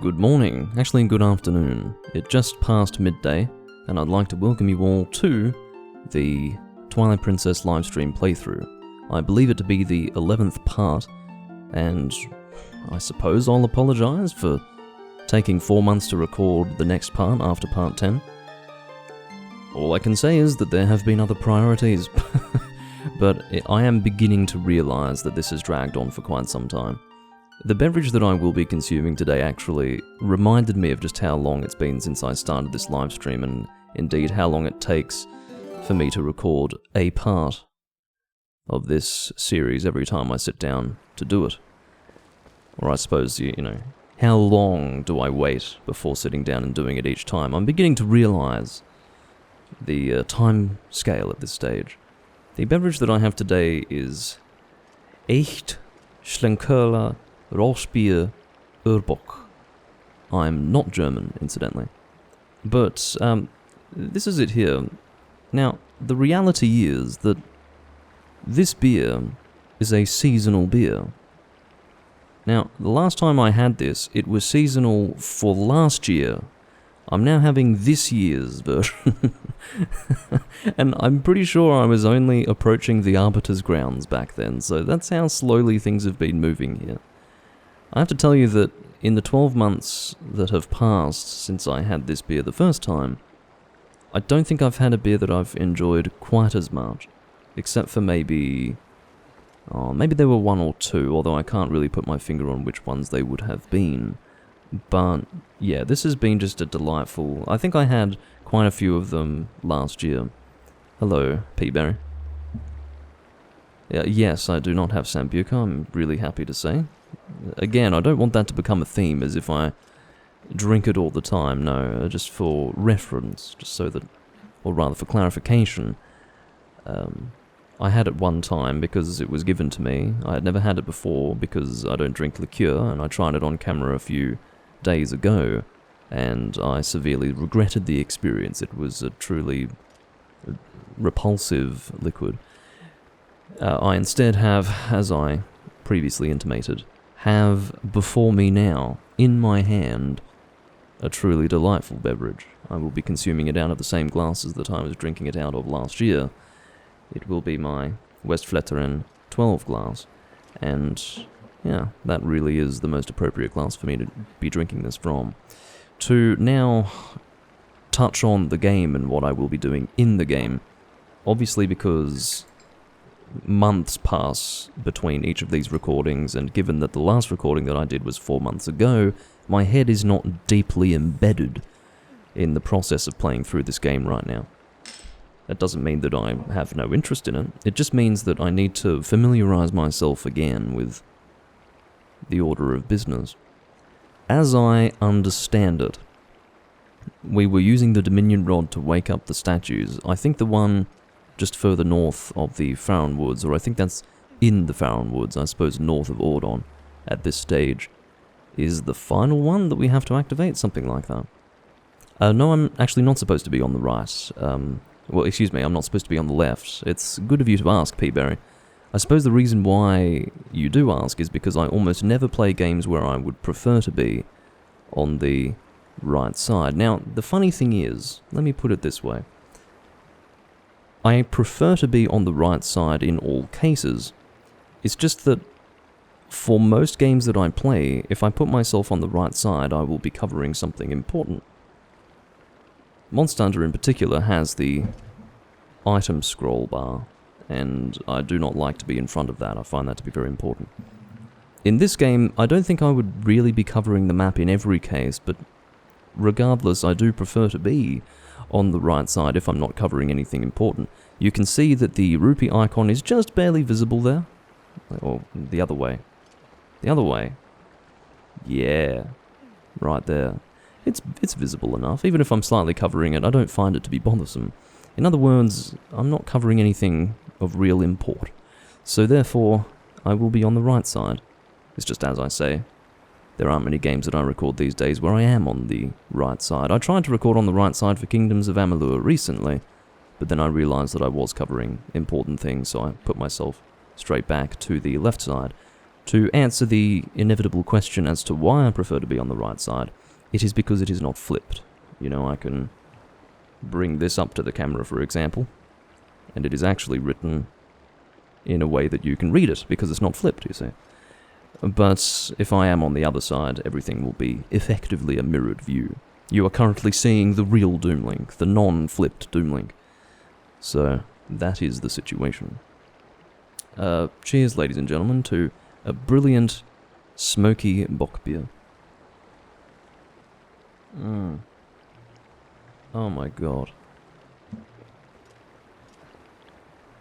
Good morning, actually good afternoon. It just passed midday, and I'd like to welcome you all to the Twilight Princess livestream playthrough. I believe it to be the 11th part, and I suppose I'll apologise for taking 4 months to record the next part after part 10. All I can say is that there have been other priorities, but I am beginning to realise that this has dragged on for quite some time. The beverage that I will be consuming today actually reminded me of just how long it's been since I started this live stream, and indeed how long it takes for me to record a part of this series every time I sit down to do it. Or I suppose, you know, how long do I wait before sitting down and doing it each time? I'm beginning to realise the time scale at this stage. The beverage that I have today is Echt Schlenkerler Rossbier Urbock. I'm not German, incidentally. But this is it here. Now, the reality is that this beer is a seasonal beer. Now, the last time I had this, it was seasonal for last year. I'm now having this year's version. And I'm pretty sure I was only approaching the Arbiter's grounds back then, so that's how slowly things have been moving here. I have to tell you that in the 12 months that have passed since I had this beer the first time, I don't think I've had a beer that I've enjoyed quite as much, except for maybe there were one or two, although I can't really put my finger on which ones they would have been. But yeah, this has been just a delightful... I think I had quite a few of them last year. Hello, Peaberry. Yes, I do not have Sambuca, I'm really happy to say. Again, I don't want that to become a theme as if I drink it all the time, no, just for reference, just so that, or rather for clarification. I had it one time because it was given to me. I had never had it before because I don't drink liqueur, and I tried it on camera a few days ago, and I severely regretted the experience. It was a truly repulsive liquid. I instead have, as I previously intimated, have before me now, in my hand, a truly delightful beverage. I will be consuming it out of the same glasses that I was drinking it out of last year. It will be my Westfleteren 12 glass, and yeah, that really is the most appropriate glass for me to be drinking this from. To now touch on the game and what I will be doing in the game, obviously because months pass between each of these recordings, and given that the last recording that I did was 4 months ago, my head is not deeply embedded in the process of playing through this game right now. That doesn't mean that I have no interest in it, it just means that I need to familiarise myself again with the order of business. As I understand it, we were using the Dominion Rod to wake up the statues. I think the one just further north of the Farron Woods, or I think that's in the Farron Woods, I suppose north of Ordon at this stage, is the final one that we have to activate, something like that. No, I'm actually not supposed to be on the right. Well, excuse me, I'm not supposed to be on the left. It's good of you to ask, Peaberry. I suppose the reason why you do ask is because I almost never play games where I would prefer to be on the right side. Now, the funny thing is, let me put it this way. I prefer to be on the right side in all cases. It's just that for most games that I play, if I put myself on the right side, I will be covering something important. Monster Hunter in particular has the item scroll bar, and I do not like to be in front of that. I find that to be very important. In this game, I don't think I would really be covering the map in every case, but regardless, I do prefer to be on the right side if I'm not covering anything important. You can see that the rupee icon is just barely visible there. Or the other way. The other way. Yeah. Right there. It's visible enough. Even if I'm slightly covering it, I don't find it to be bothersome. In other words, I'm not covering anything of real import. So therefore, I will be on the right side. It's just as I say. There aren't many games that I record these days where I am on the right side. I tried to record on the right side for Kingdoms of Amalur recently, but then I realised that I was covering important things, so I put myself straight back to the left side. To answer the inevitable question as to why I prefer to be on the right side, it is because it is not flipped. You know, I can bring this up to the camera, for example, and it is actually written in a way that you can read it, because it's not flipped, you see. But if I am on the other side, everything will be effectively a mirrored view. You are currently seeing the real Doomlink, the non-flipped Doomlink. So, that is the situation. Cheers, ladies and gentlemen, to a brilliant, smoky bock beer. Oh my god.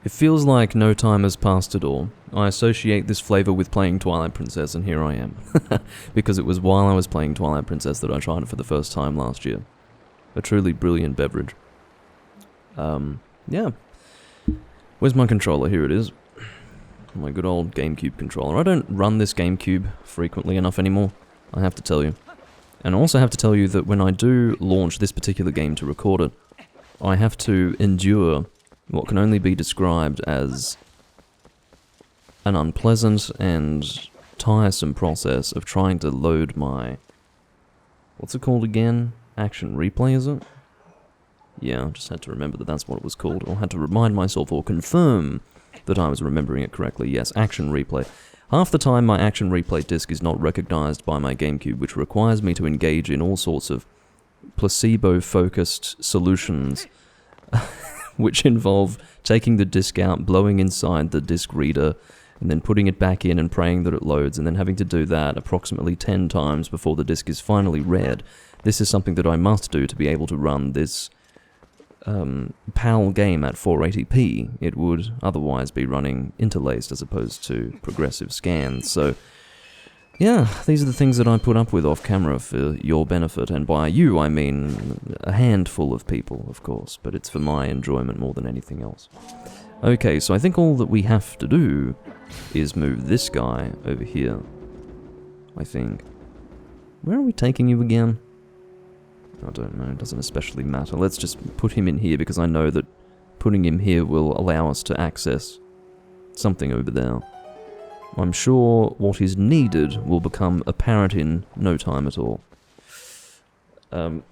It feels like no time has passed at all. I associate this flavor with playing Twilight Princess, and here I am. Because it was while I was playing Twilight Princess that I tried it for the first time last year. A truly brilliant beverage. Yeah. Where's my controller? Here it is. My good old GameCube controller. I don't run this GameCube frequently enough anymore, I have to tell you. And I also have to tell you that when I do launch this particular game to record it, I have to endure what can only be described as an unpleasant and tiresome process of trying to load my... What's it called again? Action Replay, is it? Yeah, I just had to remember that that's what it was called, or had to remind myself or confirm that I was remembering it correctly. Yes, Action Replay. Half the time my Action Replay disc is not recognized by my GameCube, which requires me to engage in all sorts of placebo-focused solutions, which involve taking the disc out, blowing inside the disc reader, and then putting it back in and praying that it loads, and then having to do that approximately 10 times before the disc is finally read. This is something that I must do to be able to run this PAL game at 480p. It would otherwise be running interlaced as opposed to progressive scans. So, yeah, these are the things that I put up with off camera for your benefit, and by you I mean a handful of people, of course, but it's for my enjoyment more than anything else. Okay, so I think all that we have to do is move this guy over here, I think. Where are we taking you again? I don't know, it doesn't especially matter. Let's just put him in here, because I know that putting him here will allow us to access something over there. I'm sure what is needed will become apparent in no time at all. I'm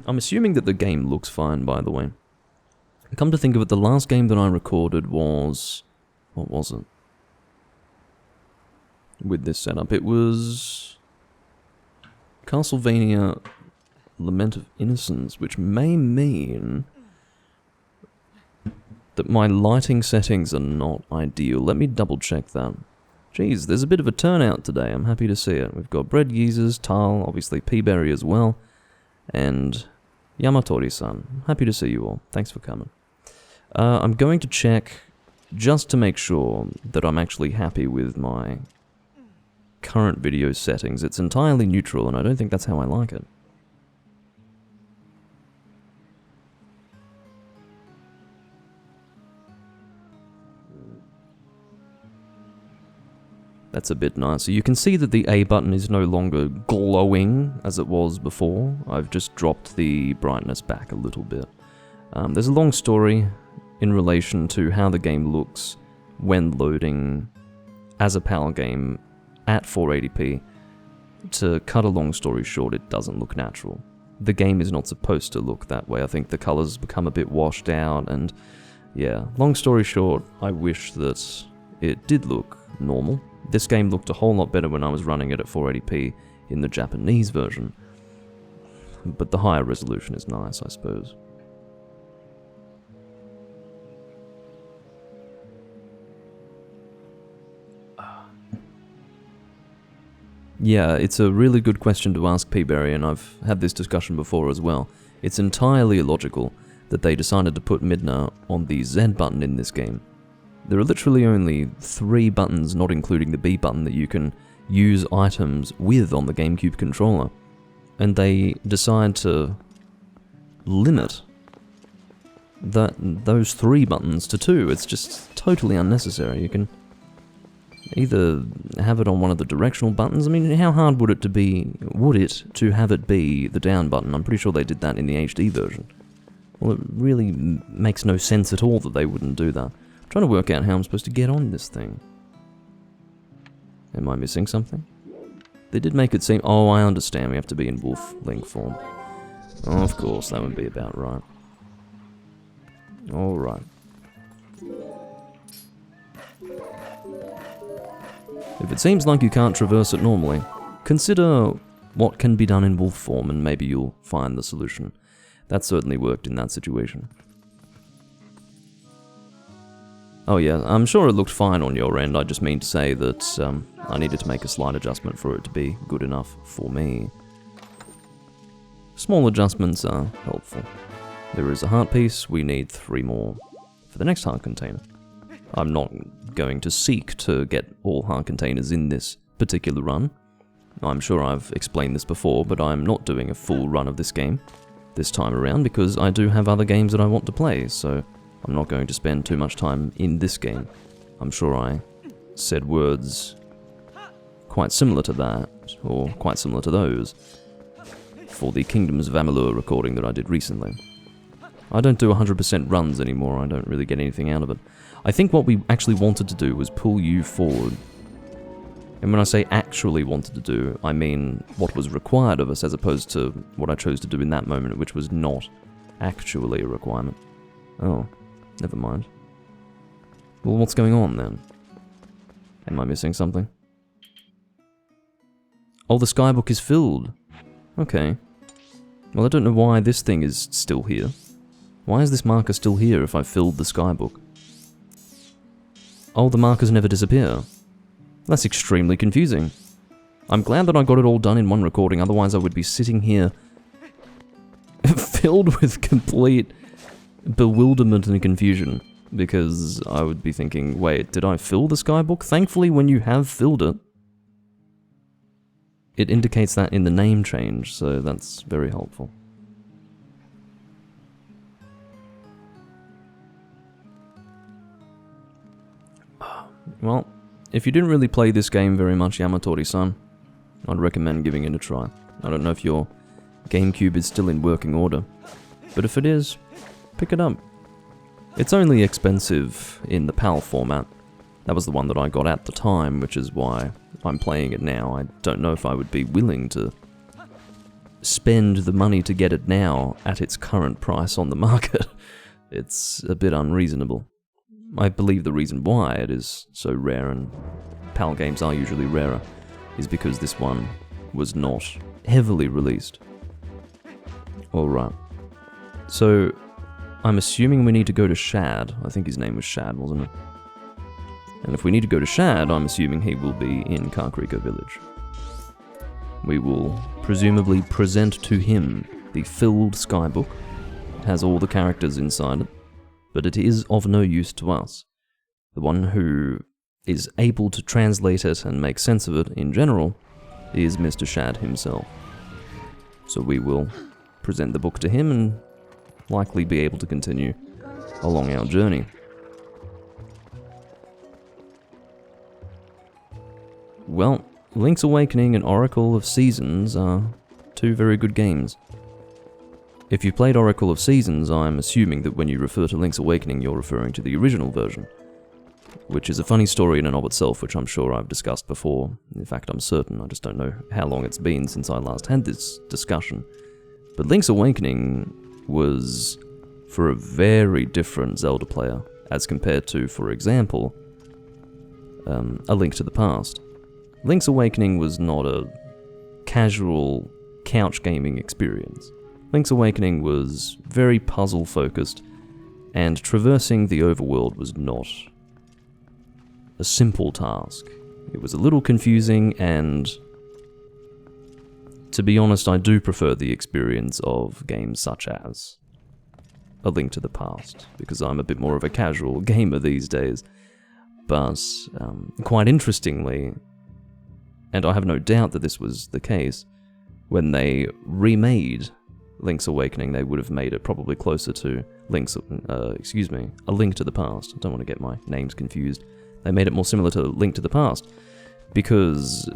assuming that the game looks fine, by the way. Come to think of it, the last game that I recorded was... What was it? With this setup, it was... Castlevania Lament of Innocence, which may mean that my lighting settings are not ideal. Let me double check that. Geez, there's a bit of a turnout today, I'm happy to see it. We've got Bread Geezers, Tal, obviously Peaberry as well, and Yamatori-san. Happy to see you all. Thanks for coming. I'm going to check just to make sure that I'm actually happy with my current video settings. It's entirely neutral, and I don't think that's how I like it. That's a bit nicer. You can see that the A button is no longer glowing as it was before. I've just dropped the brightness back a little bit. There's a long story in relation to how the game looks when loading as a PAL game at 480p. To cut a long story short, it doesn't look natural. The game is not supposed to look that way. I think the colors become a bit washed out, and yeah, long story short, I wish that it did look normal. This game looked a whole lot better when I was running it at 480p in the Japanese version, but the higher resolution is nice, I suppose. Yeah, it's a really good question to ask Peaberry, and I've had this discussion before as well. It's entirely illogical that they decided to put Midna on the Z button in this game. There are literally only 3 buttons, not including the B button, that you can use items with on the GameCube controller. And they decide to limit those 3 buttons to 2. It's just totally unnecessary. You can either have it on one of the directional buttons. I mean, how hard would it to have it be the down button? I'm pretty sure they did that in the HD version. Well, it really makes no sense at all that they wouldn't do that. I'm trying to work out how I'm supposed to get on this thing. Am I missing something? They did make it seem... Oh, I understand. We have to be in wolf link form. Oh, of course, that would be about right. Alright. If it seems like you can't traverse it normally, consider what can be done in wolf form and maybe you'll find the solution. That certainly worked in that situation. Oh yeah, I'm sure it looked fine on your end. I just mean to say that I needed to make a slight adjustment for it to be good enough for me. Small adjustments are helpful. There is a heart piece, we need 3 more for the next heart container. I'm not going to seek to get all heart containers in this particular run. I'm sure I've explained this before, but I'm not doing a full run of this game this time around because I do have other games that I want to play, so I'm not going to spend too much time in this game. I'm sure I said words quite similar to that, or quite similar to those, for the Kingdoms of Amalur recording that I did recently. I don't do 100% runs anymore, I don't really get anything out of it. I think what we actually wanted to do was pull you forward. And when I say actually wanted to do, I mean what was required of us as opposed to what I chose to do in that moment, which was not actually a requirement. Oh, never mind. Well, what's going on then? Am I missing something? Oh, the skybook is filled. Okay. Well, I don't know why this thing is still here. Why is this marker still here if I filled the skybook? Oh, the markers never disappear. That's extremely confusing. I'm glad that I got it all done in one recording, otherwise I would be sitting here filled with complete bewilderment and confusion, because I would be thinking, wait, did I fill the skybook? Thankfully, when you have filled it, it indicates that in the name change, so that's very helpful. Well, if you didn't really play this game very much, Yamatori-san, I'd recommend giving it a try. I don't know if your GameCube is still in working order, but if it is, pick it up. It's only expensive in the PAL format. That was the one that I got at the time, which is why I'm playing it now. I don't know if I would be willing to spend the money to get it now at its current price on the market. It's a bit unreasonable. I believe the reason why it is so rare, and PAL games are usually rarer, is because this one was not heavily released. Alright. So, I'm assuming we need to go to Shad. I think his name was Shad, wasn't it? And if we need to go to Shad, I'm assuming he will be in Karkrika village. We will presumably present to him the filled skybook. It has all the characters inside it, but it is of no use to us. The one who is able to translate it and make sense of it in general is Mr. Shad himself. So we will present the book to him and likely be able to continue along our journey. Well, Link's Awakening and Oracle of Seasons are 2 very good games. If you played Oracle of Seasons, I'm assuming that when you refer to Link's Awakening, you're referring to the original version, which is a funny story in and of itself, which I'm sure I've discussed before. In fact, I'm certain. I just don't know how long it's been since I last had this discussion. But Link's Awakening was for a very different Zelda player, as compared to, for example, A Link to the Past. Link's Awakening was not a casual couch gaming experience. Link's Awakening was very puzzle-focused, and traversing the overworld was not a simple task. It was a little confusing, and to be honest, I do prefer the experience of games such as A Link to the Past, because I'm a bit more of a casual gamer these days. But, quite interestingly, and I have no doubt that this was the case, when they remade Link's Awakening, they would have made it probably closer to A Link to the Past. I don't want to get my names confused. They made it more similar to Link to the Past, because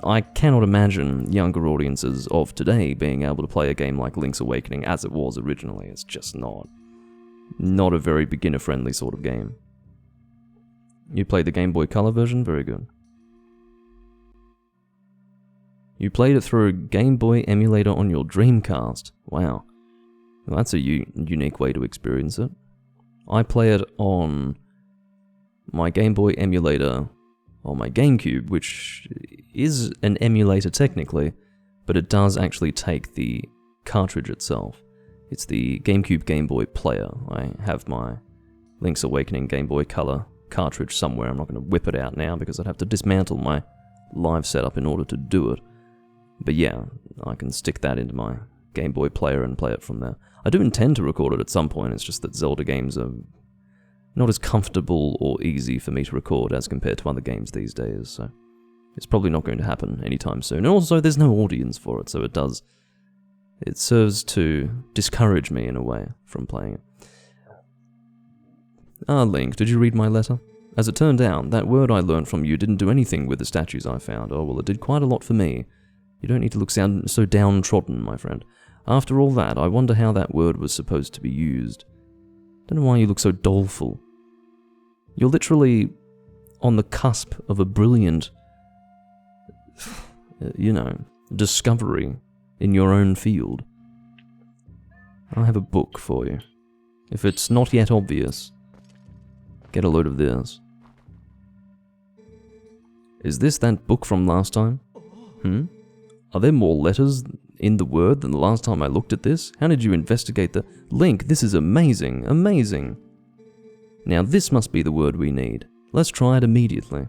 I cannot imagine younger audiences of today being able to play a game like Link's Awakening as it was originally. It's just not a very beginner-friendly sort of game. You played the Game Boy Color version? Very good. You played it through a Game Boy emulator on your Dreamcast. Wow. Well, that's a unique way to experience it. I play it on my Game Boy emulator on my GameCube, which is an emulator technically, but it does actually take the cartridge itself. It's the GameCube Game Boy player. I have my Link's Awakening Game Boy Color cartridge somewhere. I'm not going to whip it out now because I'd have to dismantle my live setup in order to do it. But yeah, I can stick that into my Game Boy player and play it from there. I do intend to record it at some point, it's just that Zelda games are not as comfortable or easy for me to record as compared to other games these days, so it's probably not going to happen anytime soon. And also, there's no audience for it, so it serves to discourage me in a way from playing it. Ah, Link, did you read my letter? As it turned out, that word I learnt from you didn't do anything with the statues I found. Oh, well, it did quite a lot for me. You don't need to look so downtrodden, my friend. After all that, I wonder how that word was supposed to be used. Don't know why you look so doleful. You're literally on the cusp of a brilliant, discovery in your own field. I have a book for you. If it's not yet obvious, get a load of this. Is this that book from last time? Are there more letters in the word than the last time I looked at this? How did you investigate the... Link, this is amazing, amazing. Now this must be the word we need. Let's try it immediately.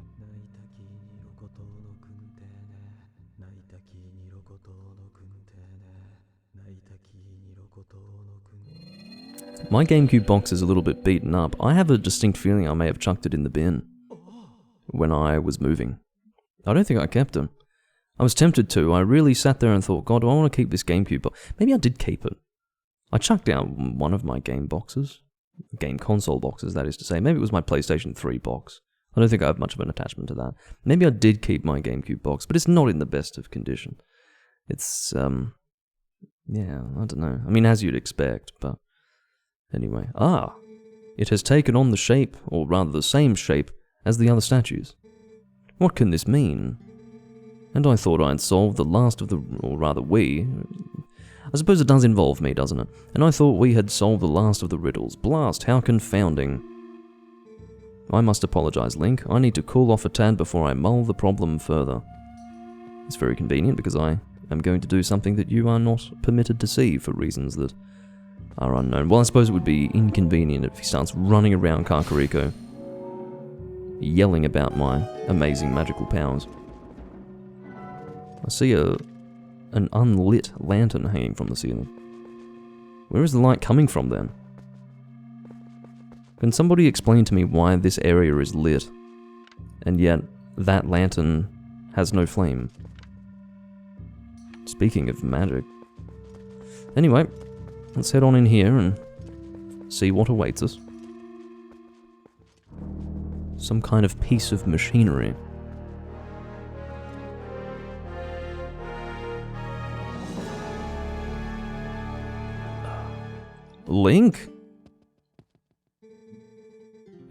My GameCube box is a little bit beaten up. I have a distinct feeling I may have chucked it in the bin when I was moving. I don't think I kept it. I was tempted to. I really sat there and thought, God, do I want to keep this GameCube box? Maybe I did keep it. I chucked out one of my game boxes. Game console boxes, that is to say. Maybe it was my PlayStation 3 box. I don't think I have much of an attachment to that. Maybe I did keep my GameCube box, but it's not in the best of condition. It's, yeah, I don't know. I mean, as you'd expect, but anyway. Ah! It has taken on the shape, or rather the same shape, as the other statues. What can this mean? And I thought I'd solved the last of the... or rather we... I suppose it does involve me, doesn't it? And I thought we had solved the last of the riddles. Blast, how confounding. I must apologize, Link. I need to cool off a tad before I mull the problem further. It's very convenient because I am going to do something that you are not permitted to see for reasons that are unknown. Well, I suppose it would be inconvenient if he starts running around Kakariko, yelling about my amazing magical powers. I see an unlit lantern hanging from the ceiling. Where is the light coming from then? Can somebody explain to me why this area is lit, and yet that lantern has no flame? Speaking of magic. Anyway, let's head on in here and see what awaits us. Some kind of piece of machinery. Link?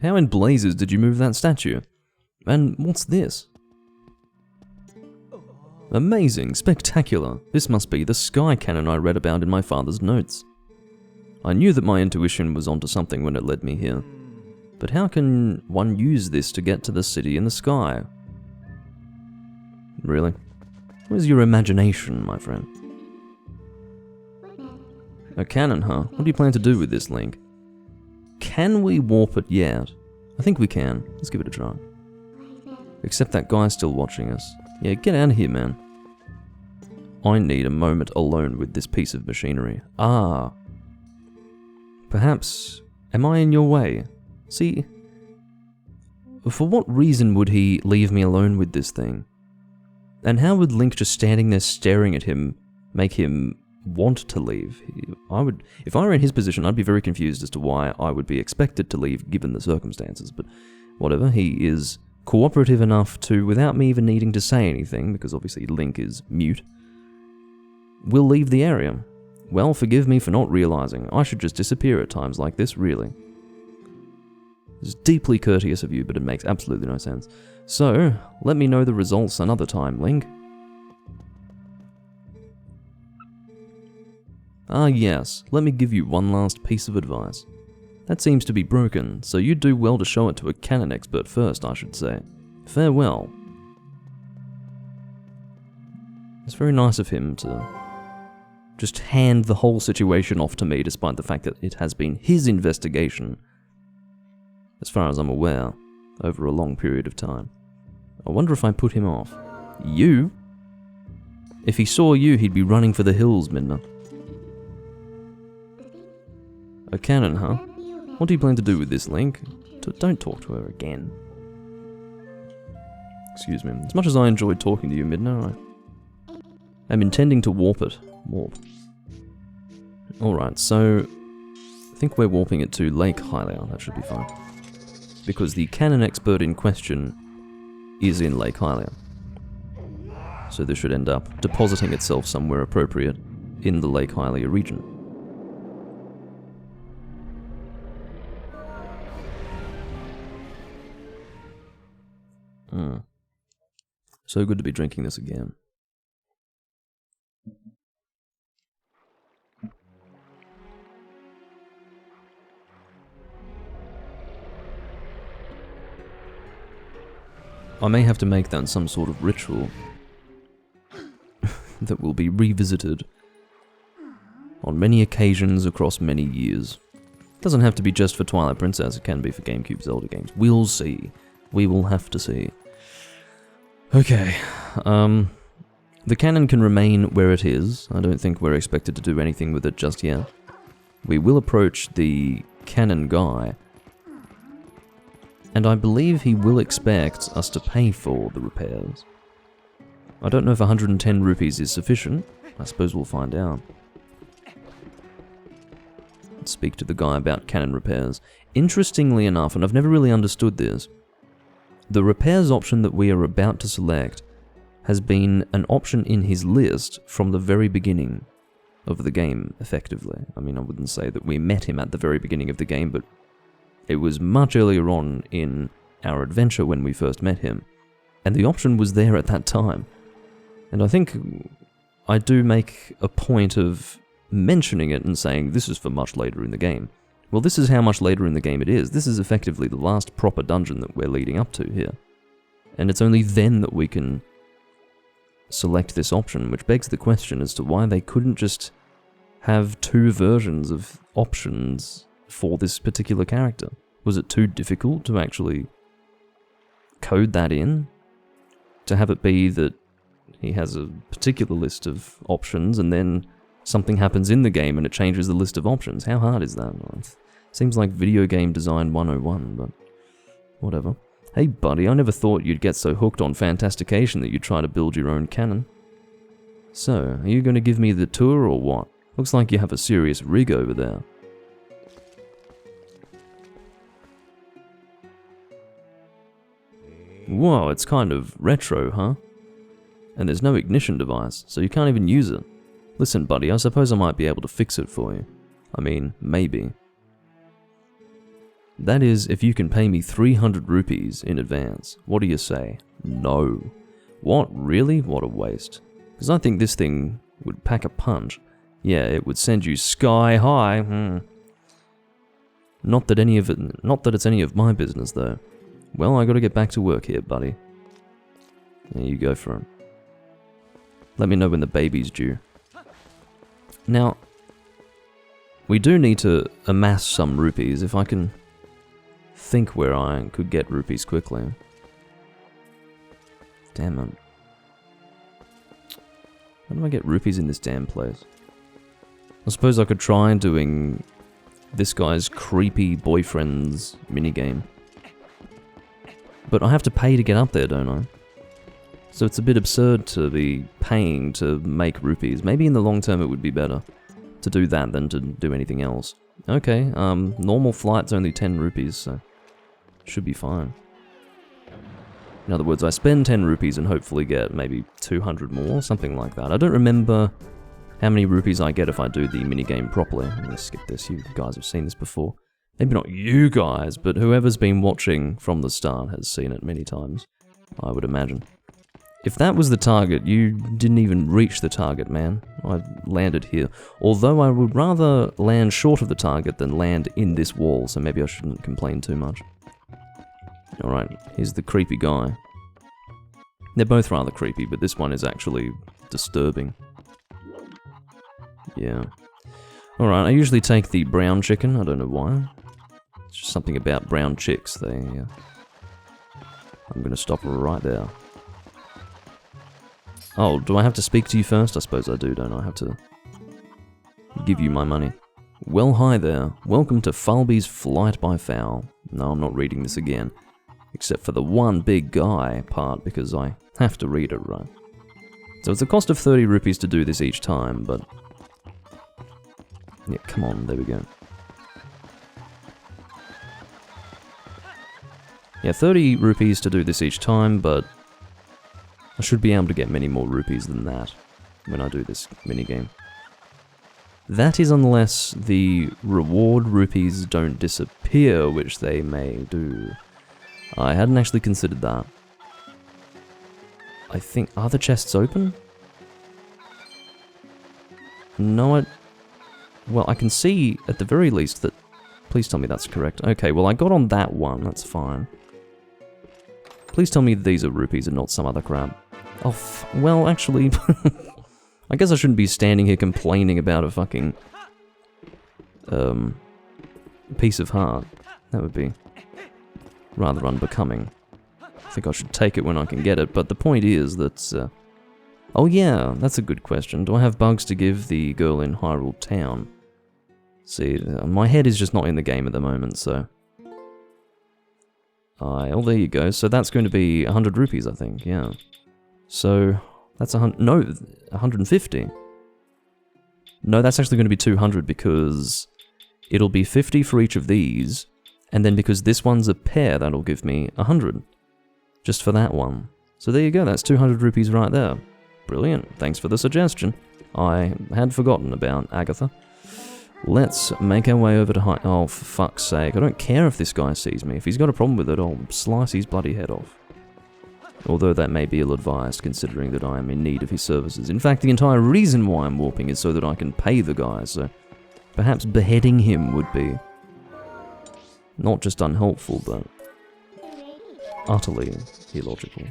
How in blazes did you move that statue? And what's this? Amazing, spectacular. This must be the sky cannon I read about in my father's notes. I knew that my intuition was onto something when it led me here. But how can one use this to get to the city in the sky? Really? Where's your imagination, my friend? A cannon, huh? What do you plan to do with this, Link? Can we warp it yet? I think we can. Let's give it a try. Except that guy's still watching us. Yeah, get out of here, man. I need a moment alone with this piece of machinery. Ah. Perhaps... Am I in your way? See... For what reason would he leave me alone with this thing? And how would Link just standing there staring at him make him want to leave? If I were in his position, I'd be very confused as to why I would be expected to leave given the circumstances, but whatever, he is cooperative enough to, without me even needing to say anything, because obviously Link is mute, will leave the area. Well, forgive me for not realizing. I should just disappear at times like this, really. It's deeply courteous of you, but it makes absolutely no sense. So, let me know the results another time, Link. Ah yes, let me give you one last piece of advice. That seems to be broken, so you'd do well to show it to a cannon expert first, I should say. Farewell. It's very nice of him to just hand the whole situation off to me, despite the fact that it has been his investigation, as far as I'm aware, over a long period of time. I wonder if I put him off. You? If he saw you, he'd be running for the hills, Midna. A cannon, huh? What do you plan to do with this, Link? Don't talk to her again. Excuse me. As much as I enjoyed talking to you, Midna, I'm intending to warp it. Warp. Alright, so I think we're warping it to Lake Hylia. That should be fine. Because the cannon expert in question is in Lake Hylia. So this should end up depositing itself somewhere appropriate in the Lake Hylia region. So good to be drinking this again. I may have to make that some sort of ritual that will be revisited on many occasions across many years. Doesn't have to be just for Twilight Princess, it can be for GameCube Zelda games. We'll see. We will have to see. Okay, the cannon can remain where it is. I don't think we're expected to do anything with it just yet. We will approach the cannon guy, and I believe he will expect us to pay for the repairs. I don't know if 110 rupees is sufficient. I suppose we'll find out. Let's speak to the guy about cannon repairs. Interestingly enough, and I've never really understood this, the repairs option that we are about to select has been an option in his list from the very beginning of the game, effectively. I mean, I wouldn't say that we met him at the very beginning of the game, but it was much earlier on in our adventure when we first met him, and the option was there at that time. And I think I do make a point of mentioning it and saying this is for much later in the game. Well, this is how much later in the game it is. This is effectively the last proper dungeon that we're leading up to here. And it's only then that we can select this option, which begs the question as to why they couldn't just have two versions of options for this particular character. Was it too difficult to actually code that in? To have it be that he has a particular list of options and then something happens in the game and it changes the list of options. How hard is that? It seems like video game design 101, but whatever. Hey buddy, I never thought you'd get so hooked on Fantastication that you'd try to build your own cannon. So, are you going to give me the tour or what? Looks like you have a serious rig over there. Whoa, it's kind of retro, huh? And there's no ignition device, so you can't even use it. Listen, buddy, I suppose I might be able to fix it for you. I mean, maybe. That is, if you can pay me 300 rupees in advance. What do you say? No. What, really? What a waste. Because I think this thing would pack a punch. Yeah, it would send you sky high. Not that it's any of my business, though. Well, I gotta get back to work here, buddy. There you go for him. Let me know when the baby's due. Now, we do need to amass some rupees. If I can think where I could get rupees quickly. Damn it. How do I get rupees in this damn place? I suppose I could try doing this guy's creepy boyfriend's minigame. But I have to pay to get up there, don't I? So it's a bit absurd to be paying to make rupees. Maybe in the long term it would be better to do that than to do anything else. Okay, normal flight's only 10 rupees, so should be fine. In other words, I spend 10 rupees and hopefully get maybe 200 more, something like that. I don't remember how many rupees I get if I do the minigame properly. I'm gonna skip this, you guys have seen this before. Maybe not you guys, but whoever's been watching from the start has seen it many times, I would imagine. If that was the target, you didn't even reach the target, man. I landed here. Although I would rather land short of the target than land in this wall, so maybe I shouldn't complain too much. Alright, here's the creepy guy. They're both rather creepy, but this one is actually disturbing. Yeah. Alright, I usually take the brown chicken, I don't know why. It's just something about brown chicks, I'm gonna stop right there. Oh, do I have to speak to you first? I suppose I do, don't I? I have to give you my money. Well, hi there. Welcome to Falby's Flight by Fowl. No, I'm not reading this again. Except for the one big guy part, because I have to read it, right? So it's a cost of 30 rupees to do this each time, but... yeah, come on, there we go. Yeah, 30 rupees to do this each time, but... I should be able to get many more rupees than that when I do this minigame. That is unless the reward rupees don't disappear, which they may do. I hadn't actually considered that. I think... are the chests open? No, well, I can see at the very least that... please tell me that's correct. Okay, well I got on that one, that's fine. Please tell me these are rupees and not some other crap. Oh, well, actually, I guess I shouldn't be standing here complaining about a fucking, piece of heart. That would be rather unbecoming. I think I should take it when I can get it, but the point is that, oh yeah, that's a good question. Do I have bugs to give the girl in Hyrule Town? See, my head is just not in the game at the moment, so... oh, there you go. So that's going to be 100 rupees, I think, yeah. So, that's 150. No, that's actually going to be 200 because it'll be 50 for each of these, and then because this one's a pair, that'll give me 100. Just for that one. So there you go, that's 200 rupees right there. Brilliant, thanks for the suggestion. I had forgotten about Agatha. Let's make our way over to oh, for fuck's sake, I don't care if this guy sees me. If he's got a problem with it, I'll slice his bloody head off. Although that may be ill-advised, considering that I am in need of his services. In fact, the entire reason why I'm warping is so that I can pay the guy, so... perhaps beheading him would be... not just unhelpful, but... utterly illogical.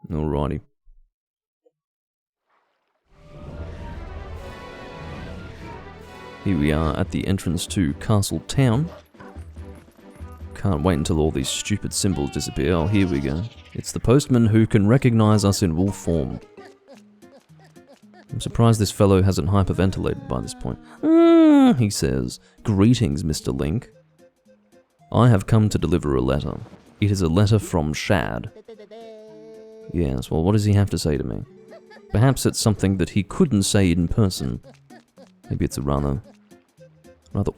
Alrighty. Here we are at the entrance to Castle Town. Can't wait until all these stupid symbols disappear. Oh, here we go. It's the postman who can recognize us in wolf form. I'm surprised this fellow hasn't hyperventilated by this point. He says, "Greetings, Mr. Link. I have come to deliver a letter. It is a letter from Shad." Yes, well, what does he have to say to me? Perhaps it's something that he couldn't say in person. Maybe it's a rather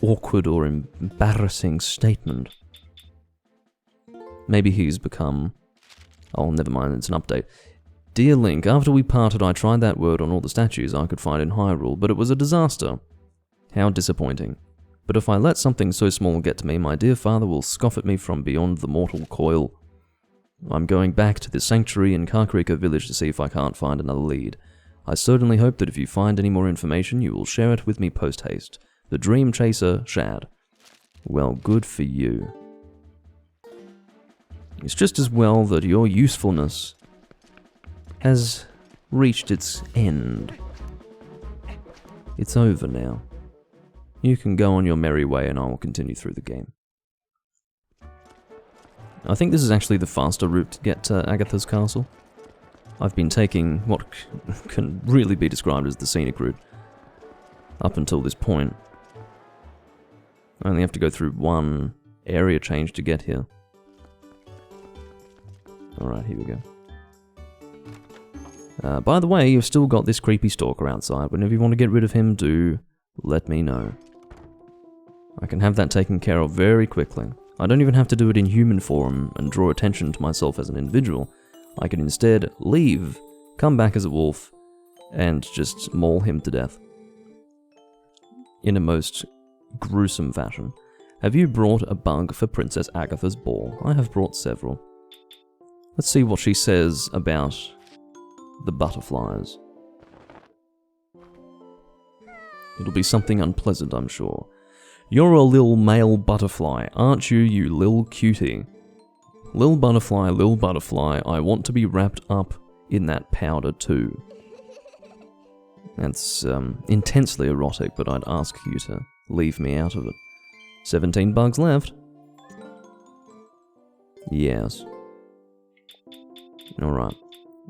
awkward or embarrassing statement. Maybe he's become... oh, never mind, it's an update. "Dear Link, after we parted I tried that word on all the statues I could find in Hyrule, but it was a disaster. How disappointing. But if I let something so small get to me, my dear father will scoff at me from beyond the mortal coil. I'm going back to the sanctuary in Karkarika village to see if I can't find another lead. I certainly hope that if you find any more information, you will share it with me post-haste. The Dream Chaser, Shad." Well, good for you. It's just as well that your usefulness has reached its end. It's over now. You can go on your merry way and I will continue through the game. I think this is actually the faster route to get to Agatha's castle. I've been taking what can really be described as the scenic route up until this point. I only have to go through one area change to get here. Alright, here we go. By the way, you've still got this creepy stalker outside. Whenever you want to get rid of him, do let me know. I can have that taken care of very quickly. I don't even have to do it in human form and draw attention to myself as an individual. I can instead leave, come back as a wolf, and just maul him to death. In a most gruesome fashion. Have you brought a bug for Princess Agatha's ball? I have brought several. Let's see what she says about the butterflies. It'll be something unpleasant, I'm sure. You're a lil male butterfly, aren't you, you lil cutie? Lil butterfly, I want to be wrapped up in that powder too. That's intensely erotic, but I'd ask you to leave me out of it. 17 bugs left. Yes. Alright.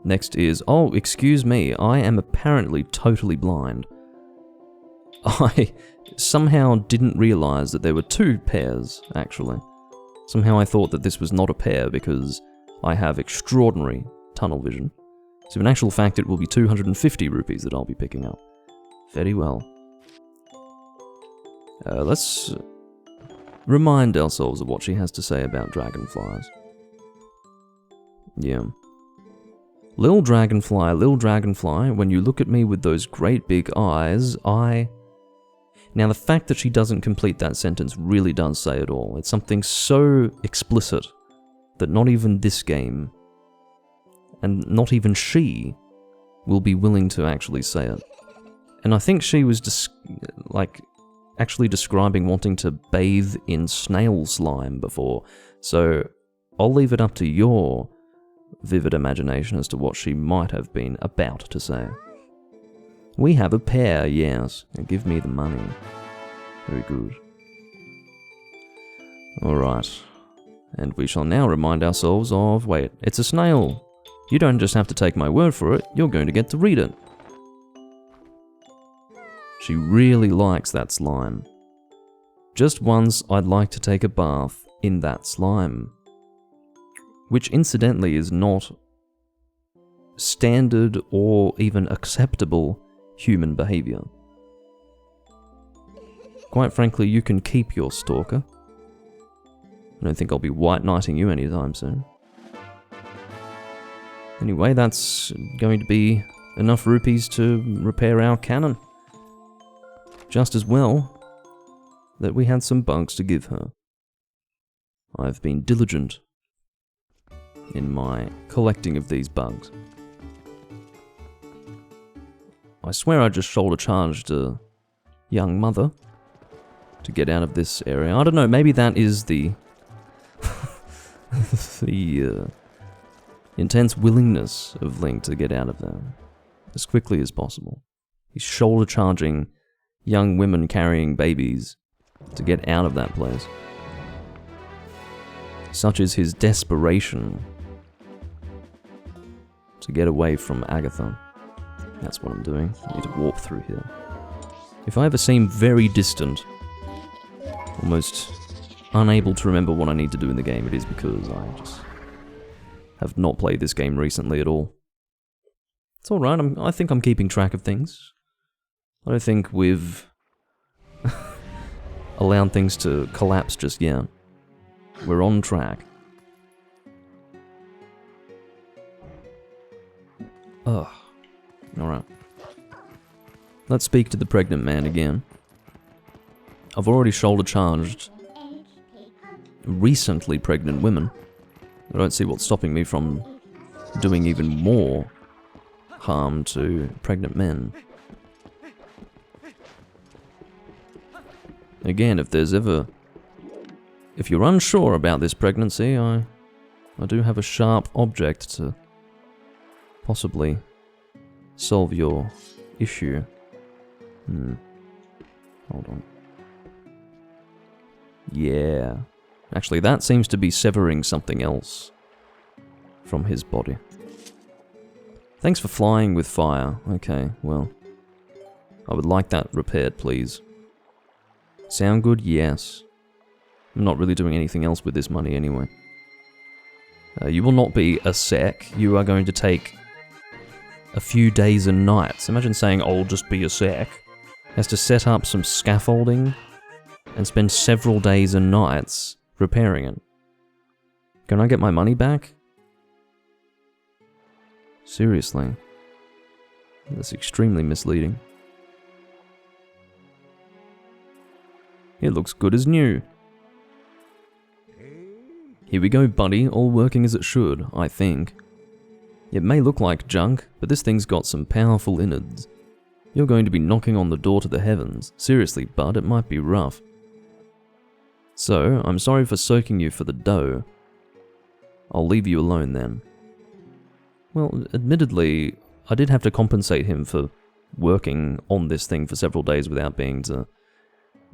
Next is, oh, excuse me, I am apparently totally blind. I somehow didn't realise that there were two pairs, actually. Somehow I thought that this was not a pair because I have extraordinary tunnel vision. So in actual fact it will be 250 rupees that I'll be picking up. Very well. Let's remind ourselves of what she has to say about dragonflies. Yeah. Lil dragonfly, when you look at me with those great big eyes, Now the fact that she doesn't complete that sentence really does say it all. It's something so explicit that not even this game, and not even she, will be willing to actually say it. And I think she was actually describing wanting to bathe in snail slime before, so I'll leave it up to your vivid imagination as to what she might have been about to say. We have a pair, yes. Now give me the money. Very good. Alright. And we shall now remind ourselves of... Wait, it's a snail. You don't just have to take my word for it, you're going to get to read it. She really likes that slime. Just once, I'd like to take a bath in that slime. Which incidentally is not standard or even acceptable human behavior. Quite frankly, you can keep your stalker. I don't think I'll be white knighting you anytime soon. Anyway, that's going to be enough rupees to repair our cannon. Just as well that we had some bugs to give her. I've been diligent in my collecting of these bugs. I swear I just shoulder charged a young mother to get out of this area. I don't know, maybe that is the the intense willingness of Link to get out of there as quickly as possible. He's shoulder charging young women carrying babies to get out of that place. Such is his desperation to get away from Agatha. That's what I'm doing. I need to warp through here. If I ever seem very distant, almost unable to remember what I need to do in the game, it is because I just have not played this game recently at all. It's alright, I think I'm keeping track of things. I don't think we've allowed things to collapse just yet. We're on track. Ugh. Alright. Let's speak to the pregnant man again. I've already shoulder charged recently pregnant women. I don't see what's stopping me from doing even more harm to pregnant men. Again, if you're unsure about this pregnancy, I do have a sharp object to possibly solve your issue. Hold on. Yeah. Actually, that seems to be severing something else from his body. Thanks for flying with fire. Okay, well, I would like that repaired, please. Sound good? Yes. I'm not really doing anything else with this money anyway. You will not be a sec. You are going to take a few days and nights. Imagine saying, I'll just be a sec. Has to set up some scaffolding and spend several days and nights repairing it. Can I get my money back? Seriously. That's extremely misleading. It looks good as new. Here we go, buddy, all working as it should, I think. It may look like junk, but this thing's got some powerful innards. You're going to be knocking on the door to the heavens. Seriously, bud, it might be rough. So, I'm sorry for soaking you for the dough. I'll leave you alone then. Well, admittedly, I did have to compensate him for working on this thing for several days without being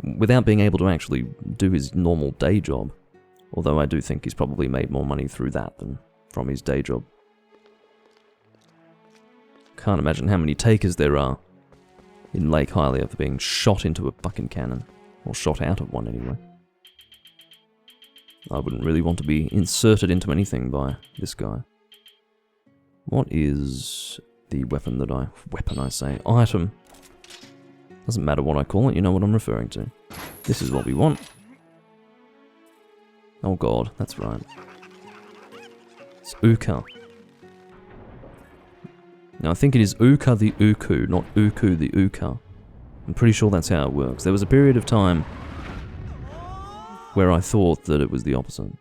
able to actually do his normal day job. Although I do think he's probably made more money through that than from his day job. Can't imagine how many takers there are in Lake Hylia for being shot into a fucking cannon. Or shot out of one anyway. I wouldn't really want to be inserted into anything by this guy. What is the weapon that item. Doesn't matter what I call it, you know what I'm referring to. This is what we want. Oh god, that's right. It's Uka. Now I think it is Uka the Uku, not Uku the Uka. I'm pretty sure that's how it works. There was a period of time where I thought that it was the opposite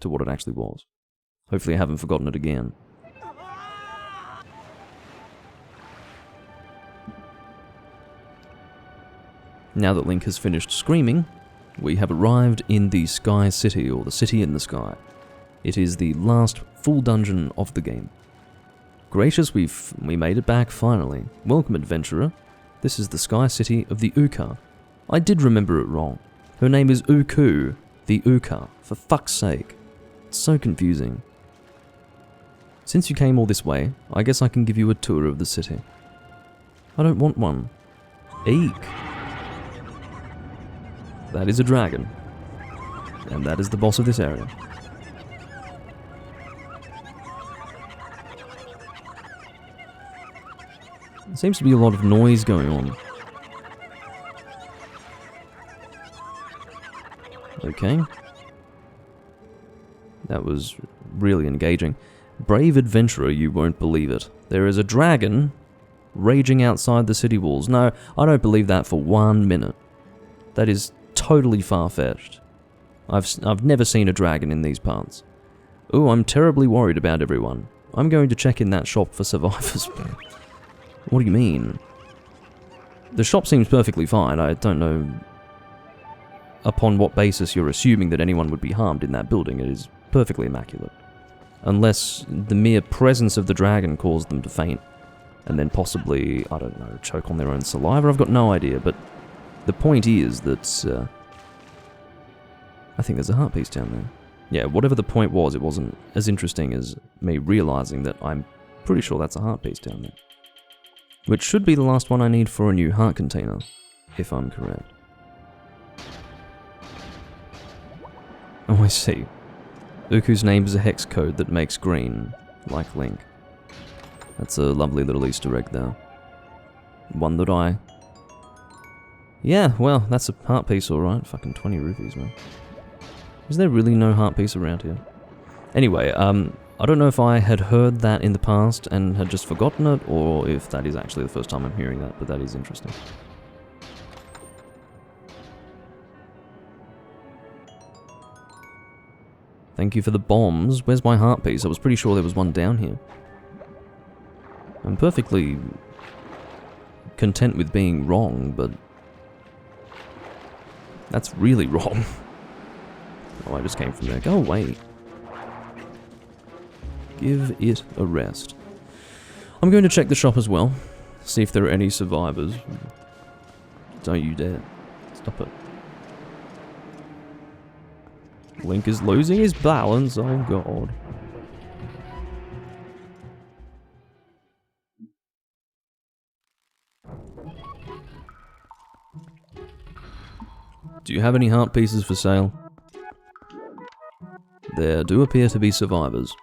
to what it actually was. Hopefully I haven't forgotten it again. Now that Link has finished screaming, we have arrived in the Sky City, or the City in the Sky. It is the last full dungeon of the game. Gracious, we made it back finally. Welcome, adventurer. This is the Sky City of the Uka. I did remember it wrong. Her name is Uku, the Uka, for fuck's sake. It's so confusing. Since you came all this way, I guess I can give you a tour of the city. I don't want one. Eek. That is a dragon. And that is the boss of this area. There seems to be a lot of noise going on. Okay. That was really engaging. Brave adventurer, you won't believe it. There is a dragon raging outside the city walls. No, I don't believe that for 1 minute. That is totally far-fetched. I've never seen a dragon in these parts. Ooh, I'm terribly worried about everyone. I'm going to check in that shop for survivors. What do you mean? The shop seems perfectly fine. I don't know upon what basis you're assuming that anyone would be harmed in that building. It is perfectly immaculate. Unless the mere presence of the dragon caused them to faint. And then possibly, I don't know, choke on their own saliva? I've got no idea, but the point is that I think there's a heart piece down there. Yeah, whatever the point was, it wasn't as interesting as me realizing that I'm pretty sure that's a heart piece down there. Which should be the last one I need for a new heart container, if I'm correct. Oh, I see. Uku's name is a hex code that makes green, like Link. That's a lovely little Easter egg there. One that I... Yeah, well, that's a heart piece alright. Fucking 20 rupees, man. Is there really no heart piece around here? Anyway, I don't know if I had heard that in the past and had just forgotten it, or if that is actually the first time I'm hearing that, but that is interesting. Thank you for the bombs. Where's my heart piece? I was pretty sure there was one down here. I'm perfectly content with being wrong, but that's really wrong. Oh, I just came from there. Go away. Give it a rest. I'm going to check the shop as well. See if there are any survivors. Don't you dare. Stop it. Link is losing his balance. Oh god. Do you have any heart pieces for sale? There do appear to be survivors.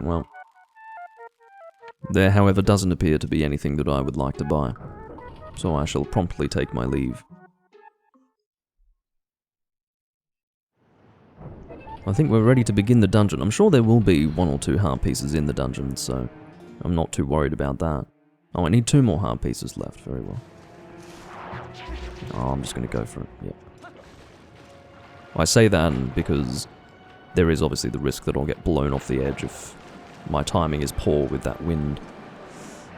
Well, there, however, doesn't appear to be anything that I would like to buy, so I shall promptly take my leave. I think we're ready to begin the dungeon. I'm sure there will be 1 or 2 heart pieces in the dungeon, so I'm not too worried about that. Oh, I need 2 more heart pieces left. Very well. Oh, I'm just going to go for it. Yep. I say that because there is obviously the risk that I'll get blown off the edge if my timing is poor with that wind.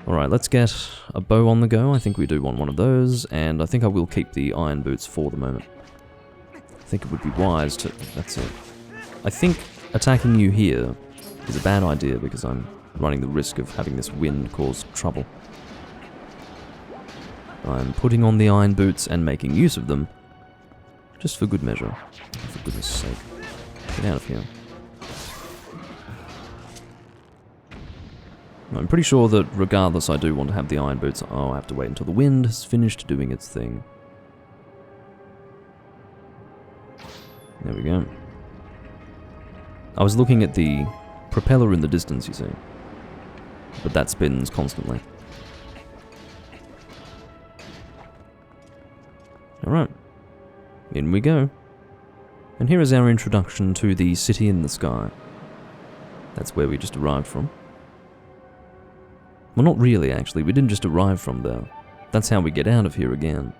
Alright, let's get a bow on the go. I think we do want one of those, and I think I will keep the iron boots for the moment. I think it would be wise to... That's it. I think attacking you here is a bad idea because I'm running the risk of having this wind cause trouble. I'm putting on the iron boots and making use of them, just for good measure. For goodness sake. Get out of here. I'm pretty sure that regardless I do want to have the iron boots. Oh, I have to wait until the wind has finished doing its thing. There we go. I was looking at the propeller in the distance, you see. But that spins constantly. Alright. In we go. And here is our introduction to the city in the sky. That's where we just arrived from. Well, not really, actually. We didn't just arrive from there. That's how we get out of here again.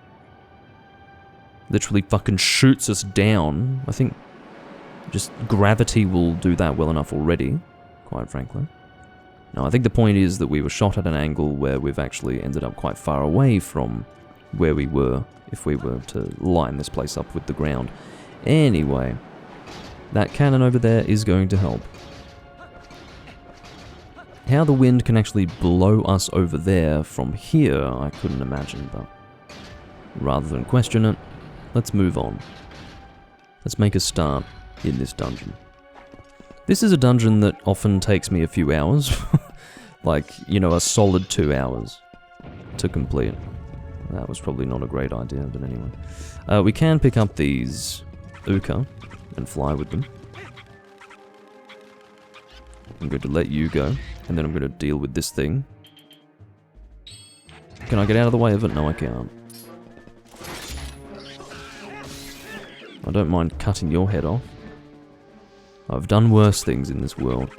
Literally fucking shoots us down. I think just gravity will do that well enough already, quite frankly. No, I think the point is that we were shot at an angle where we've actually ended up quite far away from where we were if we were to line this place up with the ground. Anyway, that cannon over there is going to help. How the wind can actually blow us over there from here, I couldn't imagine, but rather than question it, let's move on. Let's make a start in this dungeon. This is a dungeon that often takes me a few hours, like, you know, a solid 2 hours to complete. That was probably not a great idea, but anyway. We can pick up these Uka and fly with them. I'm going to let you go, and then I'm going to deal with this thing. Can I get out of the way of it? No, I can't. I don't mind cutting your head off. I've done worse things in this world.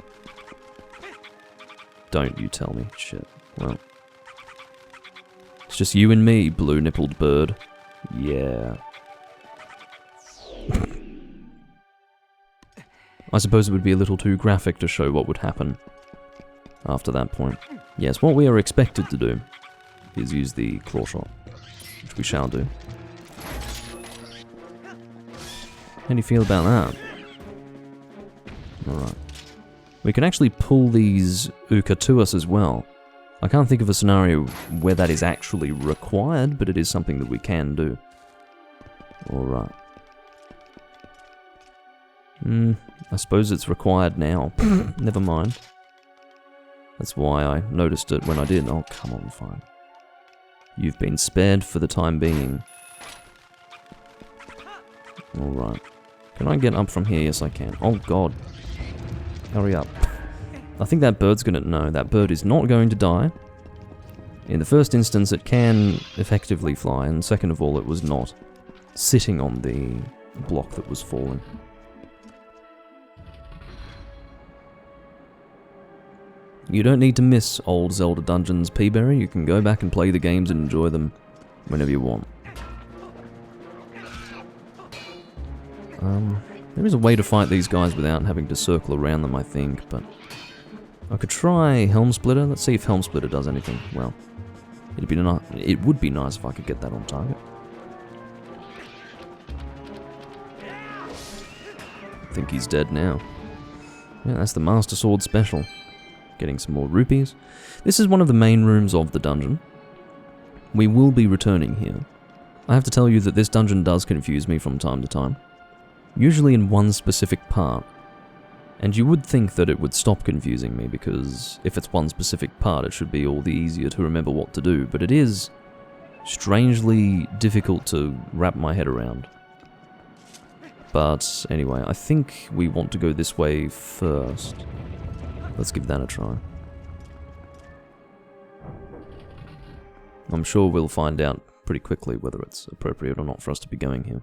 Don't you tell me. Shit. Well. It's just you and me, blue-nippled bird. Yeah. I suppose it would be a little too graphic to show what would happen after that point. Yes, what we are expected to do is use the claw shot, which we shall do. How do you feel about that? Alright. We can actually pull these Uka to us as well. I can't think of a scenario where that is actually required, but it is something that we can do. Alright. I suppose it's required now. Never mind. That's why I noticed it when I did. Oh, come on, fine. You've been spared for the time being. Alright. Can I get up from here? Yes, I can. Oh, God. Hurry up. I think that bird's gonna... No, that bird is not going to die. In the first instance, it can effectively fly, and second of all, it was not sitting on the block that was falling. You don't need to miss old Zelda dungeons, Peaberry. You can go back and play the games and enjoy them whenever you want. There is a way to fight these guys without having to circle around them, I think, but I could try Helm Splitter. Let's see if Helm Splitter does anything. Well, it would be nice if I could get that on target. I think he's dead now. Yeah, that's the Master Sword special. Getting some more rupees. This is one of the main rooms of the dungeon. We will be returning here. I have to tell you that this dungeon does confuse me from time to time. Usually in one specific part. And you would think that it would stop confusing me, because if it's one specific part it should be all the easier to remember what to do, but it is strangely difficult to wrap my head around. But anyway, I think we want to go this way first. Let's give that a try. I'm sure we'll find out pretty quickly whether it's appropriate or not for us to be going here.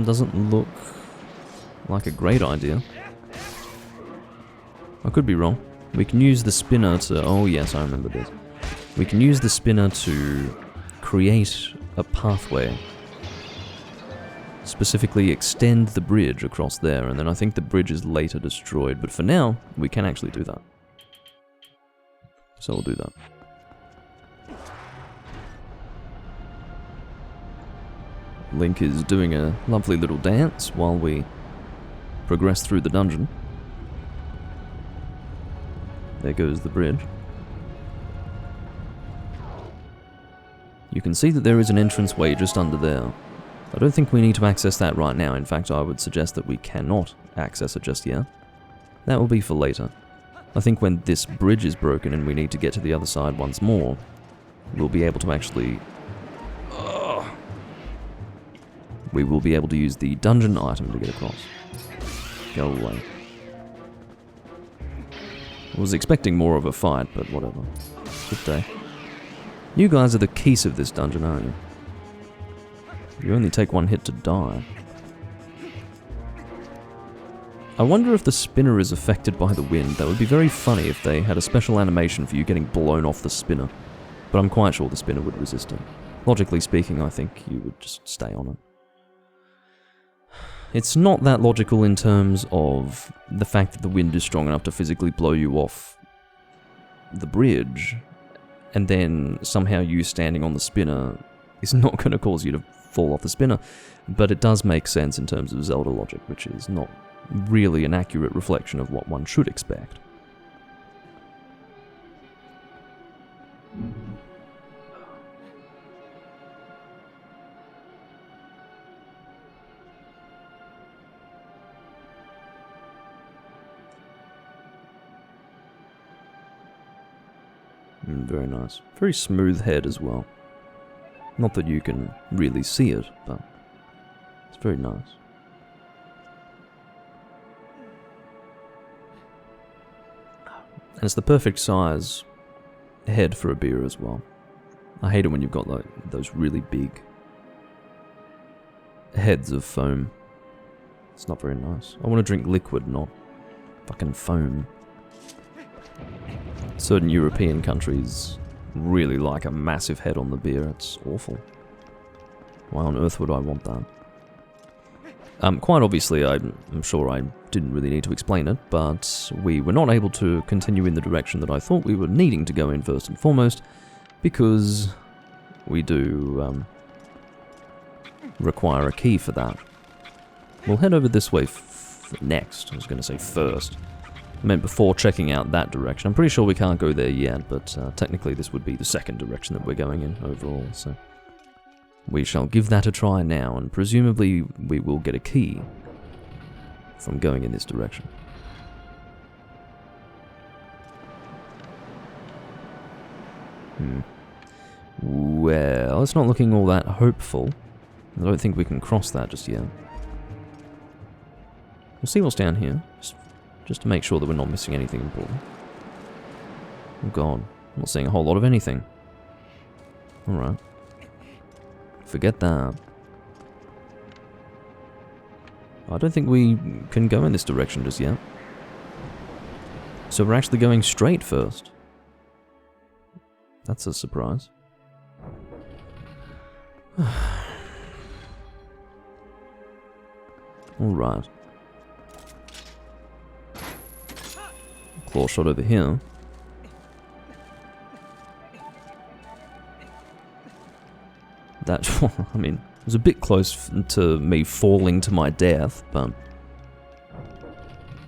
Doesn't look like a great idea. I could be wrong. We can use the spinner to... Oh yes, I remember this. We can use the spinner to create a pathway. Specifically extend the bridge across there, and then I think the bridge is later destroyed. But for now, we can actually do that. So we'll do that. Link is doing a lovely little dance while we progress through the dungeon. There goes the bridge. You can see that there is an entranceway just under there. I don't think we need to access that right now. In fact, I would suggest that we cannot access it just yet. That will be for later. I think when this bridge is broken and we need to get to the other side once more, we'll be able to actually... we will be able to use the dungeon item to get across. Go away. I was expecting more of a fight, but whatever. Good day. You guys are the keys of this dungeon, aren't you? You only take one hit to die. I wonder if the spinner is affected by the wind. That would be very funny if they had a special animation for you getting blown off the spinner. But I'm quite sure the spinner would resist it. Logically speaking, I think you would just stay on it. It's not that logical in terms of the fact that the wind is strong enough to physically blow you off the bridge, and then somehow you standing on the spinner is not going to cause you to fall off the spinner, but it does make sense in terms of Zelda logic, which is not really an accurate reflection of what one should expect. Very nice. Very smooth head as well. Not that you can really see it, but it's very nice. And it's the perfect size head for a beer as well. I hate it when you've got like those really big heads of foam. It's not very nice. I want to drink liquid, not fucking foam. Certain European countries really like a massive head on the beer. It's awful. Why on earth would I want that? Quite obviously, I'm sure I didn't really need to explain it, but we were not able to continue in the direction that I thought we were needing to go in first and foremost, because we do require a key for that. We'll head over this way next. I was going to say first. I meant before checking out that direction. I'm pretty sure we can't go there yet, but technically this would be the second direction that we're going in overall, so... we shall give that a try now, and presumably we will get a key from going in this direction. Well, it's not looking all that hopeful. I don't think we can cross that just yet. We'll see what's down here, just to make sure that we're not missing anything important. Oh god, I'm not seeing a whole lot of anything. Alright. Forget that. I don't think we can go in this direction just yet. So we're actually going straight first. That's a surprise. Alright. Claw shot over here. That, I mean, it was a bit close to me falling to my death, but...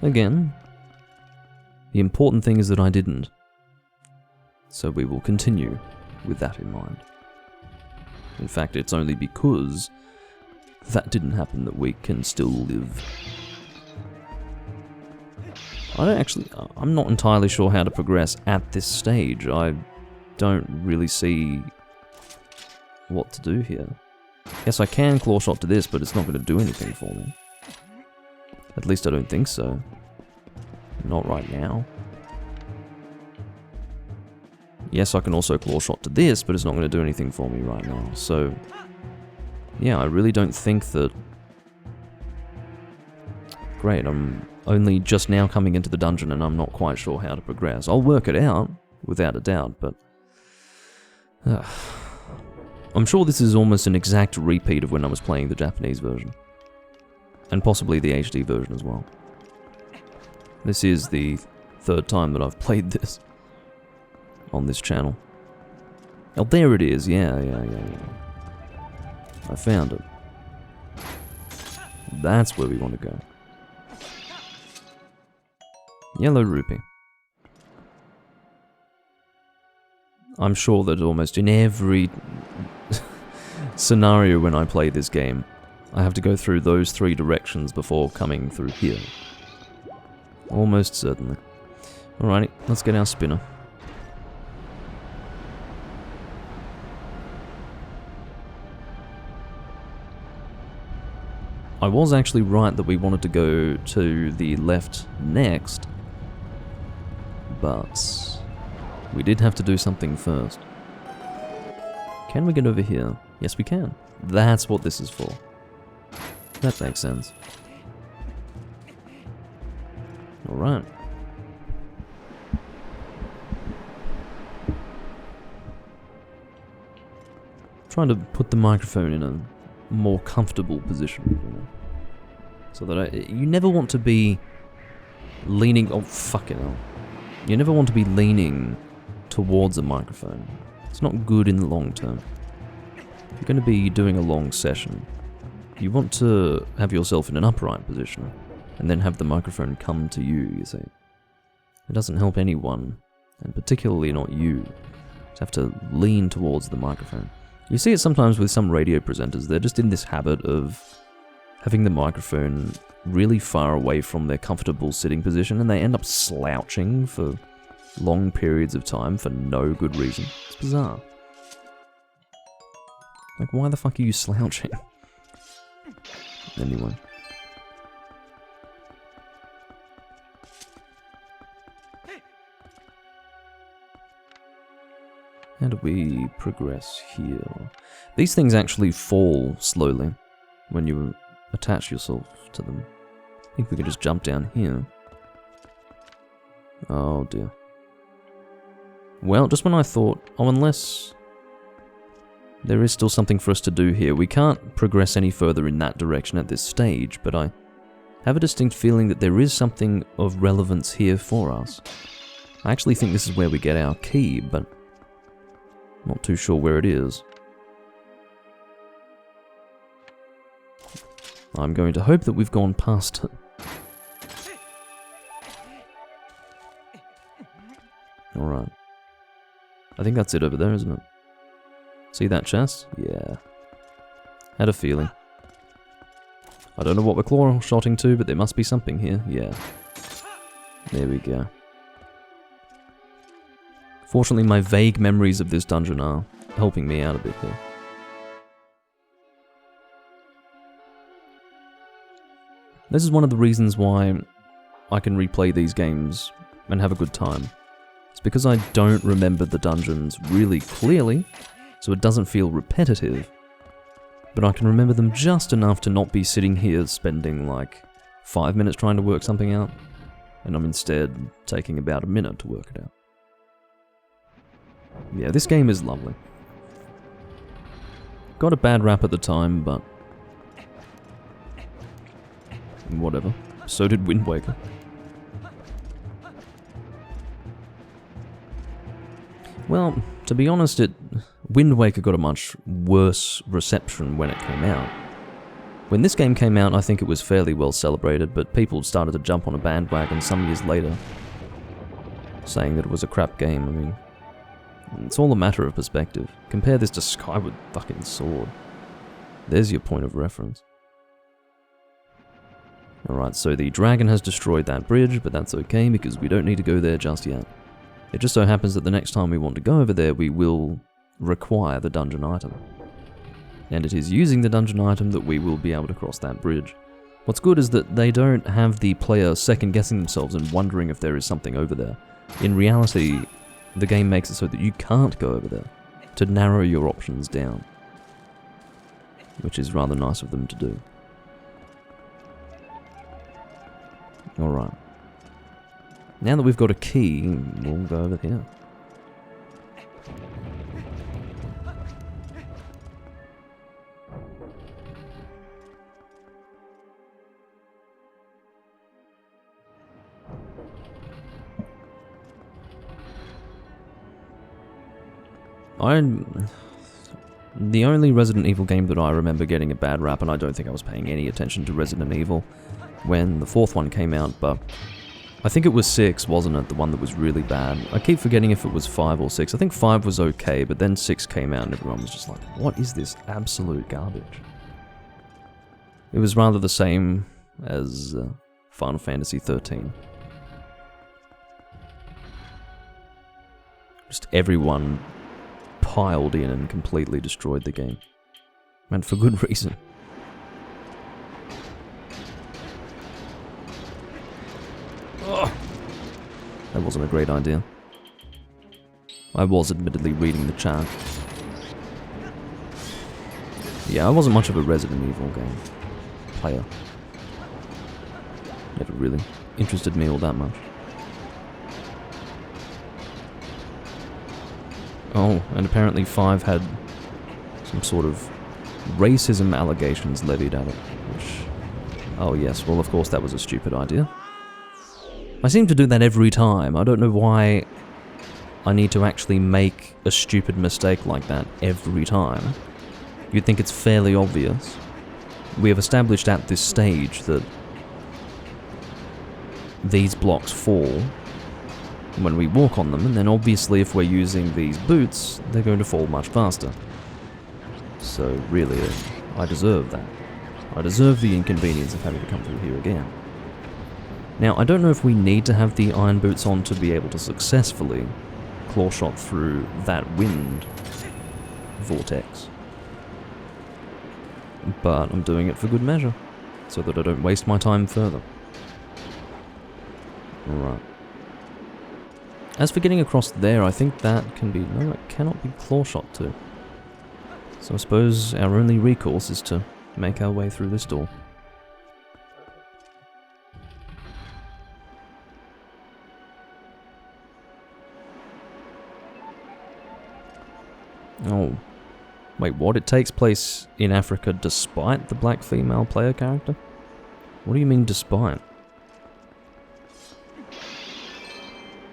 again, the important thing is that I didn't. So we will continue with that in mind. In fact, it's only because that didn't happen that we can still live. I'm not entirely sure how to progress at this stage. I don't really see what to do here. Yes, I can claw shot to this, but it's not going to do anything for me. At least I don't think so. Not right now. Yes, I can also claw shot to this, but it's not going to do anything for me right now. So, yeah, I really don't think that great, I'm only just now coming into the dungeon and I'm not quite sure how to progress. I'll work it out, without a doubt, but... I'm sure this is almost an exact repeat of when I was playing the Japanese version. And possibly the HD version as well. This is the third time that I've played this on this channel. Oh, there it is. Yeah. I found it. That's where we want to go. Yellow rupee. I'm sure that almost in every scenario when I play this game, I have to go through those three directions before coming through here. Almost certainly. Alrighty, let's get our spinner. I was actually right that we wanted to go to the left next, but we did have to do something first. Can we get over here? Yes, we can. That's what this is for. That makes sense. Alright. Trying to put the microphone in a more comfortable position, you know, so that you never want to be leaning... Oh, fucking hell. You never want to be leaning towards a microphone. It's not good in the long term. If you're going to be doing a long session, you want to have yourself in an upright position, and then have the microphone come to you, you see. It doesn't help anyone, and particularly not you, to have to lean towards the microphone. You see it sometimes with some radio presenters, they're just in this habit of having the microphone really far away from their comfortable sitting position, and they end up slouching for long periods of time for no good reason. It's bizarre. Like, why the fuck are you slouching? Anyway. How do we progress here? These things actually fall slowly when you attach yourself to them. I think we could just jump down here. Oh dear. Well, just when I thought, oh, unless there is still something for us to do here. We can't progress any further in that direction at this stage, but I have a distinct feeling that there is something of relevance here for us. I actually think this is where we get our key, but not too sure where it is. I'm going to hope that we've gone past it. Alright. I think that's it over there, isn't it? See that chest? Yeah. Had a feeling. I don't know what we're claw-shotting to, but there must be something here. Yeah. There we go. Fortunately, my vague memories of this dungeon are helping me out a bit here. This is one of the reasons why I can replay these games and have a good time. It's because I don't remember the dungeons really clearly, so it doesn't feel repetitive, but I can remember them just enough to not be sitting here spending like 5 minutes trying to work something out, and I'm instead taking about a minute to work it out. Yeah, this game is lovely. Got a bad rap at the time, but whatever. So did Wind Waker. Well, to be honest, Wind Waker got a much worse reception when it came out. When this game came out, I think it was fairly well celebrated, but people started to jump on a bandwagon some years later, saying that it was a crap game. I mean, it's all a matter of perspective. Compare this to Skyward fucking Sword. There's your point of reference. Alright, so the dragon has destroyed that bridge, but that's okay because we don't need to go there just yet. It just so happens that the next time we want to go over there, we will require the dungeon item. And it is using the dungeon item that we will be able to cross that bridge. What's good is that they don't have the player second-guessing themselves and wondering if there is something over there. In reality, the game makes it so that you can't go over there, to narrow your options down. Which is rather nice of them to do. Alright. Now that we've got a key, we'll go over here. The only Resident Evil game that I remember getting a bad rap, and I don't think I was paying any attention to Resident Evil when the 4th one came out, but I think it was 6, wasn't it? The one that was really bad. I keep forgetting if it was 5 or 6. I think 5 was okay, but then 6 came out and everyone was just like, what is this absolute garbage? It was rather the same as Final Fantasy 13. Just everyone piled in and completely destroyed the game. And for good reason. Oh, that wasn't a great idea. I was admittedly reading the chat. Yeah, I wasn't much of a Resident Evil game player. Never really interested me all that much. Oh, and apparently 5 had some sort of racism allegations levied at it, which... Oh yes, well of course that was a stupid idea. I seem to do that every time. I don't know why I need to actually make a stupid mistake like that every time. You'd think it's fairly obvious. We have established at this stage that these blocks fall when we walk on them, and then obviously if we're using these boots, they're going to fall much faster. So really, I deserve that. I deserve the inconvenience of having to come through here again. Now, I don't know if we need to have the iron boots on to be able to successfully claw shot through that wind vortex. But I'm doing it for good measure, so that I don't waste my time further. Alright. As for getting across there, I think that can be... No, it cannot be claw shot to. So I suppose our only recourse is to make our way through this door. Oh. Wait, what? It takes place in Africa despite the black female player character? What do you mean despite?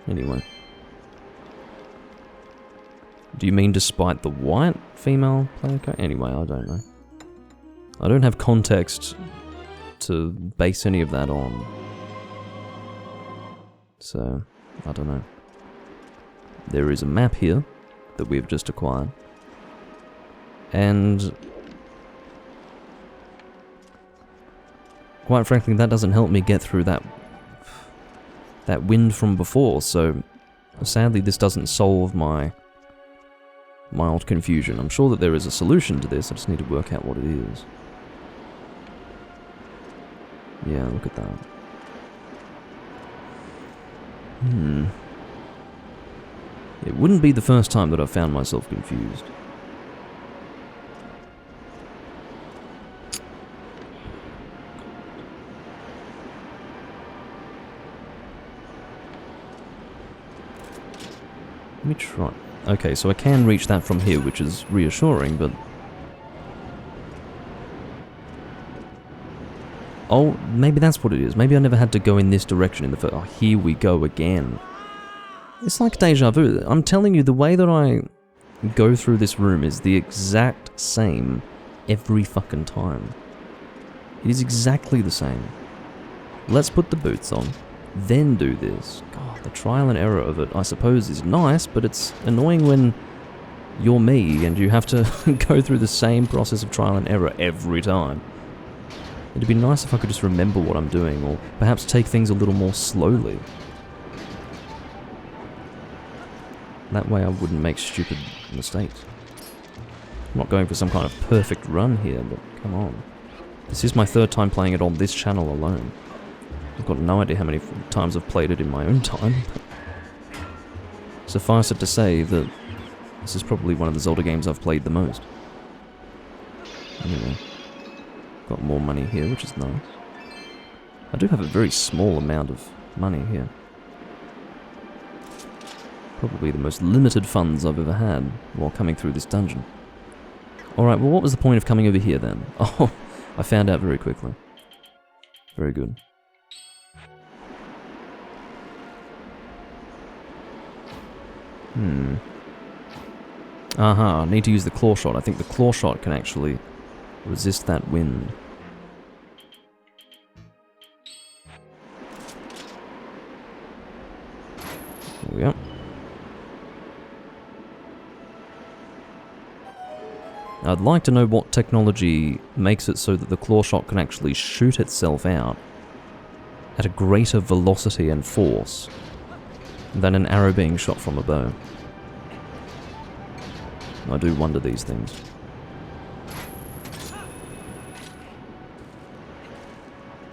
Anyway. Do you mean despite the white female player character? Anyway, I don't know. I don't have context to base any of that on. So, I don't know. There is a map here that we've just acquired. And quite frankly, that doesn't help me get through that wind from before, so sadly this doesn't solve my mild confusion. I'm sure that there is a solution to this, I just need to work out what it is. Yeah, look at that. It wouldn't be the first time that I've found myself confused. Let me try. Okay, so I can reach that from here, which is reassuring, but... Oh, maybe that's what it is. Maybe I never had to go in this direction in the first... Oh, here we go again. It's like deja vu. I'm telling you, the way that I go through this room is the exact same every fucking time. It is exactly the same. Let's put the boots on, then do this. God, the trial and error of it, I suppose, is nice, but it's annoying when you're me and you have to go through the same process of trial and error every time. It'd be nice if I could just remember what I'm doing, or perhaps take things a little more slowly. That way I wouldn't make stupid mistakes. I'm not going for some kind of perfect run here, but come on. This is my third time playing it on this channel alone. I've got no idea how many times I've played it in my own time, but suffice it to say that this is probably one of the Zelda games I've played the most. Anyway, got more money here, which is nice. I do have a very small amount of money here. Probably the most limited funds I've ever had while coming through this dungeon. Alright, well what was the point of coming over here then? Oh, I found out very quickly. Very good. Aha, I need to use the claw shot. I think the claw shot can actually resist that wind. There we go. I'd like to know what technology makes it so that the claw shot can actually shoot itself out at a greater velocity and force than an arrow being shot from a bow. I do wonder these things.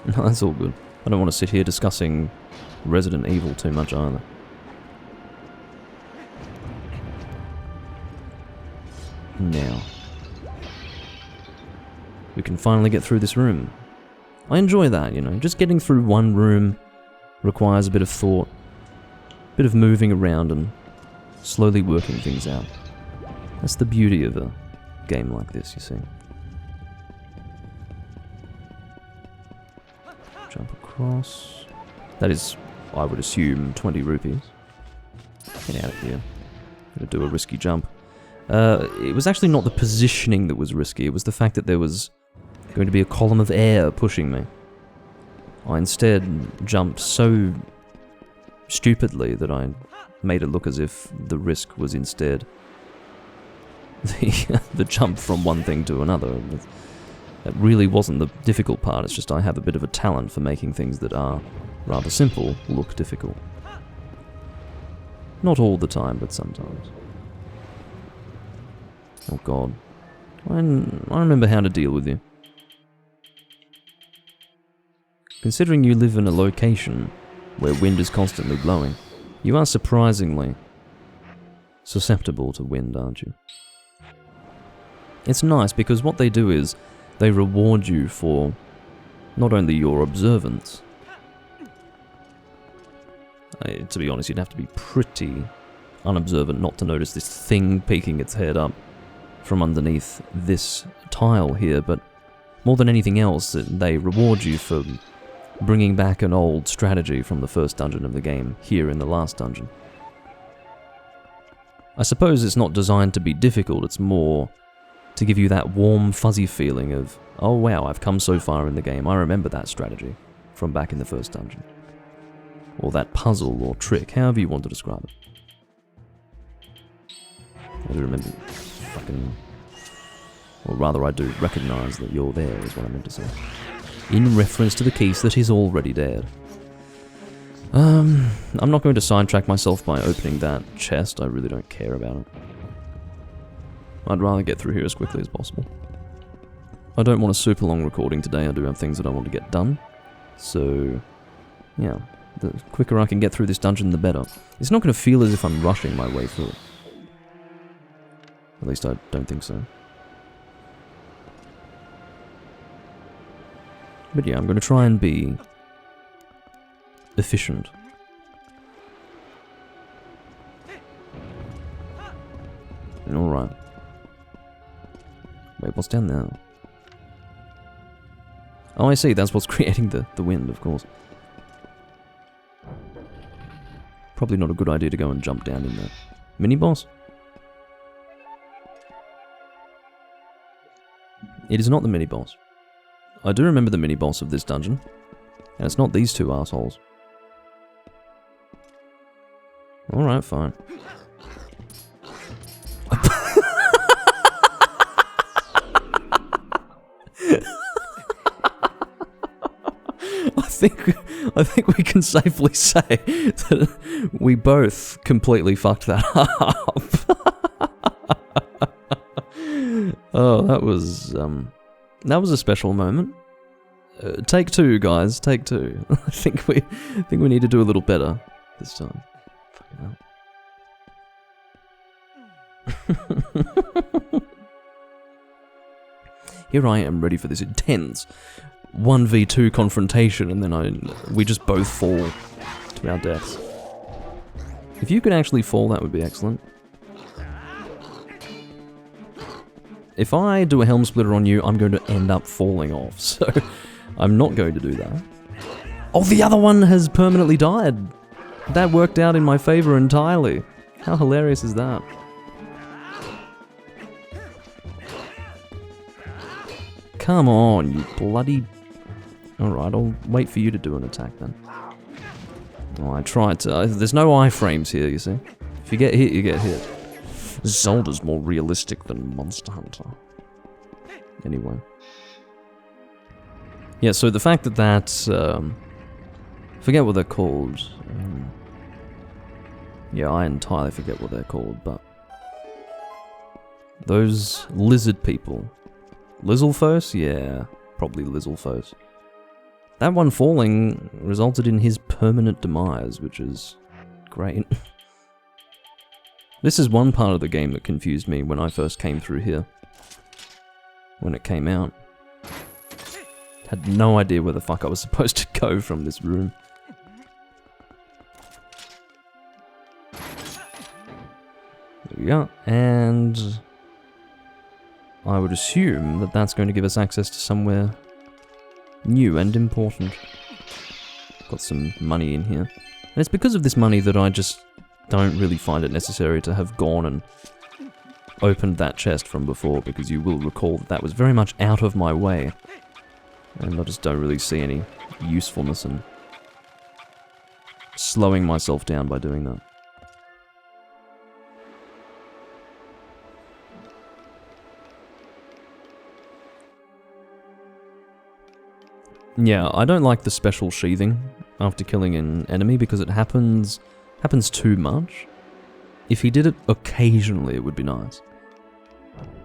No, that's all good. I don't want to sit here discussing Resident Evil too much either. Now, we can finally get through this room. I enjoy that, you know, just getting through one room requires a bit of thought, a bit of moving around and slowly working things out. That's the beauty of a game like this, you see. Jump across. That is, I would assume, 20 rupees. Get out of here. Gonna do a risky jump. It was actually not the positioning that was risky, it was the fact that there was going to be a column of air pushing me. I instead jumped so stupidly that I made it look as if the risk was instead the jump from one thing to another. That really wasn't the difficult part, it's just I have a bit of a talent for making things that are rather simple look difficult. Not all the time, but sometimes. Oh god. I remember how to deal with you. Considering you live in a location where wind is constantly blowing, you are surprisingly susceptible to wind, aren't you? It's nice because what they do is they reward you for not only your observance. To be honest, you'd have to be pretty unobservant not to notice this thing peeking its head up from underneath this tile here, but more than anything else, they reward you for bringing back an old strategy from the first dungeon of the game, here in the last dungeon. I suppose it's not designed to be difficult, it's more to give you that warm, fuzzy feeling of, oh wow, I've come so far in the game, I remember that strategy from back in the first dungeon. Or that puzzle or trick, however you want to describe it. I do remember fucking... Or rather, I do recognise that you're there, is what I meant to say. In reference to the case that is already dead. I'm not going to sidetrack myself by opening that chest, I really don't care about it. I'd rather get through here as quickly as possible. I don't want a super long recording today, I do have things that I want to get done. So, yeah, the quicker I can get through this dungeon, the better. It's not going to feel as if I'm rushing my way through it. At least I don't think so. But yeah, I'm going to try and be efficient. Alright. Wait, what's down there? Oh, I see, that's what's creating the wind, of course. Probably not a good idea to go and jump down in there. Mini-boss? It is not the mini-boss. I do remember the mini-boss of this dungeon, and it's not these two assholes. Alright, fine. I think we can safely say that we both completely fucked that up. Oh, that was a special moment. Take two, guys. Take two. I think we need to do a little better this time. Fucking hell. Here I am, ready for this intense 1v2 confrontation, and then we just both fall to our deaths. If you could actually fall, that would be excellent. If I do a Helm Splitter on you, I'm going to end up falling off, so I'm not going to do that. Oh, the other one has permanently died! That worked out in my favor entirely. How hilarious is that? Come on, you bloody... Alright, I'll wait for you to do an attack then. Oh, I tried to... there's no iframes here, you see. If you get hit, you get hit. Zelda's more realistic than Monster Hunter. Anyway. Yeah, so the fact that forget what they're called. Yeah, I entirely forget what they're called, but... Those lizard people. Lizalfos? Yeah, probably Lizalfos. That one falling resulted in his permanent demise, which is great. This is one part of the game that confused me when I first came through here. When it came out. Had no idea where the fuck I was supposed to go from this room. There we go, and... I would assume that that's going to give us access to somewhere new and important. Got some money in here. And it's because of this money that I just don't really find it necessary to have gone and opened that chest from before, because you will recall that that was very much out of my way. And I just don't really see any usefulness in slowing myself down by doing that. Yeah, I don't like the special sheathing after killing an enemy because it happens too much. If he did it occasionally, it would be nice.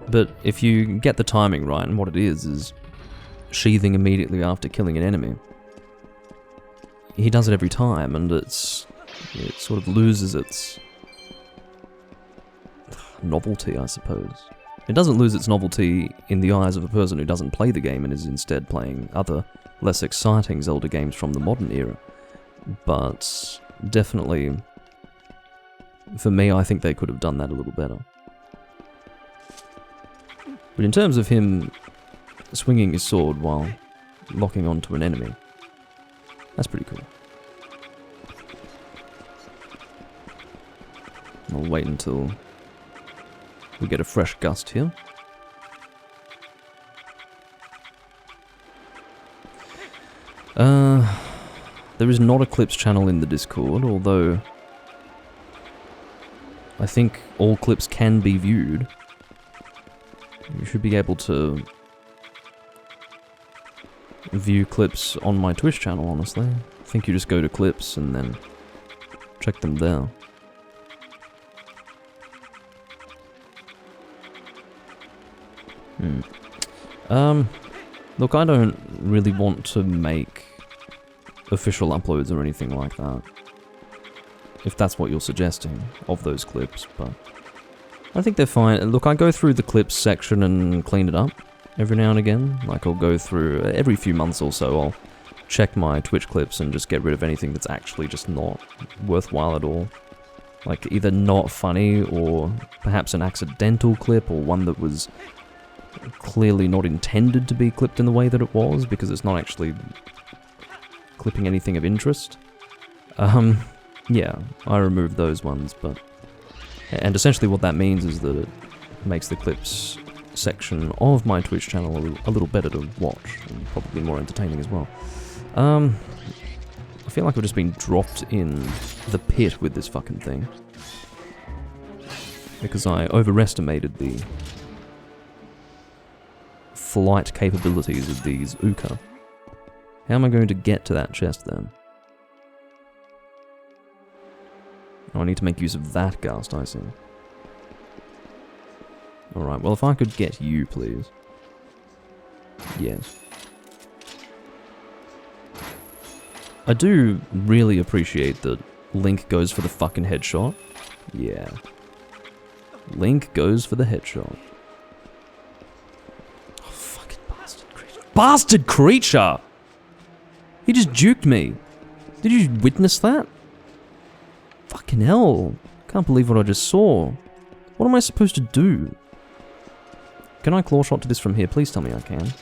But if you get the timing right, and what it is sheathing immediately after killing an enemy, he does it every time, and it sort of loses its novelty, I suppose. It doesn't lose its novelty in the eyes of a person who doesn't play the game and is instead playing other, less exciting Zelda games from the modern era. But definitely, for me, I think they could have done that a little better. But in terms of him swinging his sword while locking onto an enemy, that's pretty cool. I'll wait until we get a fresh gust here. There is not a clips channel in the Discord, although I think all clips can be viewed. You should be able to view clips on my Twitch channel, honestly. I think you just go to clips and then check them there. Look, I don't really want to make official uploads or anything like that, if that's what you're suggesting, of those clips, but I think they're fine. Look, I go through the clips section and clean it up every now and again. Like, I'll go through, every few months or so, I'll check my Twitch clips and just get rid of anything that's actually just not worthwhile at all. Like, either not funny, or perhaps an accidental clip, or one that was clearly not intended to be clipped in the way that it was, because it's not actually clipping anything of interest. Yeah, I removed those ones, but... And essentially what that means is that it makes the clips section of my Twitch channel a little better to watch, and probably more entertaining as well. I feel like I've just been dropped in the pit with this fucking thing, because I overestimated the flight capabilities of these Uka. How am I going to get to that chest then? Oh, I need to make use of that gust, I see. Alright, well, if I could get you, please. Yes. I do really appreciate that Link goes for the fucking headshot. Yeah. Link goes for the headshot. Oh, fucking bastard creature. bastard creature! He just juked me. Did you witness that? Fucking hell. Can't believe what I just saw. What am I supposed to do? Can I claw shot to this from here? Please tell me I can.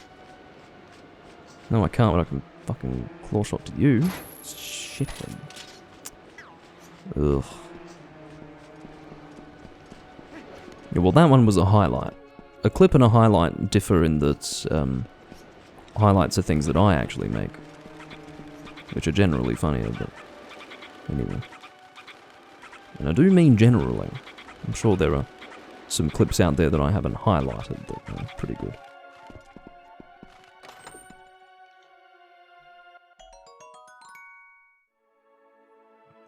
No, I can't, but I can fucking claw shot to you. Shithead. Ugh. Yeah, well, that one was a highlight. A clip and a highlight differ in that highlights are things that I actually make, which are generally funnier, but anyway. And I do mean generally. I'm sure there are some clips out there that I haven't highlighted that are pretty good.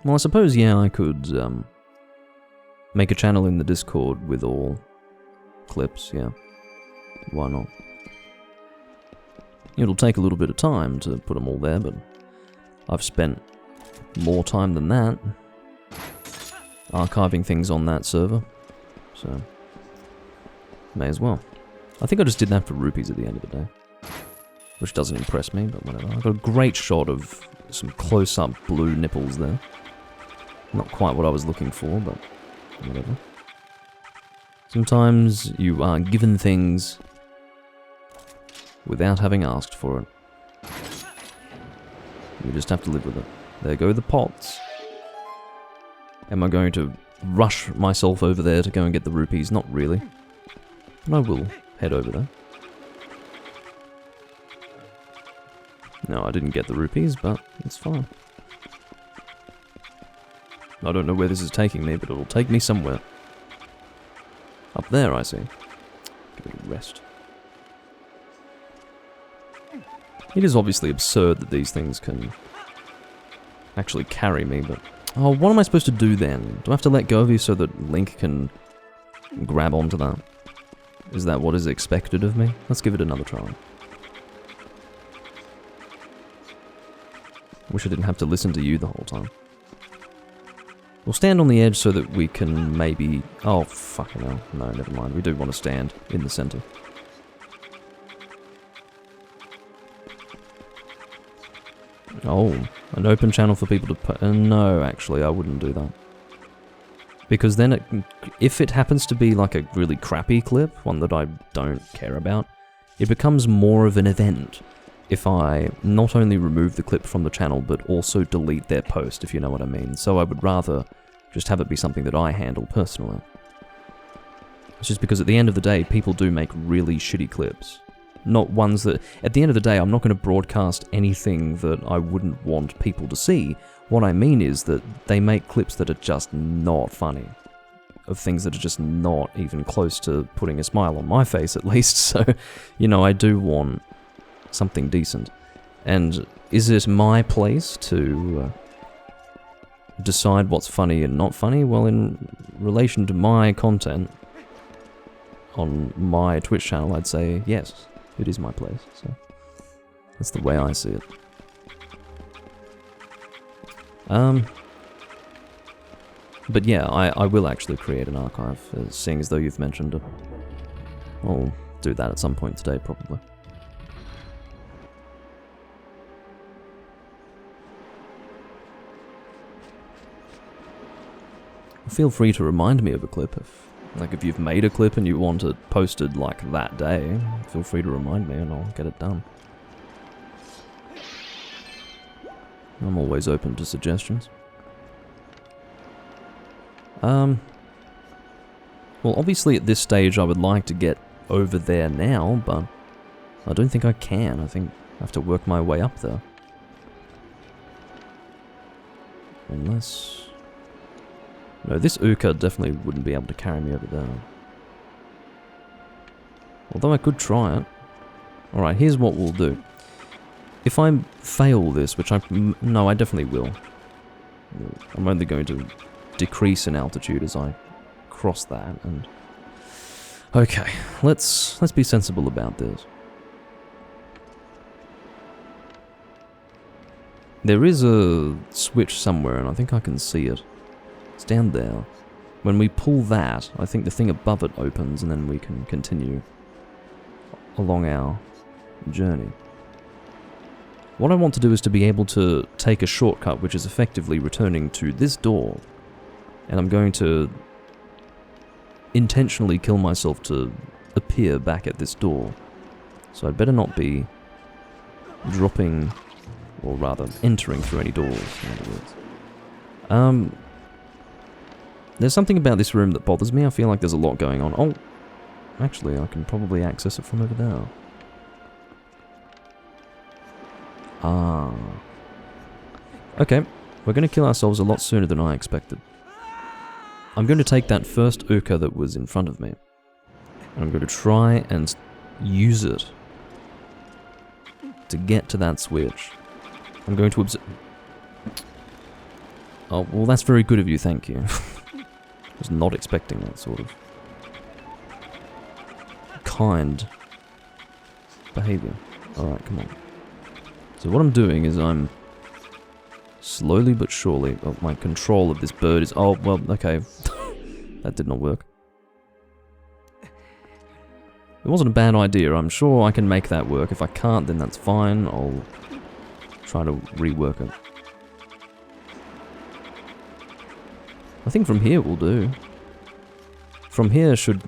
Well, I suppose, yeah, I could make a channel in the Discord with all clips, yeah. Why not? It'll take a little bit of time to put them all there, but I've spent more time than that archiving things on that server, so may as well. I think I just did that for rupees at the end of the day, which doesn't impress me, but whatever. I got a great shot of some close-up blue nipples there. Not quite what I was looking for, but whatever. Sometimes you are given things without having asked for it. You just have to live with it. There go the pots. Am I going to rush myself over there to go and get the rupees? Not really. But I will head over there. No, I didn't get the rupees, but it's fine. I don't know where this is taking me, but it'll take me somewhere. Up there, I see. Give it a rest. It is obviously absurd that these things can actually carry me, but... Oh, what am I supposed to do then? Do I have to let go of you so that Link can grab onto that? Is that what is expected of me? Let's give it another try. Wish I didn't have to listen to you the whole time. We'll stand on the edge so that we can maybe... Oh, fucking hell. No, never mind. We do want to stand in the center. Oh, an open channel for people to... no, actually, I wouldn't do that. Because then, if it happens to be like a really crappy clip, one that I don't care about, it becomes more of an event if I not only remove the clip from the channel, but also delete their post, if you know what I mean. So I would rather just have it be something that I handle personally. It's just because at the end of the day, people do make really shitty clips. Not ones that... At the end of the day, I'm not going to broadcast anything that I wouldn't want people to see. What I mean is that they make clips that are just not funny. Of things that are just not even close to putting a smile on my face, at least. So, you know, I do want something decent. And is it my place to decide what's funny and not funny? Well, in relation to my content on my Twitch channel, I'd say yes, it is my place. So that's the way I see it. But yeah, I will actually create an archive, seeing as though you've mentioned it. I'll do that at some point today, probably. Feel free to remind me of a clip if you've made a clip and you want it posted like that day, feel free to remind me and I'll get it done. I'm always open to suggestions. Well, obviously at this stage I would like to get over there now, but I don't think I can. I think I have to work my way up there. Unless... No, this Uka definitely wouldn't be able to carry me over there. Although I could try it. Alright, here's what we'll do. If I fail this, which no, I definitely will. I'm only going to decrease in altitude as I cross that, and... Okay, let's be sensible about this. There is a switch somewhere, and I think I can see it. It's down there. When we pull that, I think the thing above it opens, and then we can continue along our journey. What I want to do is to be able to take a shortcut, which is effectively returning to this door, and I'm going to intentionally kill myself to appear back at this door. So I'd better not be dropping, or rather entering through any doors, in other words. There's something about this room that bothers me. I feel like there's a lot going on. Oh, actually, I can probably access it from over there. Ah. Okay, we're going to kill ourselves a lot sooner than I expected. I'm going to take that first Uka that was in front of me, and I'm going to try and use it to get to that switch. I'm going to observe... Oh, well, that's very good of you, thank you. I was not expecting that sort of kind behavior. Alright, come on. So what I'm doing is I'm slowly but surely... Oh, my control of this bird is... Oh, well, okay. That did not work. It wasn't a bad idea. I'm sure I can make that work. If I can't, then that's fine. I'll try to rework it. I think from here will do. From here should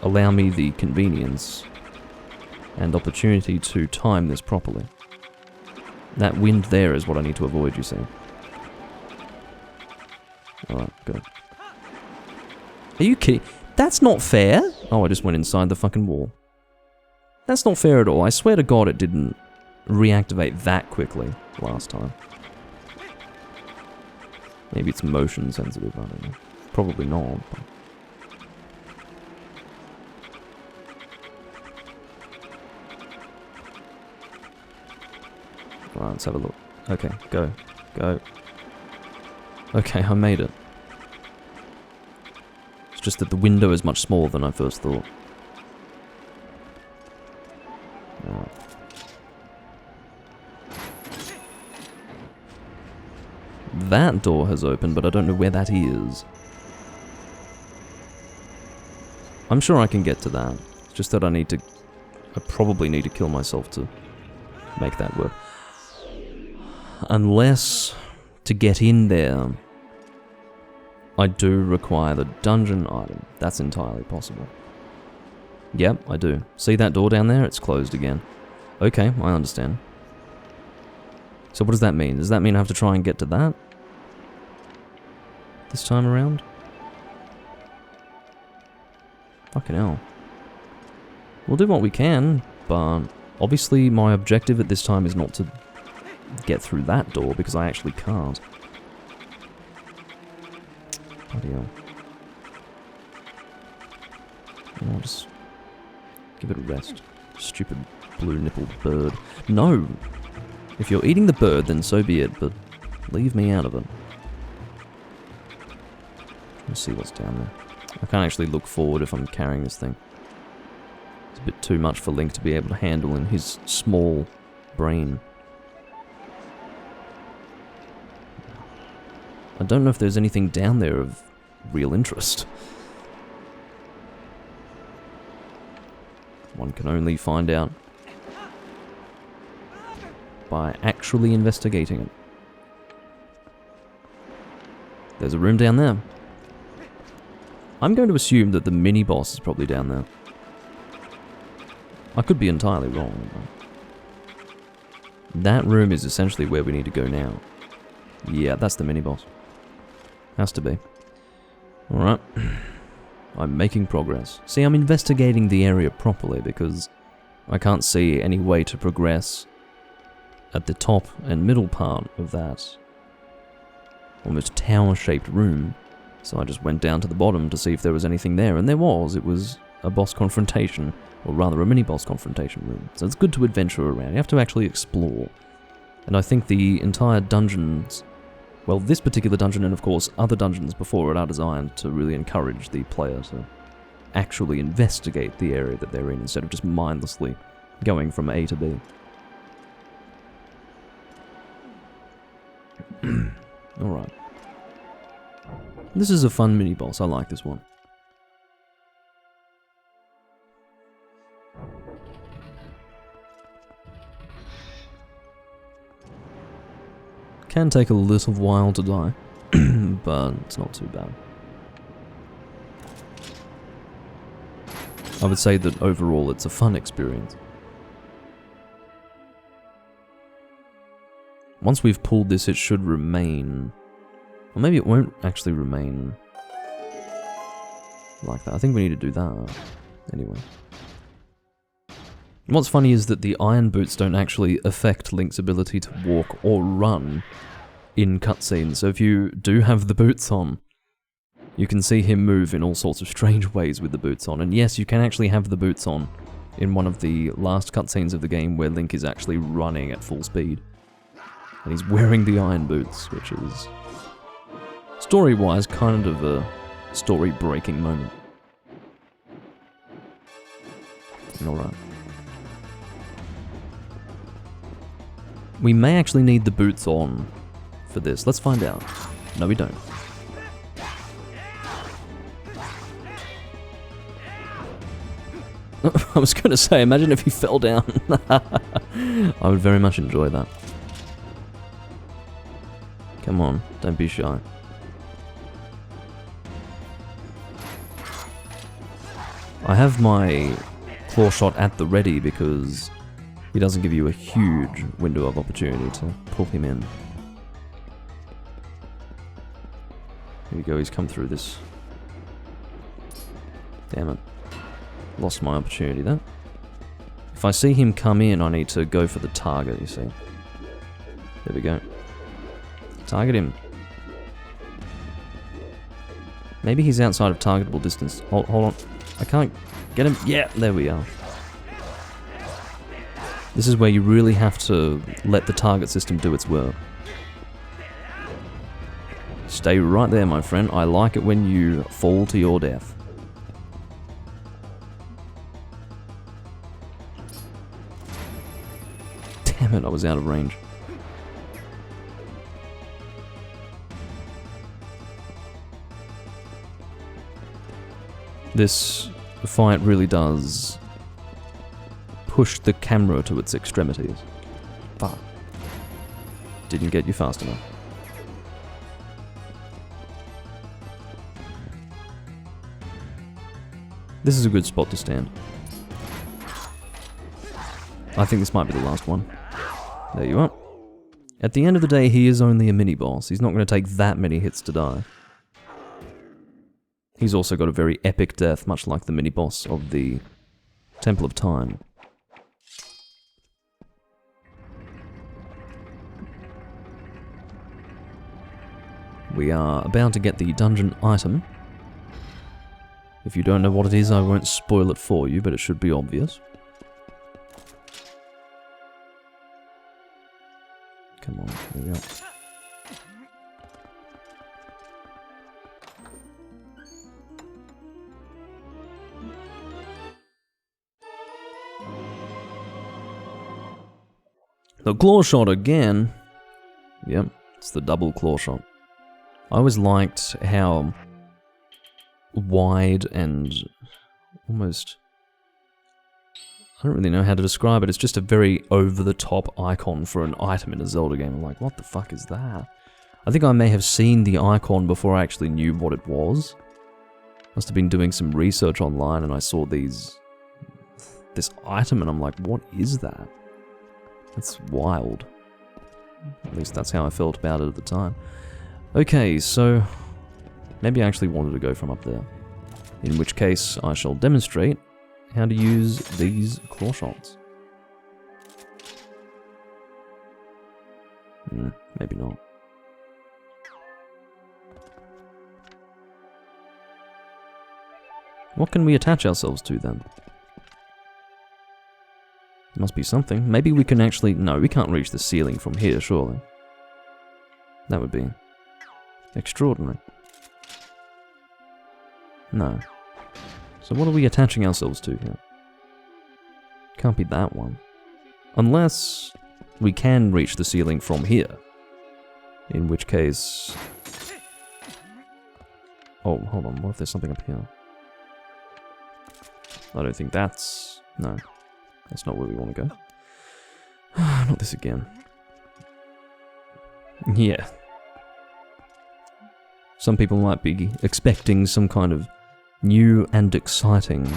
allow me the convenience and opportunity to time this properly. That wind there is what I need to avoid, you see. Alright, good. Are you kidding? That's not fair! Oh, I just went inside the fucking wall. That's not fair at all. I swear to God it didn't reactivate that quickly last time. Maybe it's motion sensitive, I don't know. Probably not. But... Right, let's have a look. Okay, go. Go. Okay, I made it. It's just that the window is much smaller than I first thought. Alright. That door has opened, but I don't know where that is. I'm sure I can get to that. It's just that I probably need to kill myself to make that work. Unless, to get in there, I do require the dungeon item. That's entirely possible. Yep, I do. See that door down there? It's closed again. Okay, I understand. So what does that mean? Does that mean I have to try and get to that? This time around? Fucking hell. We'll do what we can, but obviously my objective at this time is not to get through that door, because I actually can't. Bloody hell. I'll just give it a rest. Stupid blue-nippled bird. No! If you're eating the bird, then so be it, but leave me out of it. Let's see what's down there. I can't actually look forward if I'm carrying this thing. It's a bit too much for Link to be able to handle in his small brain. I don't know if there's anything down there of real interest. One can only find out by actually investigating it. There's a room down there. I'm going to assume that the mini-boss is probably down there. I could be entirely wrong. That room is essentially where we need to go now. Yeah, that's the mini-boss. Has to be. Alright. I'm making progress. See, I'm investigating the area properly because I can't see any way to progress at the top and middle part of that almost tower-shaped room. So I just went down to the bottom to see if there was anything there, and there was. It was a boss confrontation, or rather a mini-boss confrontation room. So it's good to adventure around. You have to actually explore. And I think the entire dungeons... Well, this particular dungeon, and of course other dungeons before it, are designed to really encourage the player to actually investigate the area that they're in, instead of just mindlessly going from A to B. Alright. This is a fun mini-boss, I like this one. can take a little while to die, but it's not too bad. I would say that overall it's a fun experience. Once we've pulled this, it should remain... Or maybe it won't actually remain like that. I think we need to do that. Anyway. And what's funny is that the iron boots don't actually affect Link's ability to walk or run in cutscenes. So if you do have the boots on, you can see him move in all sorts of strange ways with the boots on. And yes, you can actually have the boots on in one of the last cutscenes of the game where Link is actually running at full speed. And he's wearing the iron boots, which is, story-wise, kind of a story-breaking moment. Alright. We may actually need the boots on for this. Let's find out. No, we don't. I was going to say, imagine if he fell down. I would very much enjoy that. Come on, don't be shy. I have my claw shot at the ready because he doesn't give you a huge window of opportunity to pull him in. Here we go, he's come through this. Damn it. Lost my opportunity there. If I see him come in, I need to go for the target, you see. There we go. Target him. Maybe he's outside of targetable distance. Hold on. I can't get him. Yeah, there we are. This is where you really have to let the target system do its work. Stay right there, my friend. I like it when you fall to your death. Damn it, I was out of range. This fight really does push the camera to its extremities. Fuck. Didn't get you fast enough. This is a good spot to stand. I think this might be the last one. There you are. At the end of the day, he is only a mini-boss. He's not going to take that many hits to die. He's also got a very epic death, much like the mini-boss of the Temple of Time. We are about to get the dungeon item. If you don't know what it is, I won't spoil it for you, but it should be obvious. Come on, there we go. The claw shot again. Yep, it's the double claw shot. I always liked how wide and almost... I don't really know how to describe it. It's just a very over-the-top icon for an item in a Zelda game. I'm like, what the fuck is that? I think I may have seen the icon before I actually knew what it was. Must have been doing some research online and I saw this item and I'm like, what is that? That's wild. At least that's how I felt about it at the time. Okay, so maybe I actually wanted to go from up there. In which case, I shall demonstrate how to use these claw shots. Maybe not. What can we attach ourselves to then? There must be something. Maybe we can actually... No, we can't reach the ceiling from here, surely. That would be extraordinary. No. So what are we attaching ourselves to here? Can't be that one. Unless we can reach the ceiling from here. In which case... Oh, hold on. What if there's something up here? I don't think that's... No. That's not where we want to go. Not this again. Yeah. Some people might be expecting some kind of new and exciting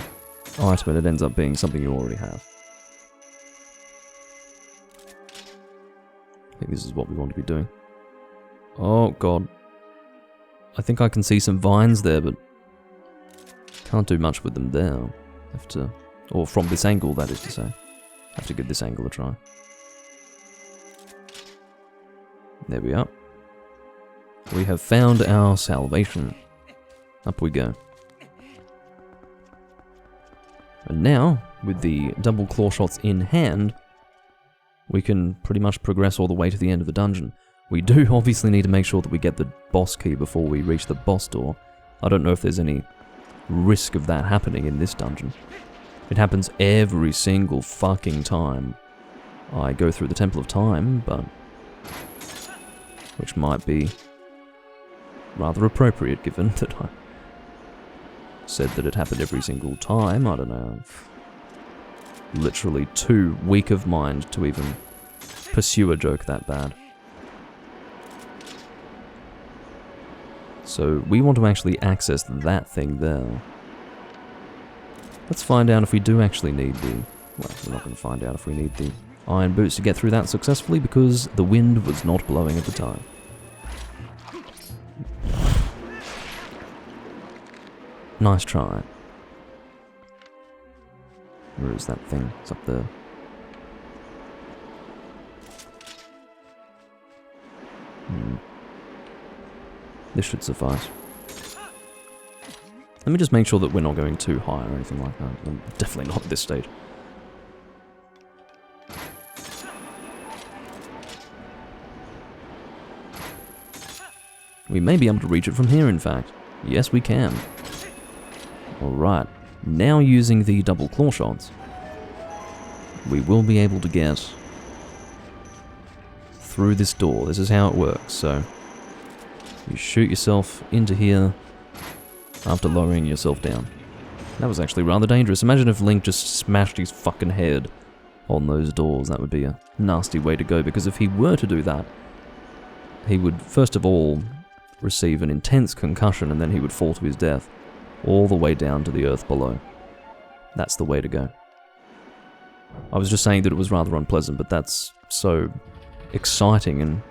item, and it ends up being something you already have. I think this is what we want to be doing. Oh god. I think I can see some vines there, but can't do much with them there. Have to, or from this angle, that is to say. Have to give this angle a try. There we are. We have found our salvation. Up we go. And now, with the double claw shots in hand, we can pretty much progress all the way to the end of the dungeon. We do obviously need to make sure that we get the boss key before we reach the boss door. I don't know if there's any risk of that happening in this dungeon. It happens every single fucking time I go through the Temple of Time, but which might be rather appropriate given that I said that it happened every single time. I don't know. I'm literally too weak of mind to even pursue a joke that bad. So we want to actually access that thing there. Let's find out if we do actually need the... Well, we're not going to find out if we need the iron boots to get through that successfully because the wind was not blowing at the time. Nice try. Where is that thing? It's up there. This should suffice. Let me just make sure that we're not going too high or anything like that. Definitely not at this stage. We may be able to reach it from here, in fact. Yes, we can. Alright. Now using the double claw shots, we will be able to get through this door. This is how it works, so you shoot yourself into here after lowering yourself down. That was actually rather dangerous. Imagine if Link just smashed his fucking head on those doors. That would be a nasty way to go, because if he were to do that, he would first of all receive an intense concussion and then he would fall to his death all the way down to the earth below. That's the way to go. I was just saying that it was rather unpleasant, but that's so exciting and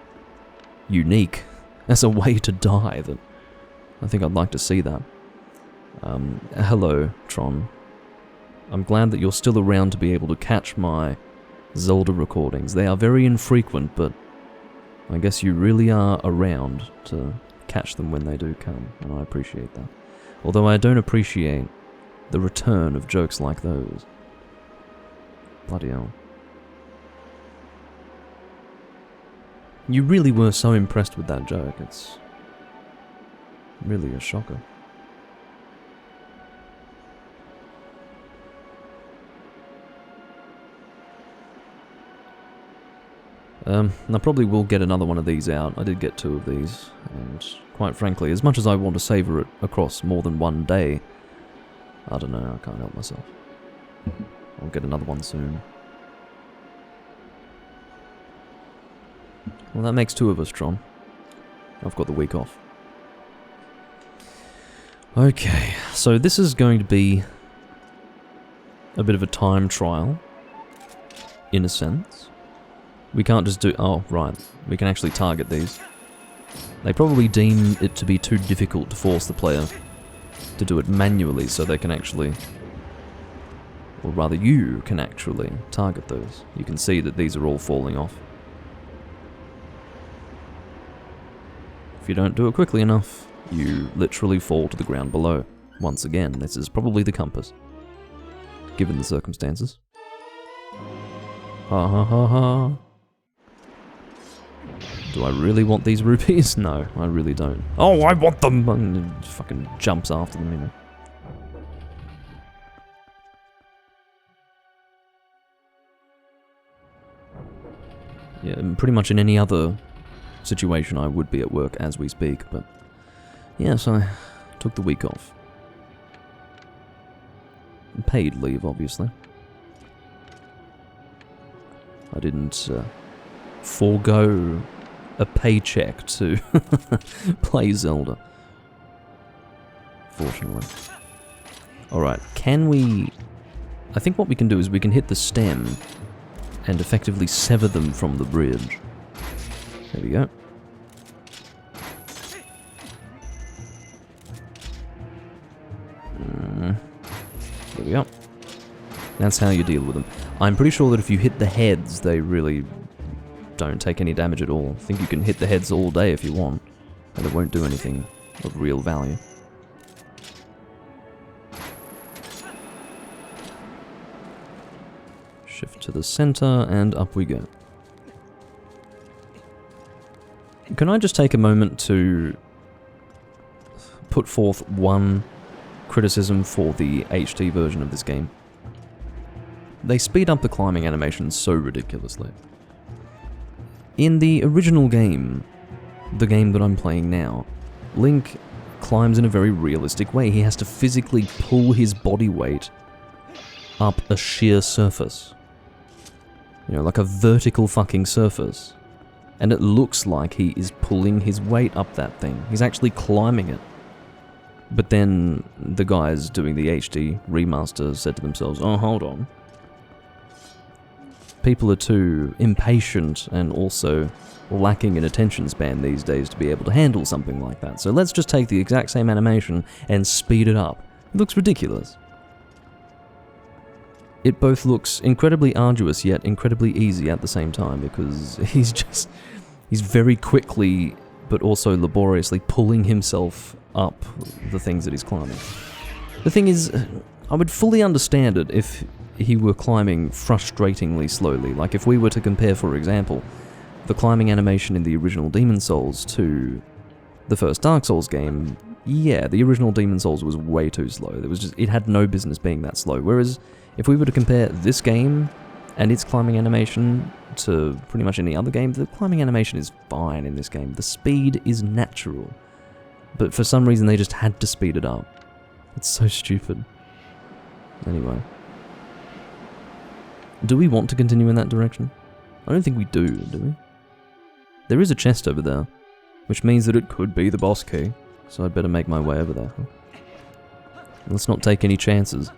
unique as a way to die that I think I'd like to see that. Hello, Tron. I'm glad that you're still around to be able to catch my Zelda recordings. They are very infrequent, but I guess you really are around to catch them when they do come, and I appreciate that. Although I don't appreciate the return of jokes like those. Bloody hell. You really were so impressed with that joke, it's really a shocker. I probably will get another one of these out. I did get 2 of these, and quite frankly, as much as I want to savour it across more than one day, I don't know, I can't help myself. I'll get another one soon. Well, that makes 2 of us, Tron. I've got the week off. Okay, so this is going to be a bit of a time trial, in a sense. We can't just do... Oh, right. We can actually target these. They probably deem it to be too difficult to force the player to do it manually, so they can actually... Or rather, you can actually target those. You can see that these are all falling off. If you don't do it quickly enough, you literally fall to the ground below. Once again, this is probably the compass, given the circumstances. Ha ha ha ha. Do I really want these rupees? No, I really don't. Oh, I want them! And it fucking jumps after them, you know. Yeah, and pretty much in any other situation I would be at work as we speak, but yes, I took the week off. Paid leave, obviously. I didn't forego a paycheck to play Zelda. Fortunately. Alright, can we... I think what we can do is we can hit the stem and effectively sever them from the bridge. There we go. There we go. That's how you deal with them. I'm pretty sure that if you hit the heads, they really don't take any damage at all. I think you can hit the heads all day if you want, and it won't do anything of real value. Shift to the center, and up we go. Can I just take a moment to put forth one criticism for the HD version of this game? They speed up the climbing animations so ridiculously. In the original game, the game that I'm playing now, Link climbs in a very realistic way. He has to physically pull his body weight up a sheer surface. You know, like a vertical fucking surface. And it looks like he is pulling his weight up that thing. He's actually climbing it. But then the guys doing the HD remaster said to themselves, oh, hold on. People are too impatient and also lacking in attention span these days to be able to handle something like that. So let's just take the exact same animation and speed it up. It looks ridiculous. It both looks incredibly arduous yet incredibly easy at the same time because he's very quickly but also laboriously pulling himself up the things that he's climbing. The thing is, I would fully understand it if he were climbing frustratingly slowly. Like if we were to compare, for example, the climbing animation in the original Demon's Souls to the first Dark Souls game, yeah, the original Demon's Souls was way too slow. It had no business being that slow. Whereas if we were to compare this game and its climbing animation to pretty much any other game, the climbing animation is fine in this game. The speed is natural. But for some reason they just had to speed it up. It's so stupid. Anyway. Do we want to continue in that direction? I don't think we do we? There is a chest over there, which means that it could be the boss key, so I'd better make my way over there. Let's not take any chances.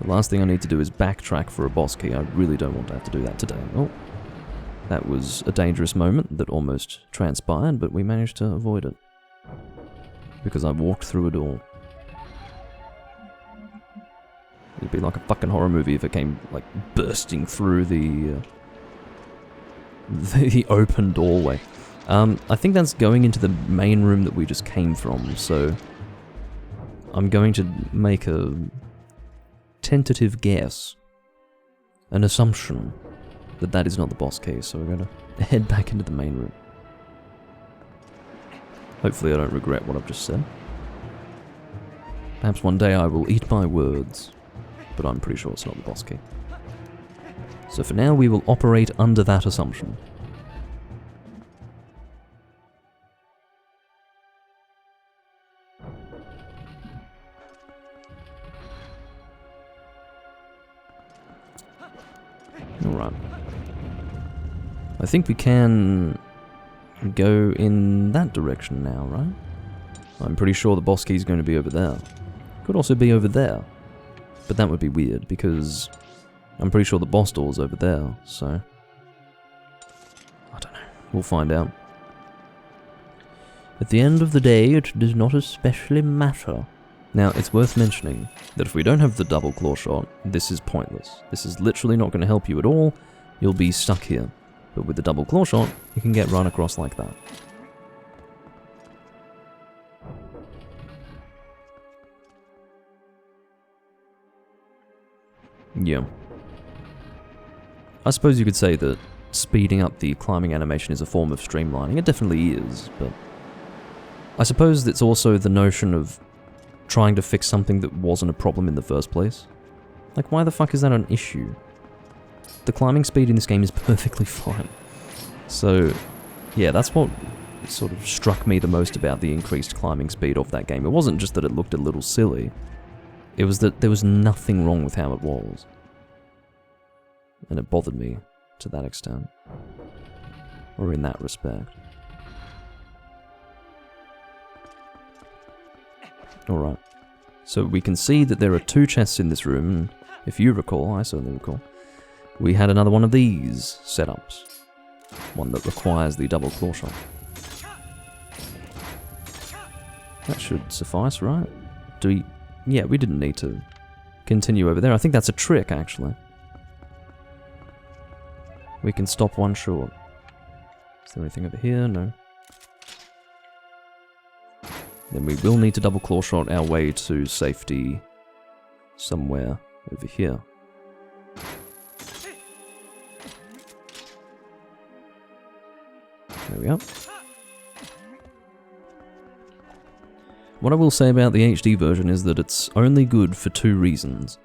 The last thing I need to do is backtrack for a boss key. I really don't want to have to do that today. Oh, that was a dangerous moment that almost transpired, but we managed to avoid it. Because I walked through a door. It'd be like a fucking horror movie if it came, like, bursting through the open doorway. I think that's going into the main room that we just came from, so I'm going to make a tentative guess, an assumption, that that is not the boss key, so we're going to head back into the main room. Hopefully I don't regret what I've just said. Perhaps one day I will eat my words, but I'm pretty sure it's not the boss key. So for now we will operate under that assumption. Alright. I think we can go in that direction now, right? I'm pretty sure the boss key is going to be over there. Could also be over there. But that would be weird, because I'm pretty sure the boss door is over there, so I don't know. We'll find out. At the end of the day, it does not especially matter. Now, it's worth mentioning that if we don't have the double claw shot, this is pointless. This is literally not going to help you at all. You'll be stuck here. But with the double claw shot, you can get run across like that. Yeah. I suppose you could say that speeding up the climbing animation is a form of streamlining. It definitely is, but I suppose it's also the notion of trying to fix something that wasn't a problem in the first place. Like, why the fuck is that an issue? The climbing speed in this game is perfectly fine. So, yeah, that's what sort of struck me the most about the increased climbing speed of that game. It wasn't just that it looked a little silly. It was that there was nothing wrong with how it was. And it bothered me to that extent. Or in that respect. Alright. So we can see that there are 2 chests in this room, and if you recall, I certainly recall, we had another one of these setups. One that requires the double claw shot. That should suffice, right? Do we... Yeah, we didn't need to continue over there. I think that's a trick, actually. We can stop one short. Is there anything over here? No. Then we will need to double claw shot our way to safety somewhere over here. There we are. What I will say about the HD version is that it's only good for 2 reasons.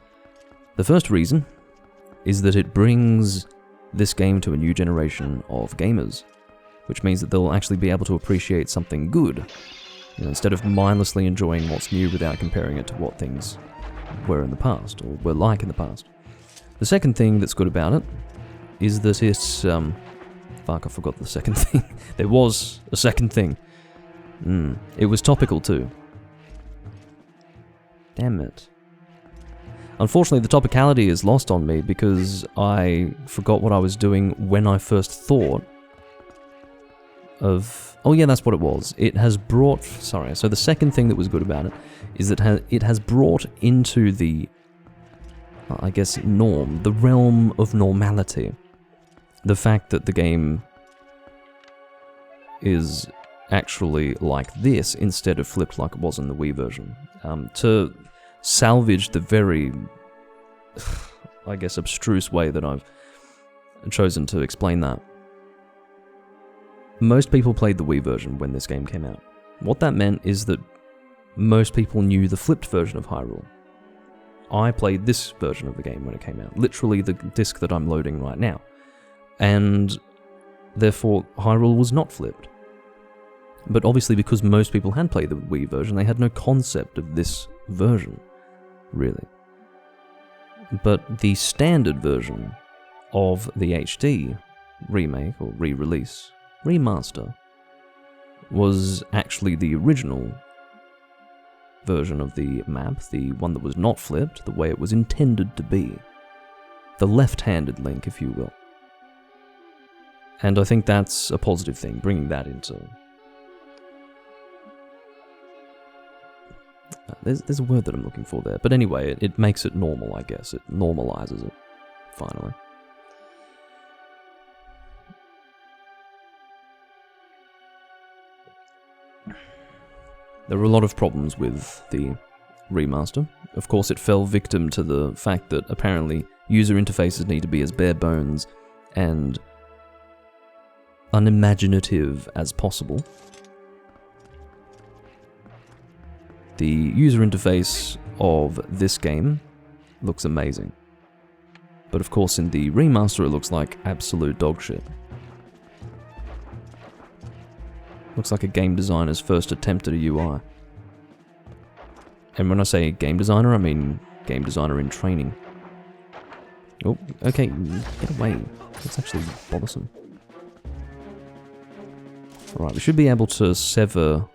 The first reason is that it brings this game to a new generation of gamers, which means that they'll actually be able to appreciate something good, you know, instead of mindlessly enjoying what's new without comparing it to what things were in the past, or were like in the past. The second thing that's good about it is that it's... fuck, I forgot the second thing. There was a second thing. It was topical too. Damn it. Unfortunately, the topicality is lost on me because I forgot what I was doing when I first thought of... Oh yeah, that's what it was. It has brought... Sorry, so the second thing that was good about it is that it has brought into the, I guess, norm, the realm of normality, the fact that the game is actually like this instead of flipped like it was in the Wii version. To salvage the very, I guess, abstruse way that I've chosen to explain that. Most people played the Wii version when this game came out. What that meant is that most people knew the flipped version of Hyrule. I played this version of the game when it came out, literally the disc that I'm loading right now. And therefore, Hyrule was not flipped. But obviously, because most people had played the Wii version, they had no concept of this version, really. But the standard version of the HD remake, or re-release, remaster, was actually the original version of the map, the one that was not flipped, the way it was intended to be. The left-handed Link, if you will. And I think that's a positive thing, bringing that into... There's a word that I'm looking for there, but anyway, it makes it normal, I guess. It normalizes it, finally. There were a lot of problems with the remaster. Of course, it fell victim to the fact that apparently user interfaces need to be as bare bones and unimaginative as possible. The user interface of this game looks amazing. But of course in the remaster it looks like absolute dog shit. Looks like a game designer's first attempt at a UI. And when I say game designer, I mean game designer in training. Oh, okay, get away. That's actually bothersome. Alright, we should be able to sever...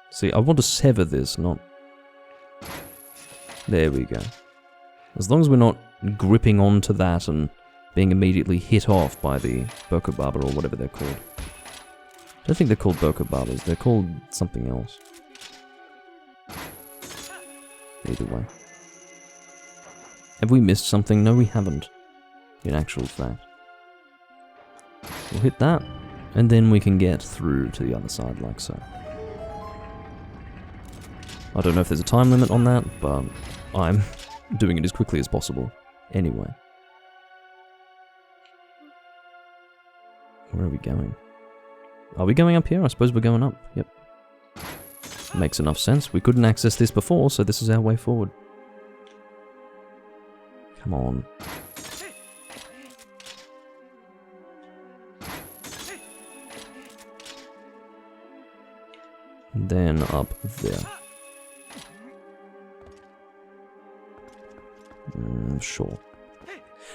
See, I want to sever this, not... There we go. As long as we're not gripping onto that and being immediately hit off by the Bokobaba or whatever they're called. I don't think they're called Bokobabas, they're called something else. Either way. Have we missed something? No, we haven't. In actual fact. We'll hit that, and then we can get through to the other side like so. I don't know if there's a time limit on that, but I'm doing it as quickly as possible. Anyway. Where are we going? Are we going up here? I suppose we're going up. Yep. Makes enough sense. We couldn't access this before, so this is our way forward. Come on. And then up there. Sure.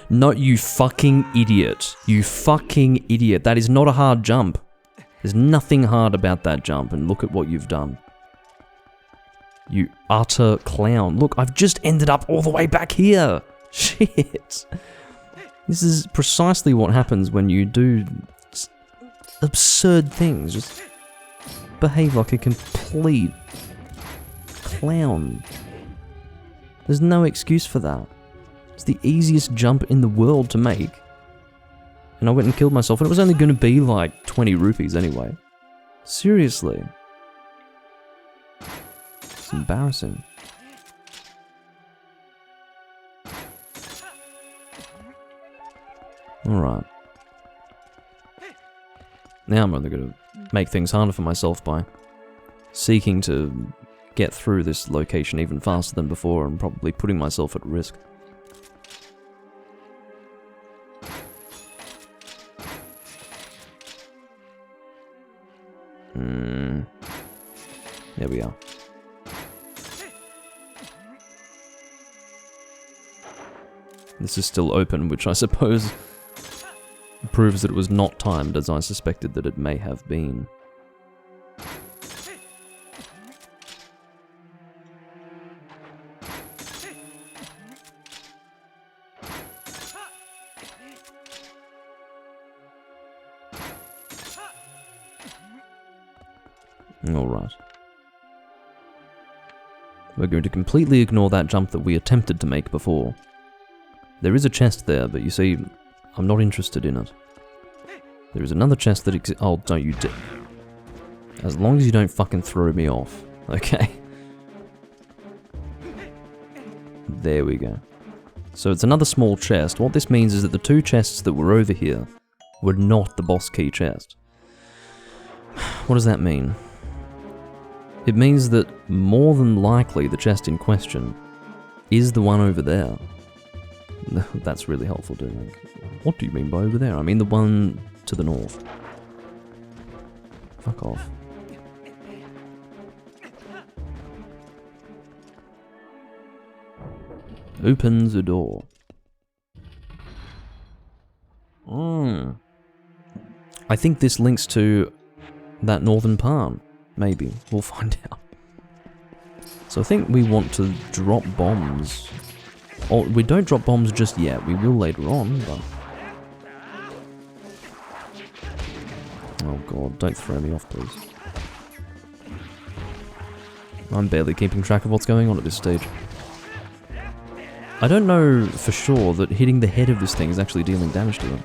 No, you fucking idiot. You fucking idiot. That is not a hard jump. There's nothing hard about that jump, and look at what you've done. You utter clown. Look, I've just ended up all the way back here. Shit. This is precisely what happens when you do absurd things. Just behave like a complete clown. There's no excuse for that. It's the easiest jump in the world to make. And I went and killed myself, and it was only going to be like 20 rupees anyway. Seriously. It's embarrassing. Alright. Now I'm only going to make things harder for myself by seeking to get through this location even faster than before and probably putting myself at risk. There we are. This is still open, which I suppose proves that it was not timed as I suspected that it may have been. Alright. We're going to completely ignore that jump that we attempted to make before. There is a chest there, but you see, I'm not interested in it. There is another chest that exists. Oh, don't you as long as you don't fucking throw me off, okay? There we go. So it's another small chest. What this means is that the two chests that were over here were not the boss key chest. What does that mean? It means that more than likely the chest in question is the one over there. That's really helpful, dude. What do you mean by over there? I mean the one to the north. Fuck off. Opens a door. I think this links to that northern palm. Maybe. We'll find out. So I think we want to drop bombs. Or we don't drop bombs just yet. We will later on, but... Oh god, don't throw me off, please. I'm barely keeping track of what's going on at this stage. I don't know for sure that hitting the head of this thing is actually dealing damage to it.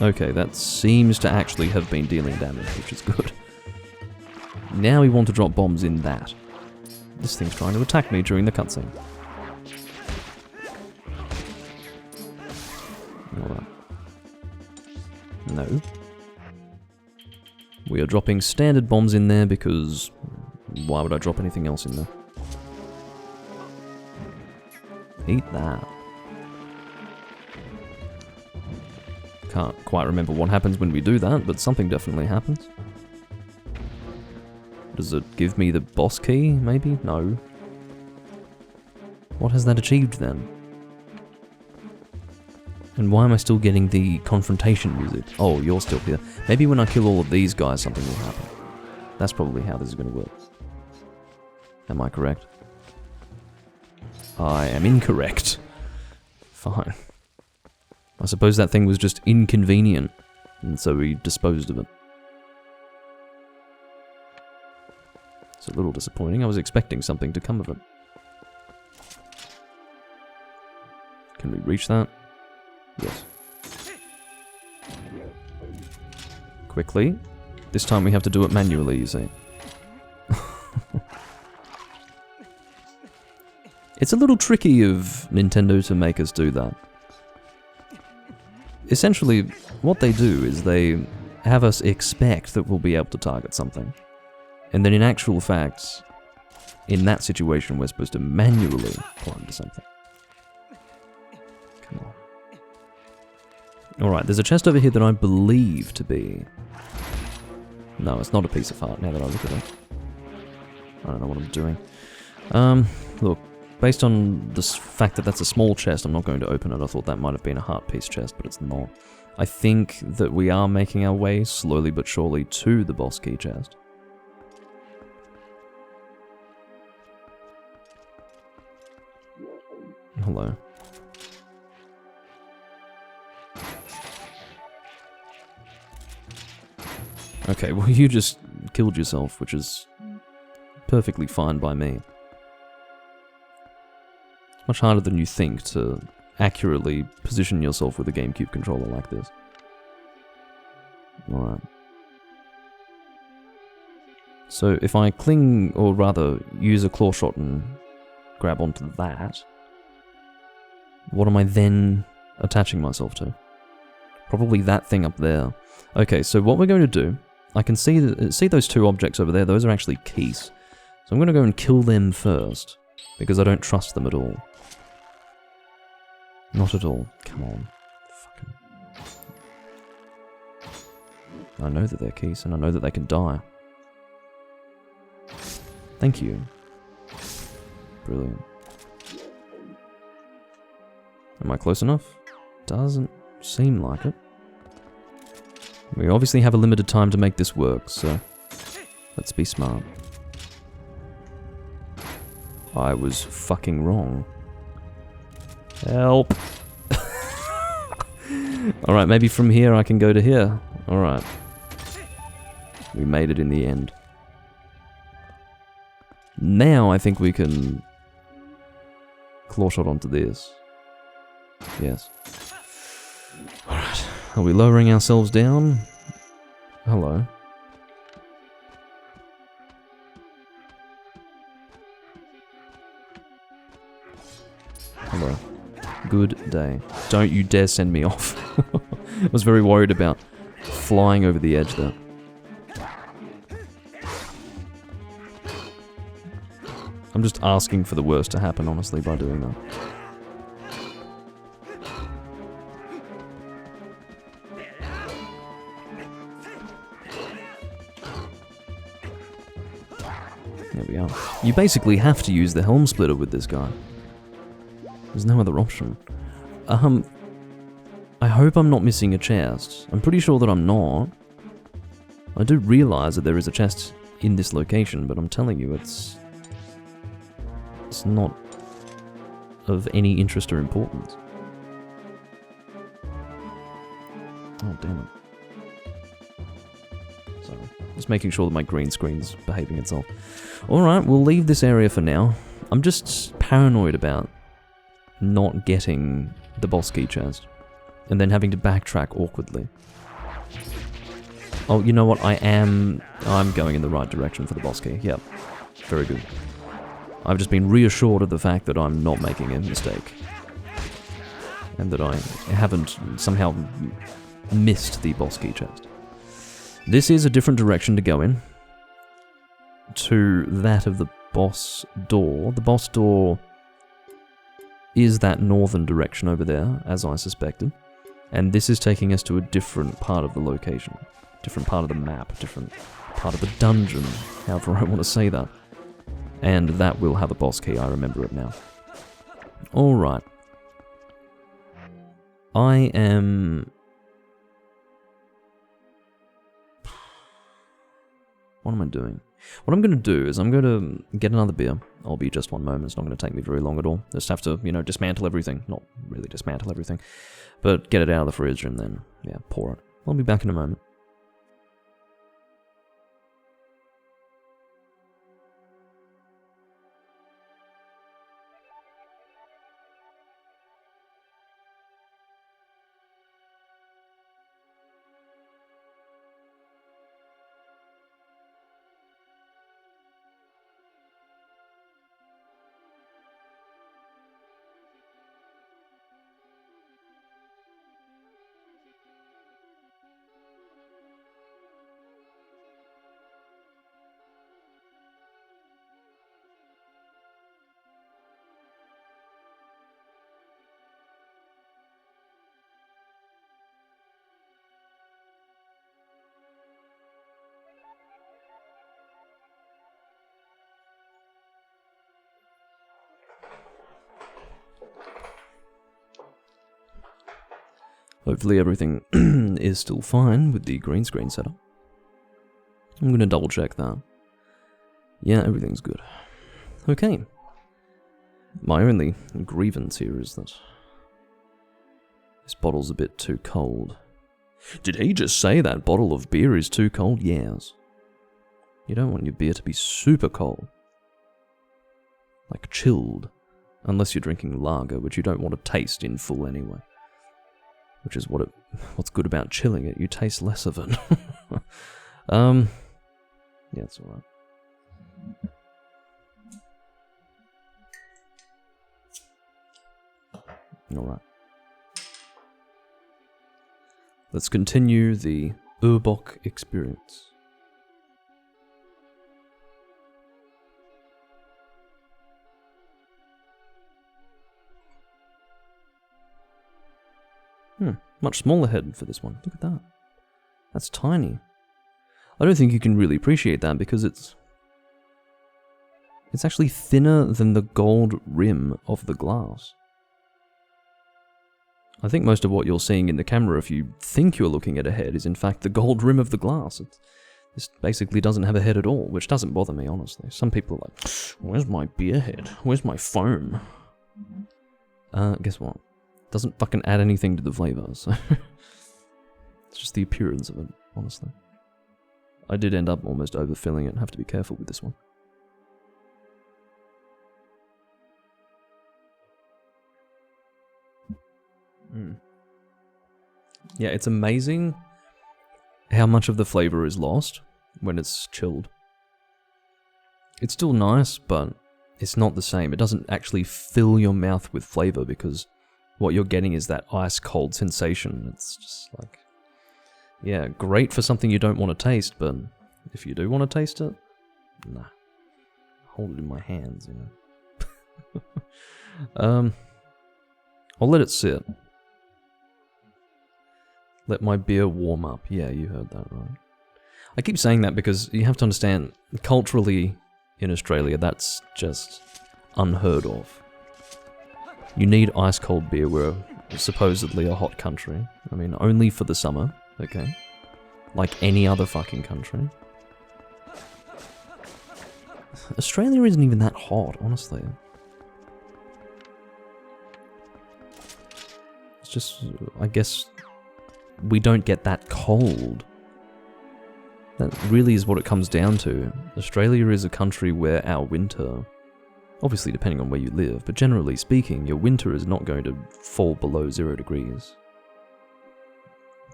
Okay, that seems to actually have been dealing damage, which is good. Now we want to drop bombs in that. This thing's trying to attack me during the cutscene. Alright. No. We are dropping standard bombs in there because... why would I drop anything else in there? Eat that. Can't quite remember what happens when we do that, but something definitely happens. Does it give me the boss key, maybe? No. What has that achieved then? And why am I still getting the confrontation music? Oh, you're still here. Maybe when I kill all of these guys, something will happen. That's probably how this is going to work. Am I correct? I am incorrect. Fine. I suppose that thing was just inconvenient, and so we disposed of it. It's a little disappointing. I was expecting something to come of it. Can we reach that? Yes. Quickly. This time we have to do it manually, you see. It's a little tricky of Nintendo to make us do that. Essentially, what they do is they have us expect that we'll be able to target something. And then in actual fact, in that situation, we're supposed to manually climb to something. Come on. Alright, there's a chest over here that I believe to be... No, it's not a piece of heart now that I look at it. I don't know what I'm doing. Look, based on the fact that that's a small chest, I'm not going to open it. I thought that might have been a heart piece chest, but it's not. I think that we are making our way slowly but surely to the boss key chest. Hello. Okay, well you just killed yourself, which is perfectly fine by me. It's much harder than you think to accurately position yourself with a GameCube controller like this. Alright. So if I cling, or rather use a claw shot and grab onto that, what am I then attaching myself to? Probably that thing up there. Okay, so what we're going to do, I can see those two objects over there, those are actually keys. So I'm going to go and kill them first, because I don't trust them at all. Not at all. Come on. Fucking. I know that they're keys, and I know that they can die. Thank you. Brilliant. Am I close enough? Doesn't seem like it. We obviously have a limited time to make this work, so let's be smart. I was fucking wrong. Help! Alright, maybe from here I can go to here. Alright. We made it in the end. Now I think we can claw shot onto this. Yes. Alright. Are we lowering ourselves down? Hello. Hello. Good day. Don't you dare send me off. I was very worried about flying over the edge there. I'm just asking for the worst to happen, honestly, by doing that. There we are. You basically have to use the helm splitter with this guy. There's no other option. I hope I'm not missing a chest. I'm pretty sure that I'm not. I do realize that there is a chest in this location, but I'm telling you, it's not of any interest or importance. Oh, damn it. Sorry. Just making sure that my green screen's behaving itself. Alright, we'll leave this area for now. I'm just paranoid about not getting the boss key chest, and then having to backtrack awkwardly. Oh, you know what? I'm going in the right direction for the boss key. Yep. Very good. I've just been reassured of the fact that I'm not making a mistake. And that I haven't somehow missed the boss key chest. This is a different direction to go in. To that of the boss door. The boss door is that northern direction over there, as I suspected. And this is taking us to a different part of the location. Different part of the map, different part of the dungeon, however I want to say that. And that will have a boss key, I remember it now. Alright. I am... What am I doing? What I'm going to do is I'm going to get another beer. I'll be just one moment. It's not going to take me very long at all. Just have to, you know, dismantle everything. Not really dismantle everything. But get it out of the fridge and then, yeah, pour it. I'll be back in a moment. Hopefully everything is still fine with the green screen setup. I'm going to double check that. Yeah, everything's good. Okay. My only grievance here is that this bottle's a bit too cold. Did he just say that bottle of beer is too cold? Yes. You don't want your beer to be super cold. Like chilled. Unless you're drinking lager, which you don't want to taste in full anyway. Which is what's good about chilling it. You taste less of it. Yeah, it's alright. Alright. Let's continue the Urbok experience. Much smaller head for this one. Look at that. That's tiny. I don't think you can really appreciate that because it's actually thinner than the gold rim of the glass. I think most of what you're seeing in the camera, if you think you're looking at a head, is in fact the gold rim of the glass. This basically doesn't have a head at all, which doesn't bother me, honestly. Some people are like, where's my beer head? Where's my foam? Guess what? Doesn't fucking add anything to the flavor, so... It's just the appearance of it, honestly. I did end up almost overfilling it, have to be careful with this one. Yeah, it's amazing how much of the flavor is lost when it's chilled. It's still nice, but it's not the same. It doesn't actually fill your mouth with flavor because what you're getting is that ice-cold sensation. It's just like, yeah, great for something you don't want to taste, but if you do want to taste it, nah. Hold it in my hands, you know. I'll let it sit. Let my beer warm up. Yeah, you heard that right. I keep saying that because you have to understand, culturally in Australia, that's just unheard of. You need ice-cold beer. We're supposedly a hot country. I mean, only for the summer, okay? Like any other fucking country. Australia isn't even that hot, honestly. It's just, I guess, we don't get that cold. That really is what it comes down to. Australia is a country where our winter, obviously depending on where you live, but generally speaking, your winter is not going to fall below 0 degrees.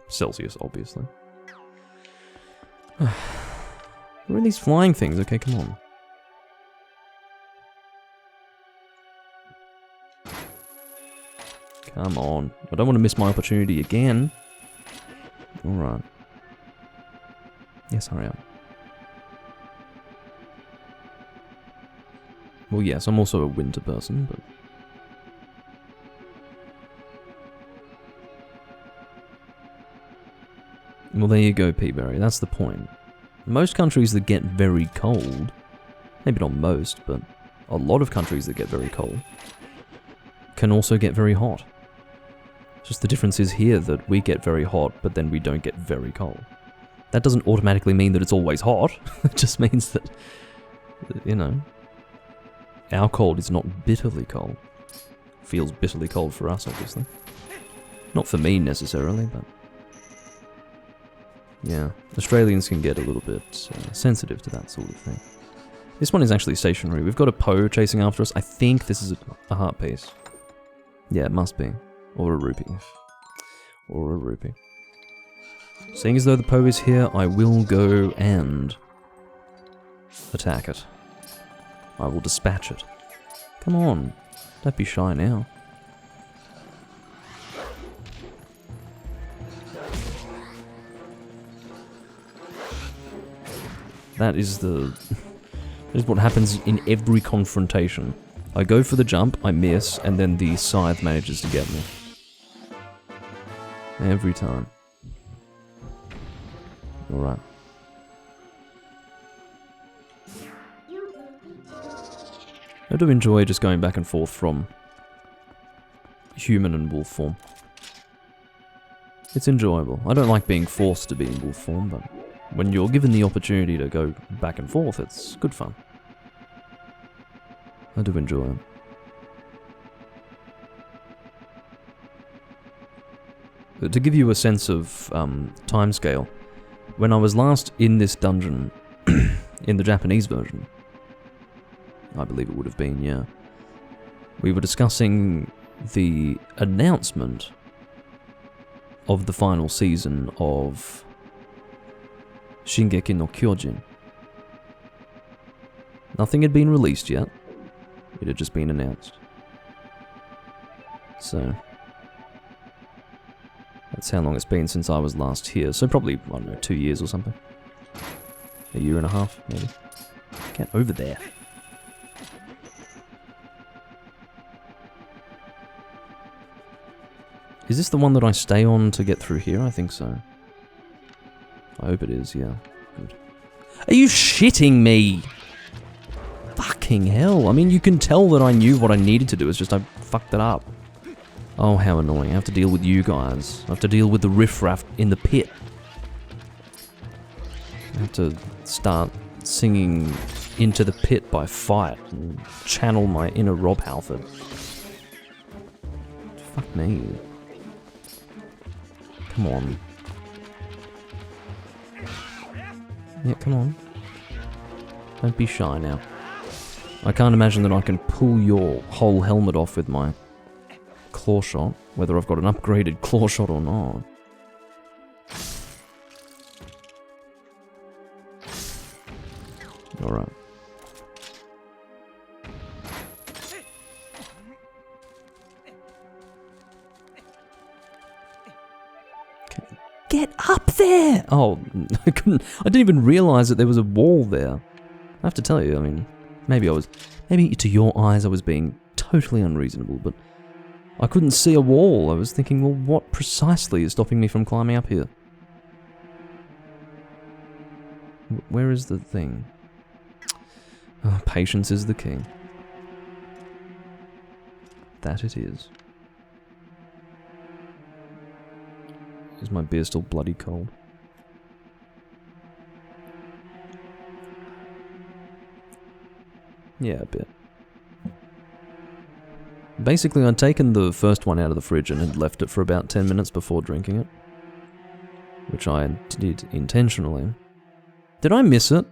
Celsius, obviously. Where are these flying things? Okay, come on. Come on. I don't want to miss my opportunity again. Alright. Yes, hurry up. Well, yes, I'm also a winter person, but... Well, there you go, Peaberry. That's the point. Most countries that get very cold, maybe not most, but a lot of countries that get very cold, can also get very hot. Just the difference is here that we get very hot, but then we don't get very cold. That doesn't automatically mean that it's always hot. It just means that, you know, our cold is not bitterly cold. Feels bitterly cold for us, obviously. Not for me, necessarily, but... yeah, Australians can get a little bit sensitive to that sort of thing. This one is actually stationary. We've got a Poe chasing after us. I think this is a heart piece. Yeah, it must be. Or a rupee. Or a rupee. Seeing as though the Poe is here, I will go and attack it. I will dispatch it. Come on, don't be shy now. That is what happens in every confrontation. I go for the jump, I miss, and then the scythe manages to get me. Every time. Alright. I do enjoy just going back and forth from human and wolf form. It's enjoyable. I don't like being forced to be in wolf form, but when you're given the opportunity to go back and forth, it's good fun. I do enjoy it. To give you a sense of timescale, when I was last in this dungeon, in the Japanese version, I believe it would have been, yeah, we were discussing the announcement of the final season of Shingeki no Kyojin. Nothing had been released yet. It had just been announced. So, that's how long it's been since I was last here. So probably, I don't know, 2 years or something. A year and a half, maybe. Get over there. Is this the one that I stay on to get through here? I think so. I hope it is, yeah. Good. Are you shitting me? Fucking hell. I mean, you can tell that I knew what I needed to do, it's just I fucked it up. Oh, how annoying. I have to deal with you guys. I have to deal with the riffraff in the pit. I have to start singing Into the Pit by Fight and channel my inner Rob Halford. Fuck me. Come on. Yeah, come on. Don't be shy now. I can't imagine that I can pull your whole helmet off with my claw shot, whether I've got an upgraded claw shot or not. Alright. Get up there! Oh, I didn't even realise that there was a wall there. I have to tell you, I mean, maybe to your eyes I was being totally unreasonable, but I couldn't see a wall. I was thinking, well, what precisely is stopping me from climbing up here? Where is the thing? Oh, patience is the key. That it is. Is my beer still bloody cold? Yeah, a bit. Basically, I'd taken the first one out of the fridge and had left it for about 10 minutes before drinking it. Which I did intentionally. Did I miss it?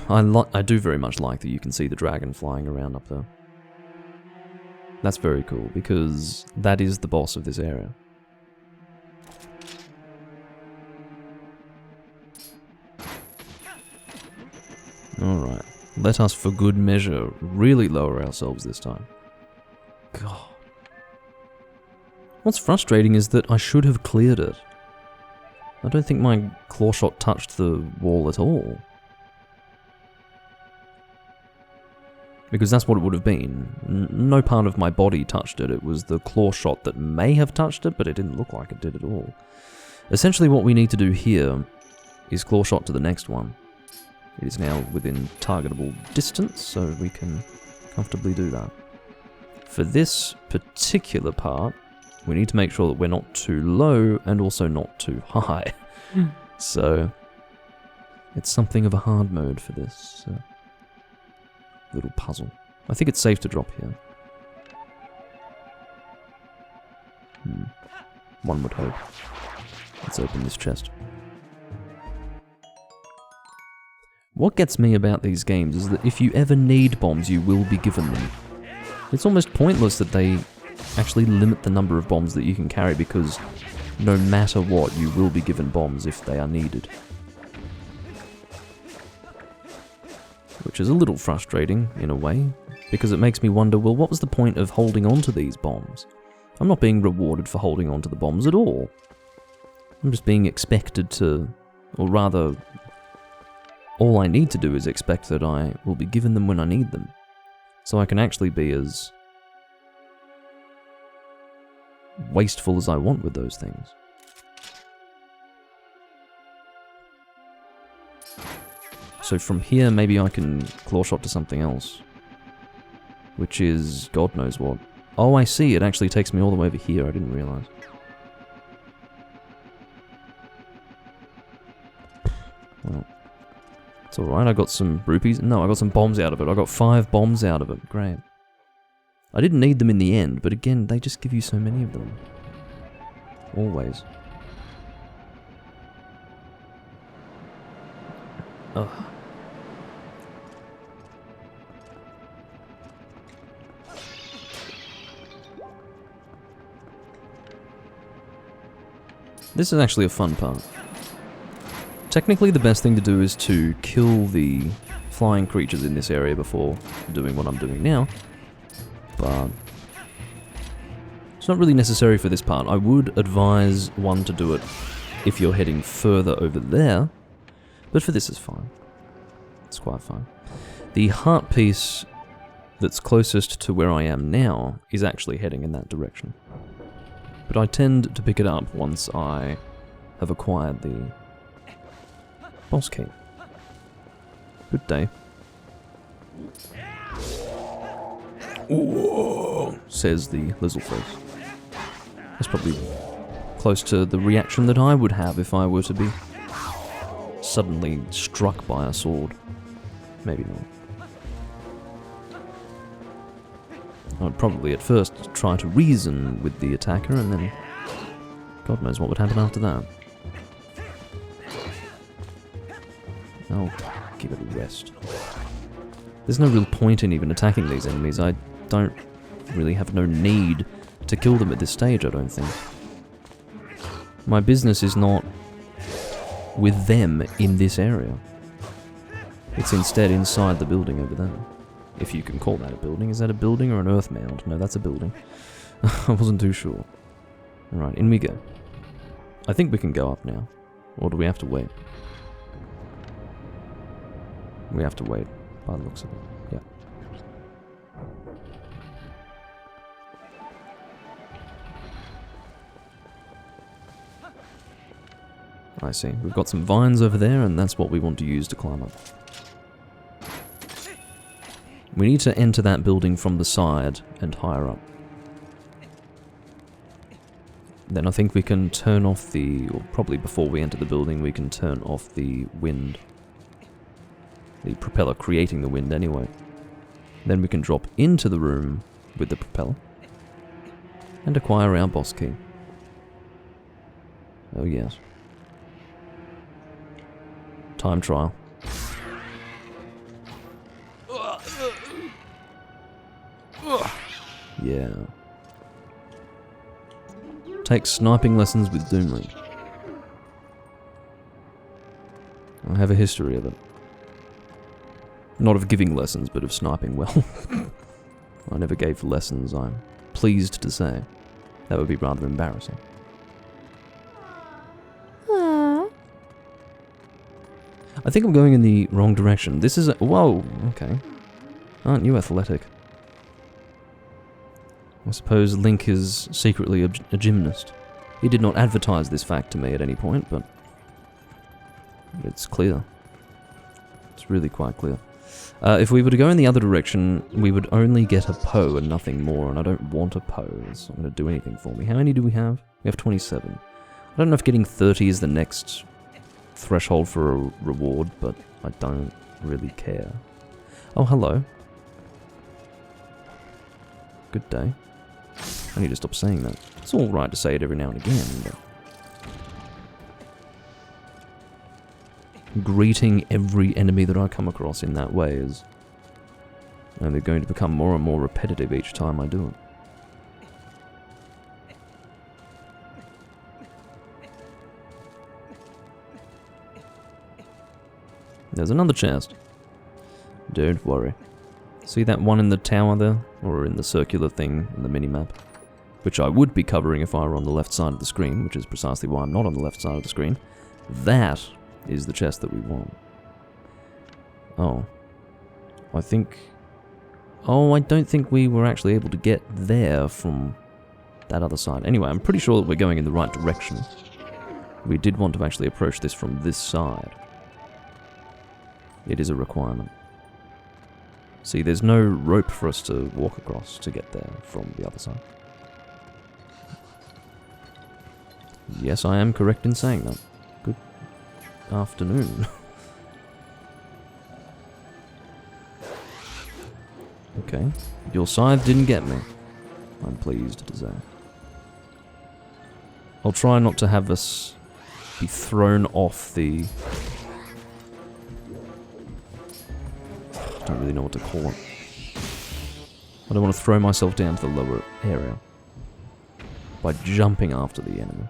I do very much like that you can see the dragon flying around up there. That's very cool, because that is the boss of this area. Alright, let us for good measure really lower ourselves this time. God. What's frustrating is that I should have cleared it. I don't think my claw shot touched the wall at all. Because that's what it would have been. No part of my body touched it. It was the claw shot that may have touched it, but it didn't look like it did at all. Essentially what we need to do here is claw shot to the next one. It is now within targetable distance, so we can comfortably do that. For this particular part, we need to make sure that we're not too low and also not too high. So, it's something of a hard mode for this little puzzle. I think it's safe to drop here. One would hope. Let's open this chest. What gets me about these games is that if you ever need bombs, you will be given them. It's almost pointless that they actually limit the number of bombs that you can carry, because no matter what, you will be given bombs if they are needed. Which is a little frustrating, in a way, because it makes me wonder, well, what was the point of holding on to these bombs? I'm not being rewarded for holding on to the bombs at all. I'm just being expected to, or rather, all I need to do is expect that I will be given them when I need them. So I can actually be as wasteful as I want with those things. So from here, maybe I can claw shot to something else. Which is God knows what. Oh, I see, it actually takes me all the way over here, I didn't realise. Well, it's alright, I got some rupees. No, I got some bombs out of it. I got 5 bombs out of it, great. I didn't need them in the end, but again, they just give you so many of them. Always. Ugh. This is actually a fun part. Technically, the best thing to do is to kill the flying creatures in this area before doing what I'm doing now, but it's not really necessary for this part. I would advise one to do it if you're heading further over there, but for this it's fine. It's quite fine. The heart piece that's closest to where I am now is actually heading in that direction, but I tend to pick it up once I have acquired the boss key. Good day. Ooh, says the Lizzleface. That's probably close to the reaction that I would have if I were to be suddenly struck by a sword. Maybe not. I'd probably at first try to reason with the attacker, and then God knows what would happen after that. I'll give it a rest. There's no real point in even attacking these enemies. I don't really have no need to kill them at this stage, I don't think. My business is not with them in this area. It's instead inside the building over there. If you can call that a building. Is that a building or an earth mound? No, that's a building. I wasn't too sure. Alright, in we go. I think we can go up now. Or do we have to wait? We have to wait, by the looks of it. Yeah. I see. We've got some vines over there, and that's what we want to use to climb up. We need to enter that building from the side and higher up. Then I think we can turn off the, or probably before we enter the building, we can turn off the wind. The propeller creating the wind anyway. Then we can drop into the room with the propeller and acquire our boss key. Oh yes. Time trial. Yeah. Take sniping lessons with Doomlink. I have a history of it. Not of giving lessons, but of sniping well. I never gave lessons, I'm pleased to say. That would be rather embarrassing. Aww. I think I'm going in the wrong direction. This is a... Whoa, okay. Aren't you athletic? I suppose Link is secretly a gymnast. He did not advertise this fact to me at any point, but it's clear. It's really quite clear. If we were to go in the other direction, we would only get a Poe and nothing more, and I don't want a Poe. It's not going to do anything for me. How many do we have? We have 27. I don't know if getting 30 is the next threshold for a reward, but I don't really care. Oh, hello. Good day. I need to stop saying that. It's alright to say it every now and again, but... greeting every enemy that I come across in that way is only going to become more and more repetitive each time I do it. There's another chest. Don't worry. See that one in the tower there? Or in the circular thing in the minimap? Which I would be covering if I were on the left side of the screen, which is precisely why I'm not on the left side of the screen. That is the chest that we want. Oh. I think... Oh, I don't think we were actually able to get there from that other side. Anyway, I'm pretty sure that we're going in the right direction. We did want to actually approach this from this side. It is a requirement. See, there's no rope for us to walk across to get there from the other side. Yes, I am correct in saying that. Good afternoon. Okay. Your scythe didn't get me. I'm pleased to say. I'll try not to have us be thrown off the... I don't really know what to call it. I don't want to throw myself down to the lower area by jumping after the enemy.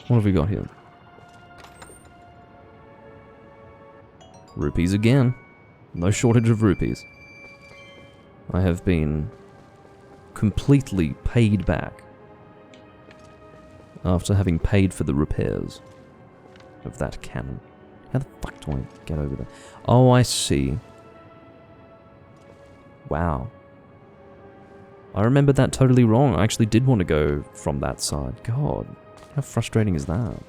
What have we got here? Rupees again. No shortage of rupees. I have been completely paid back after having paid for the repairs of that cannon. How the fuck do I get over there? Oh, I see. Wow. I remembered that totally wrong. I actually did want to go from that side. God, how frustrating is that?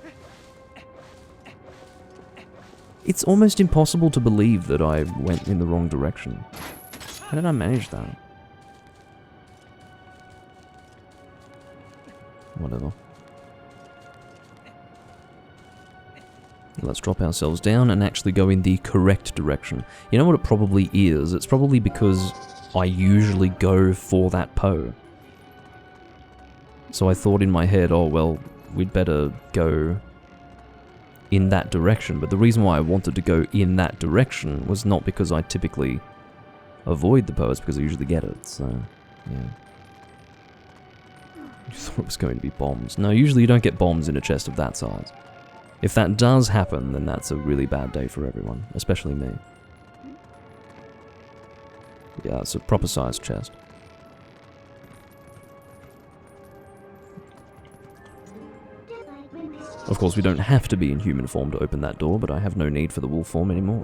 It's almost impossible to believe that I went in the wrong direction. How did I manage that? Whatever. Let's drop ourselves down and actually go in the correct direction. You know what it probably is? It's probably because I usually go for that Poe. So I thought in my head, oh well, we'd better go in that direction. But the reason why I wanted to go in that direction was not because I typically avoid the Poe, it's because I usually get it, so yeah. I thought it was going to be bombs. No, usually you don't get bombs in a chest of that size. If that does happen, then that's a really bad day for everyone, especially me. Yeah, it's a proper sized chest. Of course, we don't have to be in human form to open that door, but I have no need for the wolf form anymore.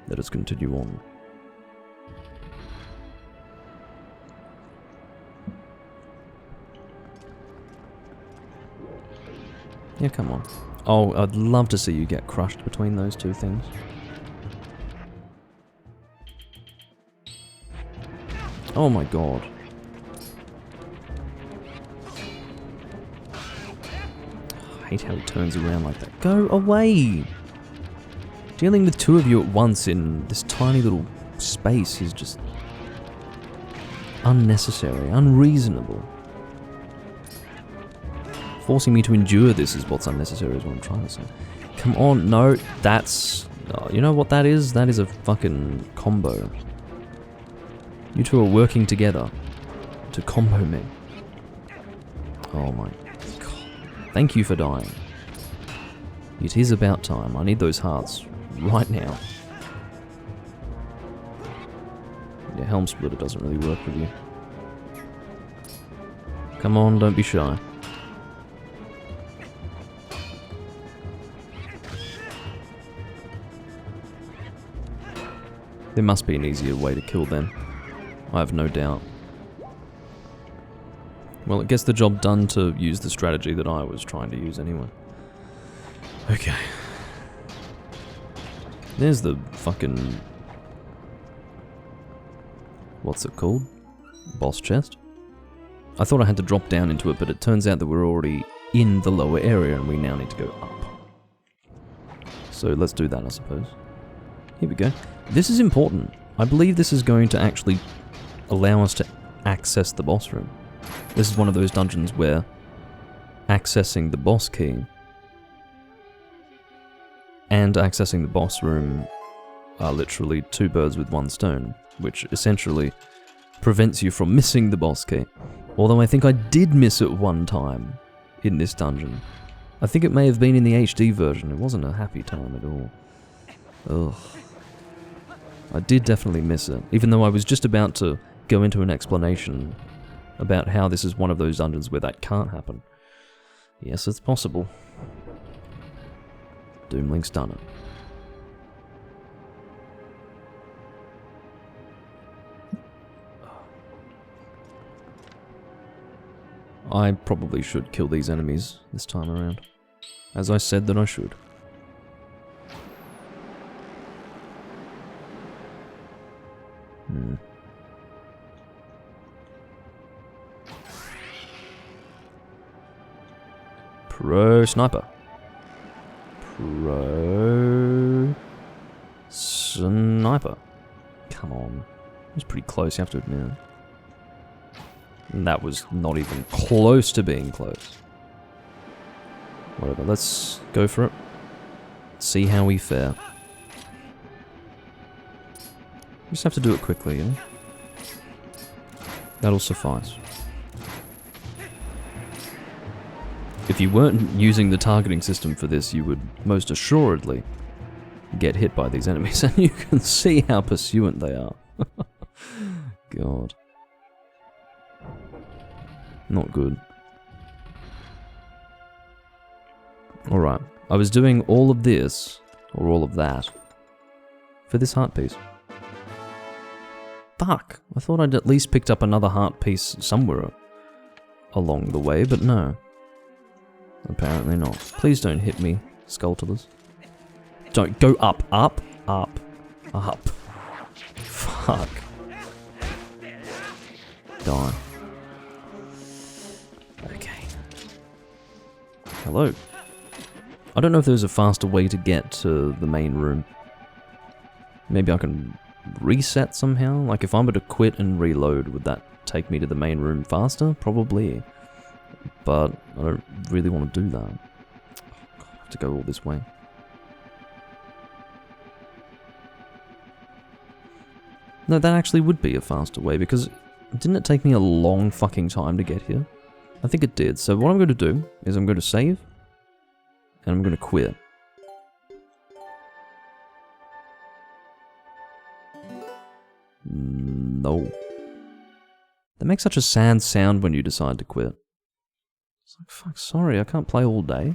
Let us continue on. Yeah, come on. Oh, I'd love to see you get crushed between those two things. Oh my god. I hate how he turns around like that. Go away! Dealing with two of you at once in this tiny little space is just unnecessary, unreasonable. Forcing me to endure this is what's unnecessary, is what I'm trying to say. Come on, no, that's... Oh, you know what that is? That is a fucking combo. You two are working together to combo me. Oh my god. Thank you for dying. It is about time. I need those hearts right now. Yeah, Helm Splitter doesn't really work with you. Come on, don't be shy. There must be an easier way to kill them. I have no doubt. Well, it gets the job done to use the strategy that I was trying to use anyway. Okay. There's the fucking... What's it called? Boss chest? I thought I had to drop down into it, but it turns out that we're already in the lower area and we now need to go up. So let's do that, I suppose. Here we go. This is important. I believe this is going to actually allow us to access the boss room. This is one of those dungeons where accessing the boss key and accessing the boss room are literally two birds with one stone, which essentially prevents you from missing the boss key. Although I think I did miss it one time in this dungeon. I think it may have been in the HD version. It wasn't a happy time at all. Ugh. I did definitely miss it, even though I was just about to go into an explanation about how this is one of those dungeons where that can't happen. Yes, it's possible. Doomlink's done it. I probably should kill these enemies this time around, as I said that I should. Pro sniper. Pro sniper. Come on. was pretty close, you have to admit. And that was not even close to being close. Whatever, let's go for it. See how we fare. Just have to do it quickly, you know? That'll suffice. If you weren't using the targeting system for this, you would most assuredly get hit by these enemies, and you can see how pursuant they are. God. Not good. Alright, I was doing all of this, or all of that, for this heart piece. Fuck, I thought I'd at least picked up another heart piece somewhere along the way, but no. Apparently not. Please don't hit me, Skulltulas. Don't go up, up, up, up. Fuck. Die. Okay. Hello. I don't know if there's a faster way to get to the main room. Maybe I can reset somehow? Like if I'm to quit and reload, would that take me to the main room faster? Probably. But I don't really want to do that. I have to go all this way. No, that actually would be a faster way, because didn't it take me a long fucking time to get here? I think it did. So what I'm going to do is I'm going to save, and I'm going to quit. No. That makes such a sad sound when you decide to quit. It's like, fuck, sorry, I can't play all day.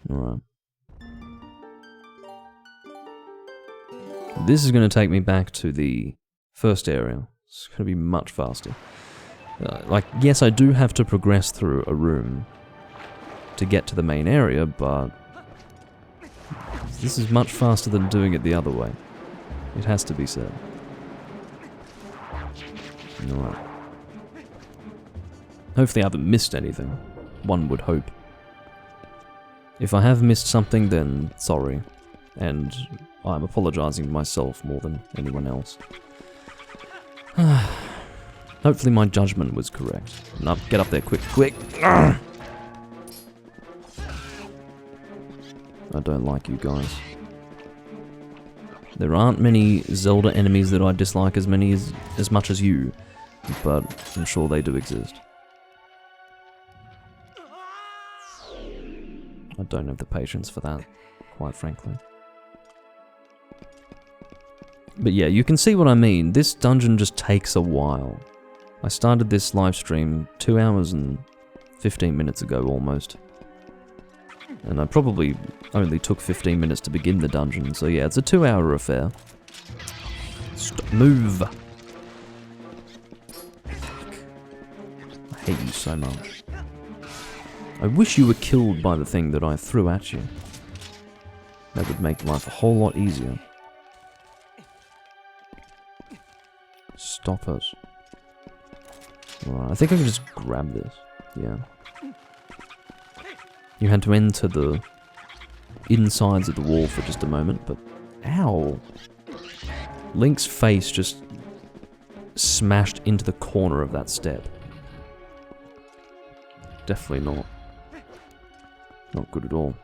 Alright. This is going to take me back to the first area. It's going to be much faster. Like, yes, I do have to progress through a room to get to the main area, but this is much faster than doing it the other way. It has to be said. Alright. Hopefully I haven't missed anything. One would hope. If I have missed something, then sorry. And I'm apologising to myself more than anyone else. Hopefully my judgment was correct. Now, get up there quick, quick! I don't like you guys. There aren't many Zelda enemies that I dislike as much as you, but I'm sure they do exist. I don't have the patience for that, quite frankly. But yeah, you can see what I mean. This dungeon just takes a while. I started this live stream 2 hours and 15 minutes ago almost. And I probably only took 15 minutes to begin the dungeon, so yeah, it's a 2-hour affair. Stop, move! I hate you so much. I wish you were killed by the thing that I threw at you. That would make life a whole lot easier. Stop it. Alright, I think I can just grab this. Yeah. You had to enter the insides of the wall for just a moment, but... Ow! Link's face just smashed into the corner of that step. Definitely not. Not good at all.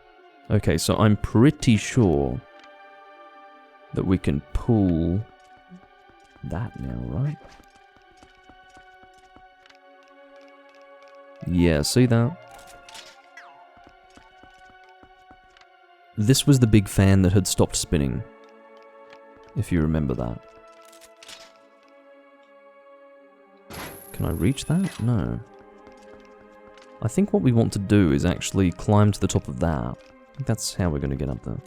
Okay, so I'm pretty sure that we can pull that now, right? Yeah, see that? This was the big fan that had stopped spinning, if you remember that. Can I reach that? No. I think what we want to do is actually climb to the top of that. I think that's how we're going to get up there.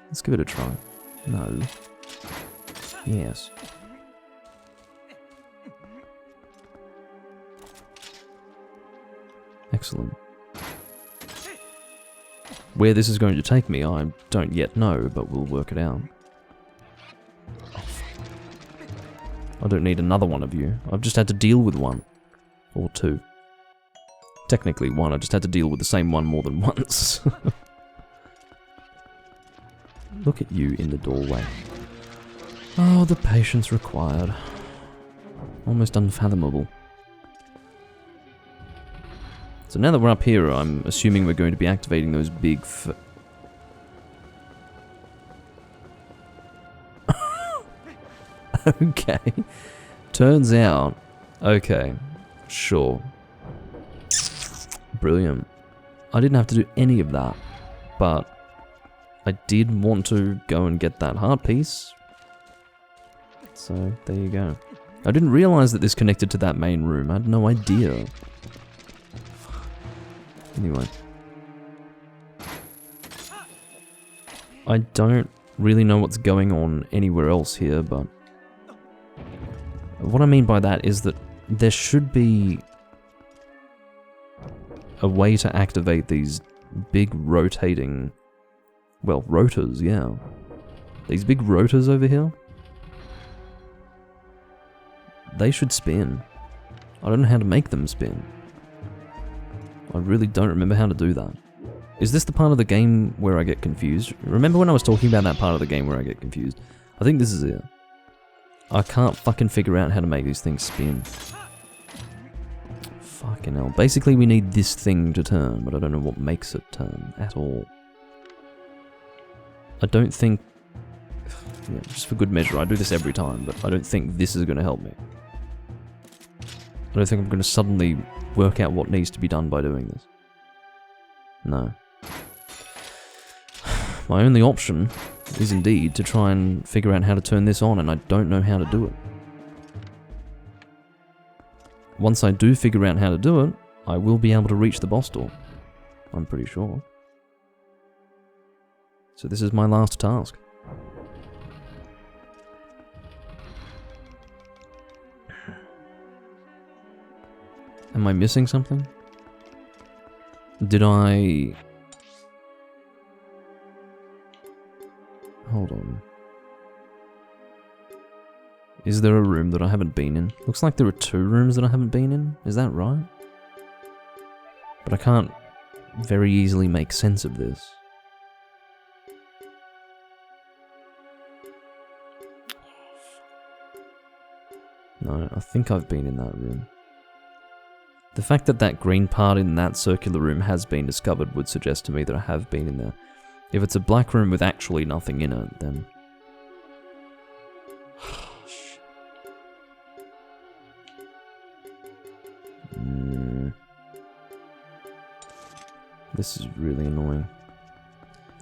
Let's give it a try. No. Yes. Excellent. Where this is going to take me, I don't yet know, but we'll work it out. I don't need another one of you. I've just had to deal with one. Or two. Technically one, I just had to deal with the same one more than once. Look at you in the doorway. Oh, the patience required. Almost unfathomable. So now that we're up here, I'm assuming we're going to be activating those big okay. Turns out... Okay. Sure. Brilliant. I didn't have to do any of that, but I did want to go and get that heart piece. So, there you go. I didn't realise that this connected to that main room. I had no idea. Anyway. I don't really know what's going on anywhere else here, but... What I mean by that is that there should be a way to activate these big rotating... Well, rotors, yeah. These big rotors over here. They should spin. I don't know how to make them spin. I really don't remember how to do that. Is this the part of the game where I get confused? Remember when I was talking about that part of the game where I get confused? I think this is it. I can't fucking figure out how to make these things spin. Fucking hell. Basically we need this thing to turn, but I don't know what makes it turn at all. I don't think... Yeah, just for good measure, I do this every time, but I don't think this is going to help me. I don't think I'm going to suddenly work out what needs to be done by doing this. No. My only option is indeed to try and figure out how to turn this on, and I don't know how to do it. Once I do figure out how to do it, I will be able to reach the boss door. I'm pretty sure. So this is my last task. Am I missing something? Did I... Hold on. Is there a room that I haven't been in? Looks like there are 2 rooms that I haven't been in. Is that right? But I can't very easily make sense of this. No, I think I've been in that room. The fact that that green part in that circular room has been discovered would suggest to me that I have been in there. If it's a black room with actually nothing in it, then... This is really annoying.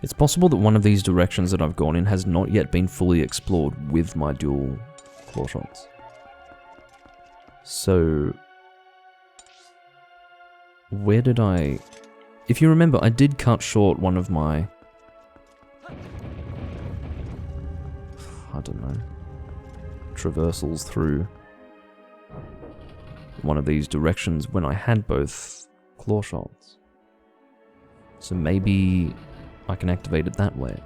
It's possible that one of these directions that I've gone in has not yet been fully explored with my dual claw shots. So... Where did I... If you remember, I did cut short one of my... I don't know... traversals through one of these directions when I had both claw shots. So maybe I can activate it that way.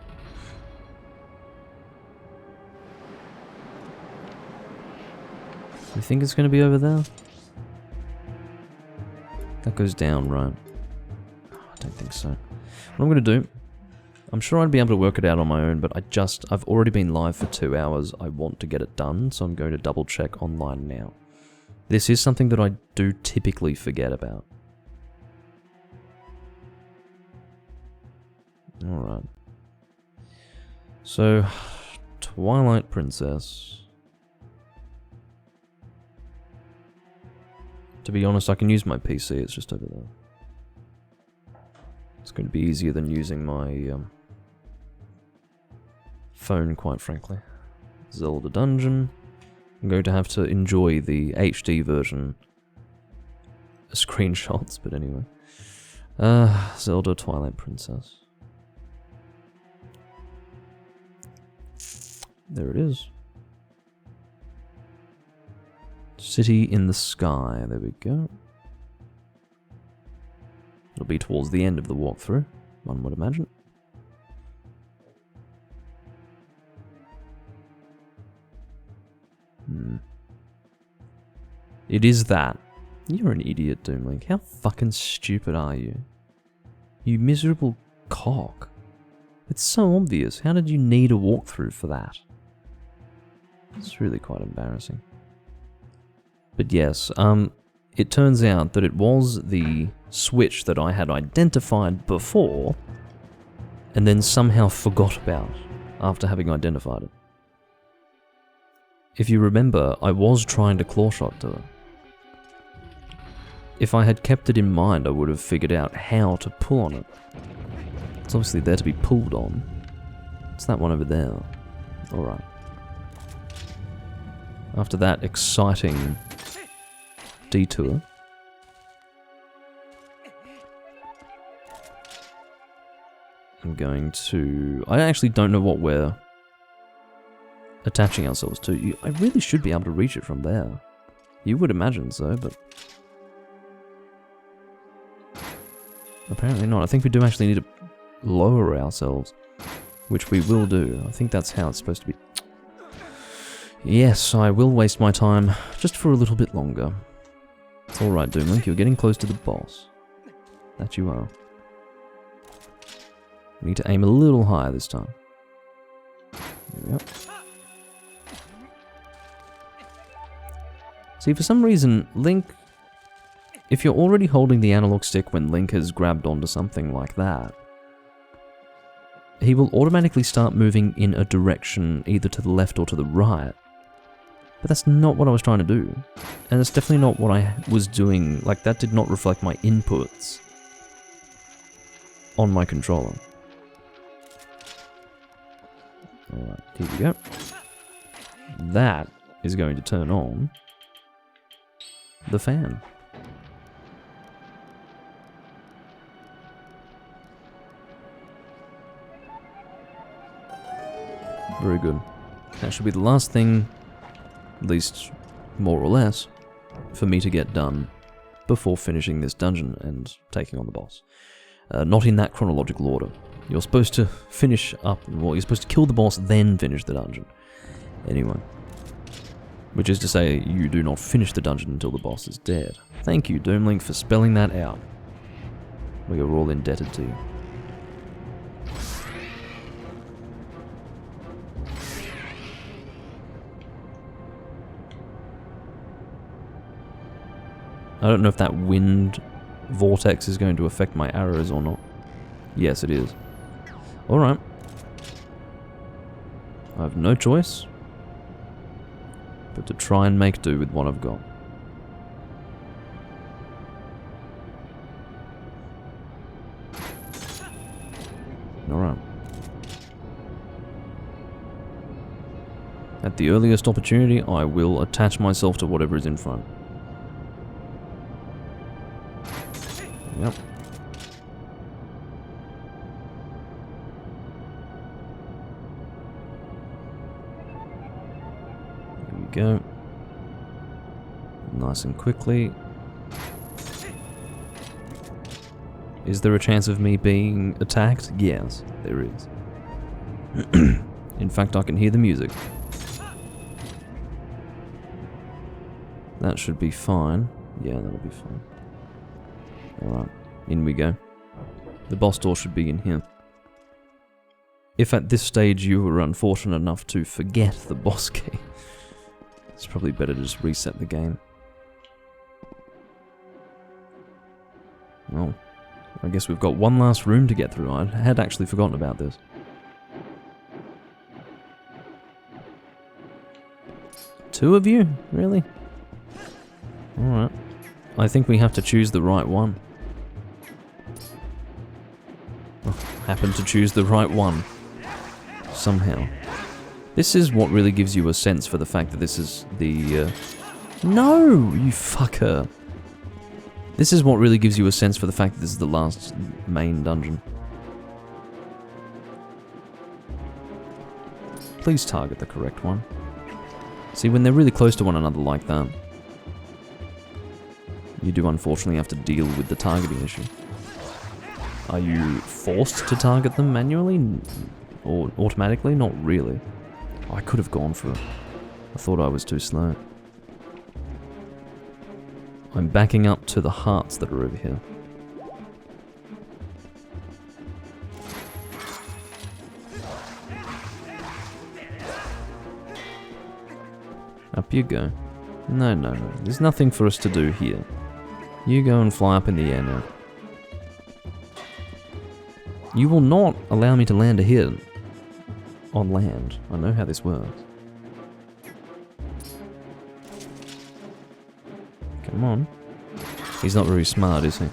You think it's going to be over there? That goes down, right? Oh, I don't think so. What I'm going to do... I'm sure I'd be able to work it out on my own, but I've already been live for 2 hours. I want to get it done, so I'm going to double check online now. This is something that I do typically forget about. Alright. So, Twilight Princess. To be honest, I can use my PC, it's just over there. It's going to be easier than using my phone, quite frankly. Zelda Dungeon. I'm going to have to enjoy the HD version screenshots, but anyway. Zelda Twilight Princess. There it is. City in the Sky, there we go. It'll be towards the end of the walkthrough, one would imagine. It is that. You're an idiot, Doomlink. How fucking stupid are you? You miserable cock. It's so obvious. How did you need a walkthrough for that? It's really quite embarrassing. But yes, it turns out that it was the switch that I had identified before, and then somehow forgot about after having identified it. If you remember, I was trying to claw shot to it. If I had kept it in mind, I would have figured out how to pull on it. It's obviously there to be pulled on. It's that one over there. Alright. After that exciting detour, I'm going to... I actually don't know what we're attaching ourselves to. I really should be able to reach it from there. You would imagine so, but... apparently not. I think we do actually need to lower ourselves, which we will do. I think that's how it's supposed to be. Yes, I will waste my time just for a little bit longer. It's alright, Doomlink, you're getting close to the boss. That you are. We need to aim a little higher this time. There we go. See, for some reason, Link... if you're already holding the analog stick when Link has grabbed onto something like that, he will automatically start moving in a direction either to the left or to the right. But that's not what I was trying to do. And it's definitely not what I was doing. Like, that did not reflect my inputs on my controller. Alright, here we go. That is going to turn on the fan. Very good. That should be the last thing, at least more or less, for me to get done before finishing this dungeon and taking on the boss. Not in that chronological order. You're supposed to finish up, well, you're supposed to kill the boss, then finish the dungeon. Anyway. Which is to say, you do not finish the dungeon until the boss is dead. Thank you, Doomlink, for spelling that out. We are all indebted to you. I don't know if that wind vortex is going to affect my arrows or not. Yes, it is. Alright. I have no choice but to try and make do with what I've got. Alright. At the earliest opportunity, I will attach myself to whatever is in front. Yep. There we go. Nice and quickly. Is there a chance of me being attacked? Yes, there is. In fact, I can hear the music. That should be fine. Yeah, that'll be fine. Alright, in we go. The boss door should be in here. If at this stage you were unfortunate enough to forget the boss key, it's probably better to just reset the game. Well, I guess we've got one last room to get through. I had actually forgotten about this. Two of you? Really? Alright. I think we have to choose the right one. Oh, happened to choose the right one. Somehow. This is what really gives you a sense for the fact that this is the... No! You fucker! This is what really gives you a sense for the fact that this is the last main dungeon. Please target the correct one. See, when they're really close to one another like that, you do unfortunately have to deal with the targeting issue. Are you forced to target them manually? Or automatically? Not really. I could have gone for it. I thought I was too slow. I'm backing up to the hearts that are over here. you go. No, no, no. There's nothing for us to do here. You go and fly up in the air now. You will not allow me to land a hit on land. I know how this works. Come on. He's not very smart, is he?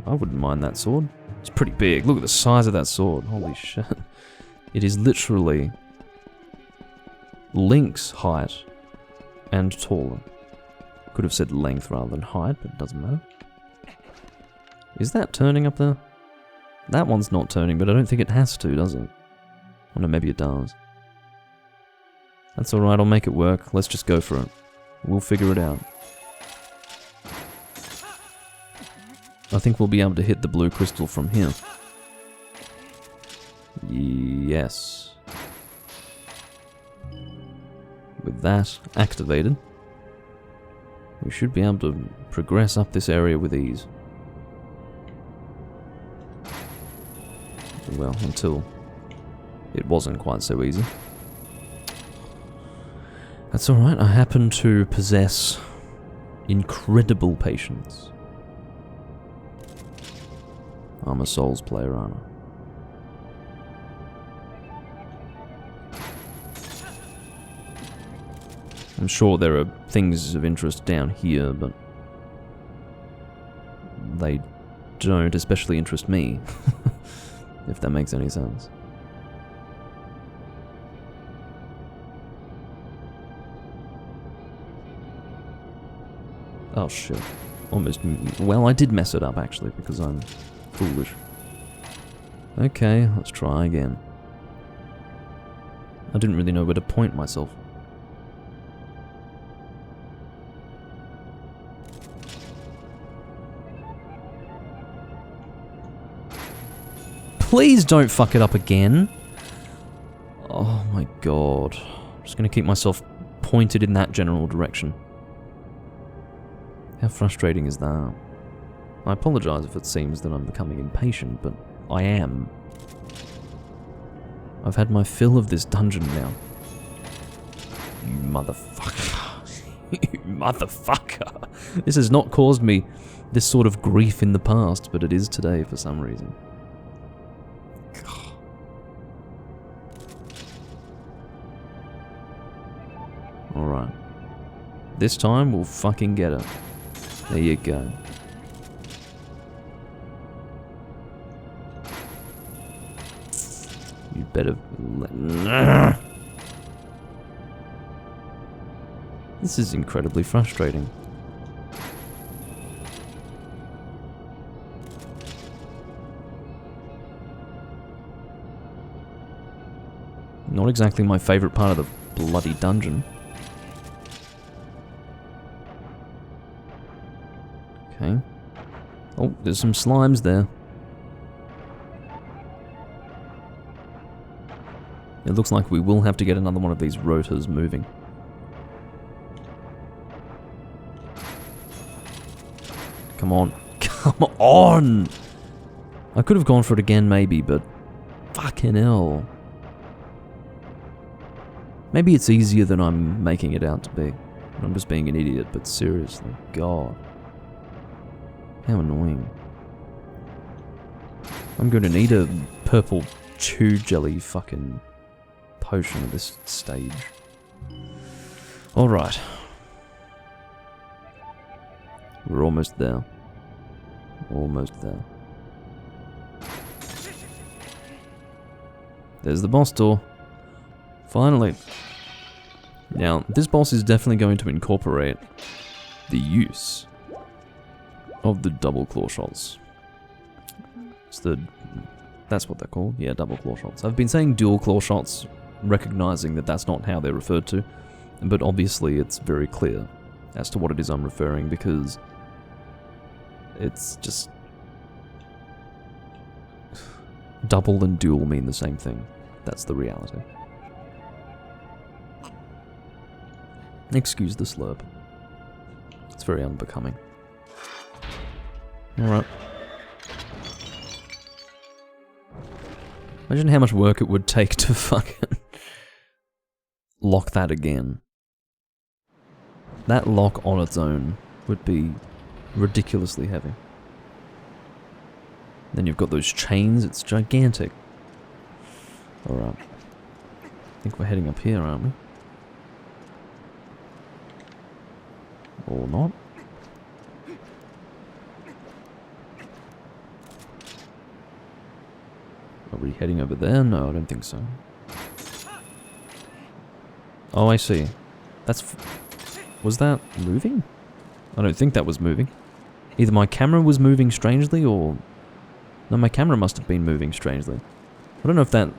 I wouldn't mind that sword. It's pretty big. Look at the size of that sword. Holy shit. It is literally Link's height and taller. Could have said length rather than height, but it doesn't matter. Is that turning up there? That one's not turning, but I don't think it has to, does it? Oh no, maybe it does. That's alright, I'll make it work. Let's just go for it. We'll figure it out. I think we'll be able to hit the blue crystal from here. Yes. With that activated, we should be able to progress up this area with ease. Well, until it wasn't quite so easy. That's alright, I happen to possess incredible patience. I'm a Souls player, aren't I? I'm sure there are things of interest down here, but they don't especially interest me, if that makes any sense. Oh shit. Almost. Well, I did mess it up actually, because I'm foolish. Okay, let's try again. I didn't really know where to point myself. Please don't fuck it up again. Oh my god. I'm just gonna keep myself pointed in that general direction. How frustrating is that? I apologize if it seems that I'm becoming impatient, but I am. I've had my fill of this dungeon now. You motherfucker. You motherfucker. This has not caused me this sort of grief in the past, but it is today for some reason. Alright. This time we'll fucking get it. There you go. You better... This is incredibly frustrating. Not exactly my favorite part of the bloody dungeon. Okay. Oh, there's some slimes there. It looks like we will have to get another one of these rotors moving. Come on. Come on! I could have gone for it again maybe, but... Fucking hell. Maybe it's easier than I'm making it out to be. I'm just being an idiot, but seriously. God. How annoying. I'm going to need a purple chew jelly fucking potion at this stage. Alright. We're almost there. Almost there. There's the boss door. Finally. Now, this boss is definitely going to incorporate the use of the double claw shots. That's what they're called. Yeah, double claw shots. I've been saying dual claw shots, recognizing that that's not how they're referred to, but obviously it's very clear as to what it is I'm referring, because it's just... Double and dual mean the same thing. That's the reality. Excuse the slurp. It's very unbecoming. Alright. Imagine how much work it would take to fucking lock that again. That lock on its own would be ridiculously heavy. Then you've got those chains, it's gigantic. Alright. I think we're heading up here, aren't we? Or not? Are we heading over there? No, I don't think so. Oh, I see. That's... Was that moving? I don't think that was moving. Either my camera was moving strangely or... No, my camera must have been moving strangely. I don't know if that...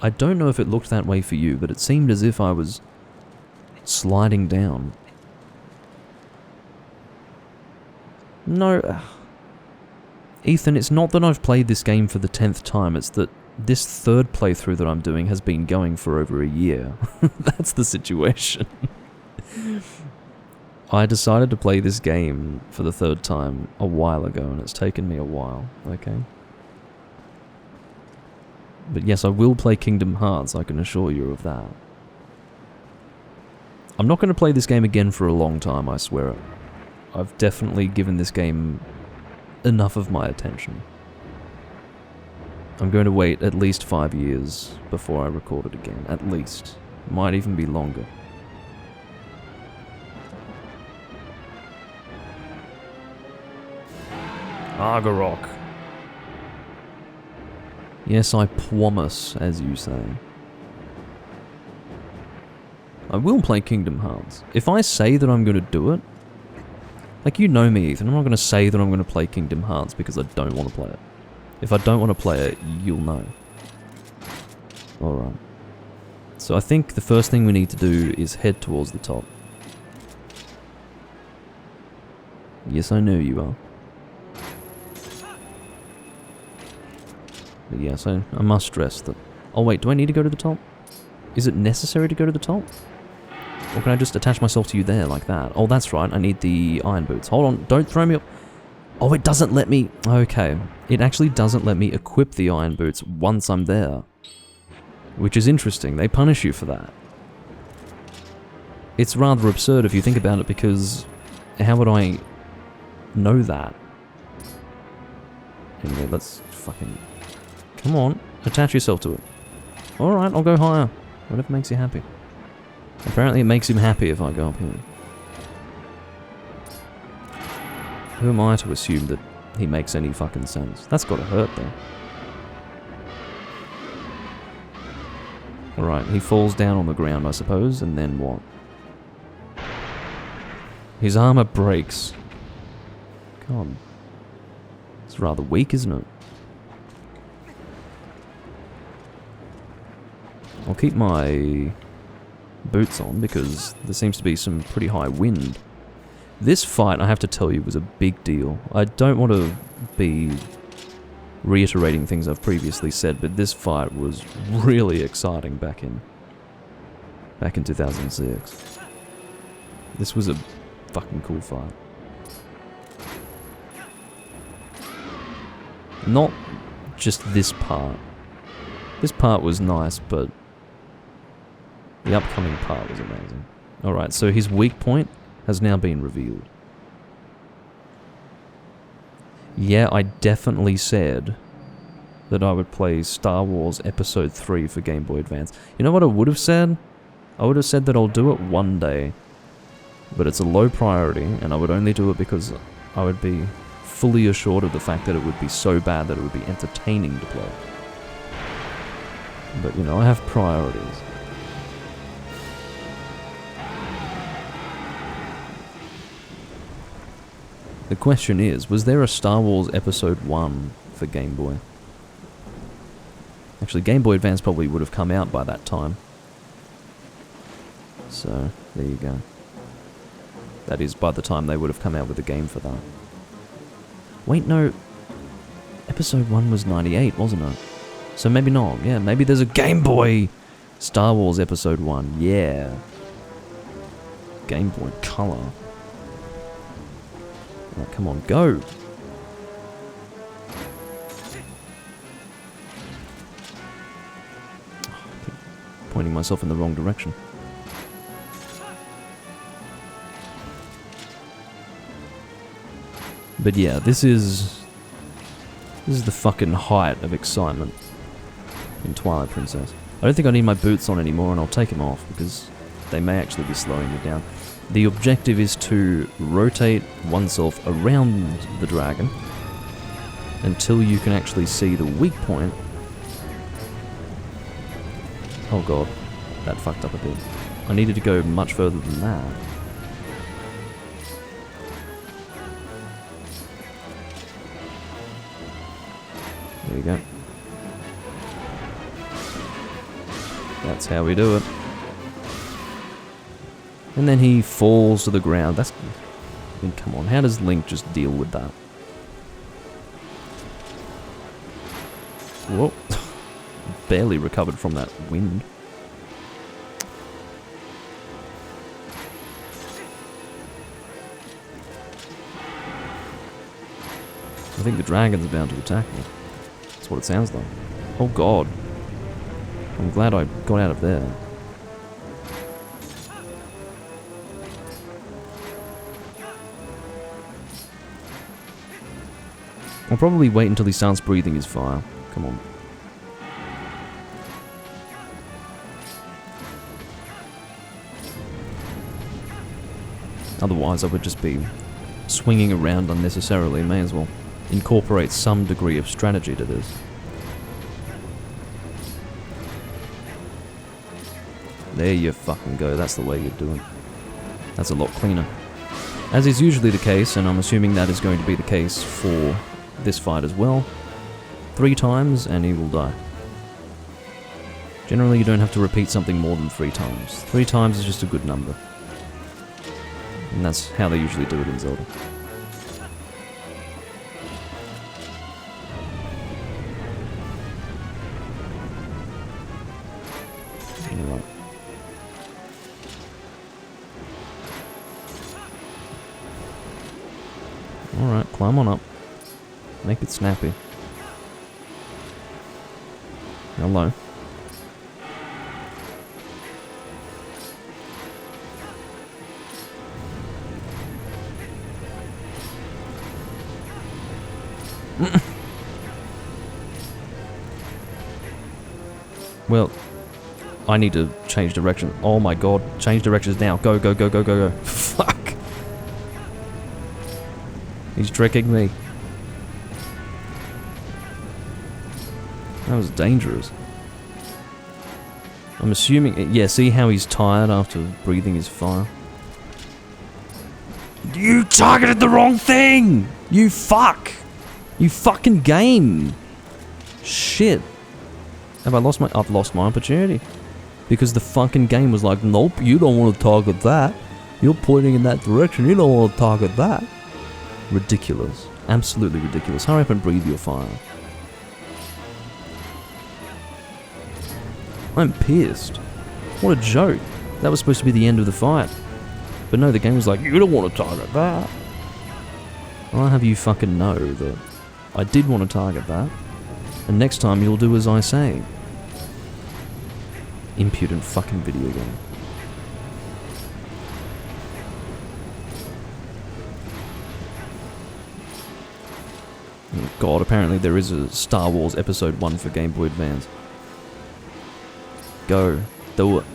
I don't know if it looked that way for you, but it seemed as if I was sliding down. No... Ethan, it's not that I've played this game for the 10th time, it's that this third playthrough that I'm doing has been going for over a year. That's the situation. I decided to play this game for the third time a while ago, and it's taken me a while, okay? But yes, I will play Kingdom Hearts, I can assure you of that. I'm not going to play this game again for a long time, I swear it. I've definitely given this game enough of my attention. I'm going to wait at least 5 years before I record it again, at least. Might even be longer. Argarok. Yes, I promise, as you say. I will play Kingdom Hearts. If I say that I'm going to do it, like, you know me, Ethan, I'm not going to say that I'm going to play Kingdom Hearts because I don't want to play it. If I don't want to play it, you'll know. Alright. So I think the first thing we need to do is head towards the top. Yes, I know you are. But yes, I must stress that... Oh wait, do I need to go to the top? Is it necessary to go to the top? Or can I just attach myself to you there, like that? Oh, that's right, I need the iron boots. Hold on, don't throw me up. Oh, it doesn't let me... Okay. It actually doesn't let me equip the iron boots once I'm there. Which is interesting, they punish you for that. It's rather absurd if you think about it, because... How would I know that? Anyway, let's fucking... Come on, attach yourself to it. Alright, I'll go higher. Whatever makes you happy. Apparently it makes him happy if I go up here. Who am I to assume that he makes any fucking sense? That's gotta hurt though. Alright, he falls down on the ground I suppose, and then what? His armor breaks. God. It's rather weak, isn't it? I'll keep my boots on because there seems to be some pretty high wind. This fight, I have to tell you, was a big deal. I don't want to be reiterating things I've previously said, but this fight was really exciting back in 2006. This was a fucking cool fight. Not just this part. This part was nice, but the upcoming part was amazing. Alright, so his weak point has now been revealed. Yeah, I definitely said that I would play Star Wars Episode 3 for Game Boy Advance. You know what I would have said? I would have said that I'll do it one day, but it's a low priority, and I would only do it because I would be fully assured of the fact that it would be so bad that it would be entertaining to play. But, you know, I have priorities. The question is, was there a Star Wars Episode 1 for Game Boy? Actually, Game Boy Advance probably would have come out by that time. So, there you go. That is, by the time they would have come out with a game for that. Wait, no. Episode 1 was 98, wasn't it? So maybe not. Yeah, maybe there's a Game Boy Star Wars Episode 1. Yeah. Game Boy Color. Right, come on, go! Pointing myself in the wrong direction. But yeah, this is the fucking height of excitement in Twilight Princess. I don't think I need my boots on anymore, and I'll take them off because they may actually be slowing me down. The objective is to rotate oneself around the dragon until you can actually see the weak point. Oh god, that fucked up a bit. I needed to go much further than that. There we go. That's how we do it. And then he falls to the ground. That's... I mean, come on, how does Link just deal with that? Whoa. Barely recovered from that wind. I think the dragon's bound to attack me. That's what it sounds like. Oh god. I'm glad I got out of there. I'll probably wait until he starts breathing his fire. Come on. Otherwise I would just be swinging around unnecessarily. May as well incorporate some degree of strategy to this. There you fucking go, that's the way you do it. That's a lot cleaner. As is usually the case, and I'm assuming that is going to be the case for this fight as well. 3 times and he will die. Generally you don't have to repeat something more than 3 times. 3 times is just a good number. And that's how they usually do it in Zelda. Alright. Alright, climb on up. Make it snappy. Hello. Well, I need to change direction. Oh my god, change directions now. Go, go, go, go, go, go. Fuck. He's tricking me. That was dangerous. I'm assuming... Yeah, see how he's tired after breathing his fire? You targeted the wrong thing! You fuck! You fucking game! Shit. Have I lost my... I've lost my opportunity. Because the fucking game was like, nope, you don't want to target that. You're pointing in that direction, you don't want to target that. Ridiculous. Absolutely ridiculous. Hurry up and breathe your fire. I'm pissed. What a joke. That was supposed to be the end of the fight. But no, the game was like, you don't want to target that. I'll have you fucking know that I did want to target that. And next time you'll do as I say. Impudent fucking video game. Oh god, apparently there is a Star Wars Episode 1 for Game Boy Advance. Go. Do it.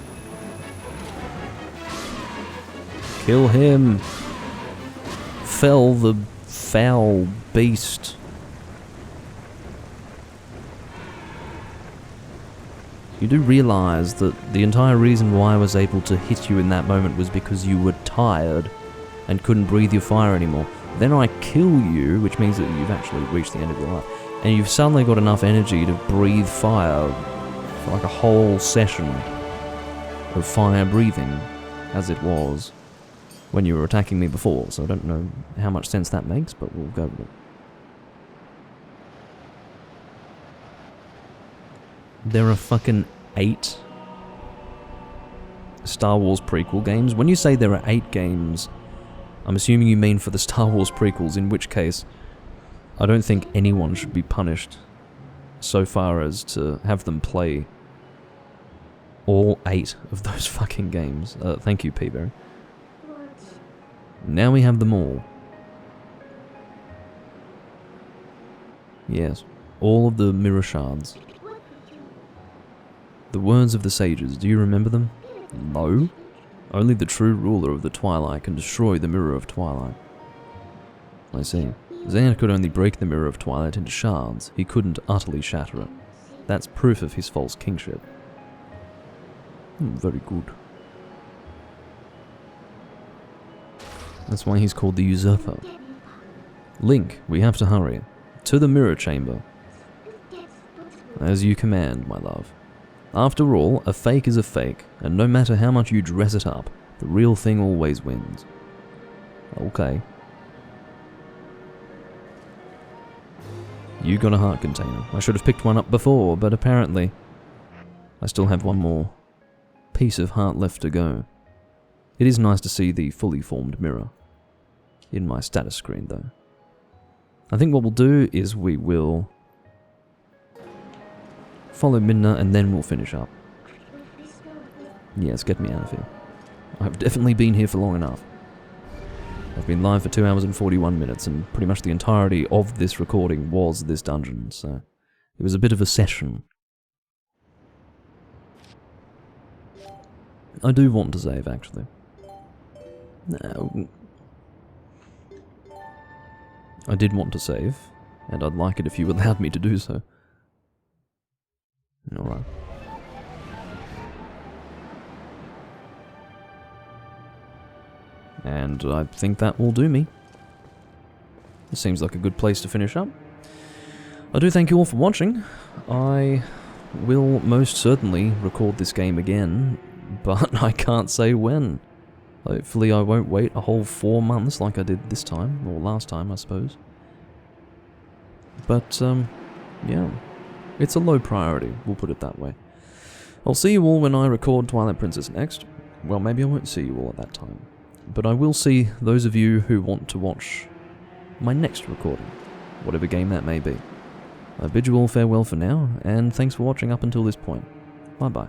Kill him. Fell the foul beast. You do realise that the entire reason why I was able to hit you in that moment was because you were tired and couldn't breathe your fire anymore. Then I kill you, which means that you've actually reached the end of your life, and you've suddenly got enough energy to breathe fire for like a whole session of fire breathing, as it was when you were attacking me before, so I don't know how much sense that makes, but we'll go with it. There are fucking 8 Star Wars prequel games. When you say there are 8 games, I'm assuming you mean for the Star Wars prequels, in which case I don't think anyone should be punished so far as to have them play all 8 of those fucking games. Thank you, Peaberry. Now we have them all. Yes, all of the mirror shards. The words of the sages, do you remember them? No. Only the true ruler of the Twilight can destroy the mirror of Twilight. I see. Xan could only break the mirror of Twilight into shards. He couldn't utterly shatter it. That's proof of his false kingship. Very good. That's why he's called the Usurper. Link, we have to hurry. To the mirror chamber. As you command, my love. After all, a fake is a fake, and no matter how much you dress it up, the real thing always wins. Okay. You got a heart container. I should have picked one up before, but apparently I still have one more piece of heart left to go. It is nice to see the fully formed mirror in my status screen, though. I think what we'll do is we will follow Midna and then we'll finish up. Yes, get me out of here. I've definitely been here for long enough. I've been live for 2 hours and 41 minutes, and pretty much the entirety of this recording was this dungeon, so it was a bit of a session. I do want to save, actually. No. I did want to save, and I'd like it if you allowed me to do so. Alright. And I think that will do me. It seems like a good place to finish up. I do thank you all for watching. I will most certainly record this game again, but I can't say when. Hopefully I won't wait a whole 4 months like I did this time, or last time I suppose. But, yeah. It's a low priority, we'll put it that way. I'll see you all when I record Twilight Princess next. Well, maybe I won't see you all at that time. But I will see those of you who want to watch my next recording, whatever game that may be. I bid you all farewell for now, and thanks for watching up until this point. Bye bye.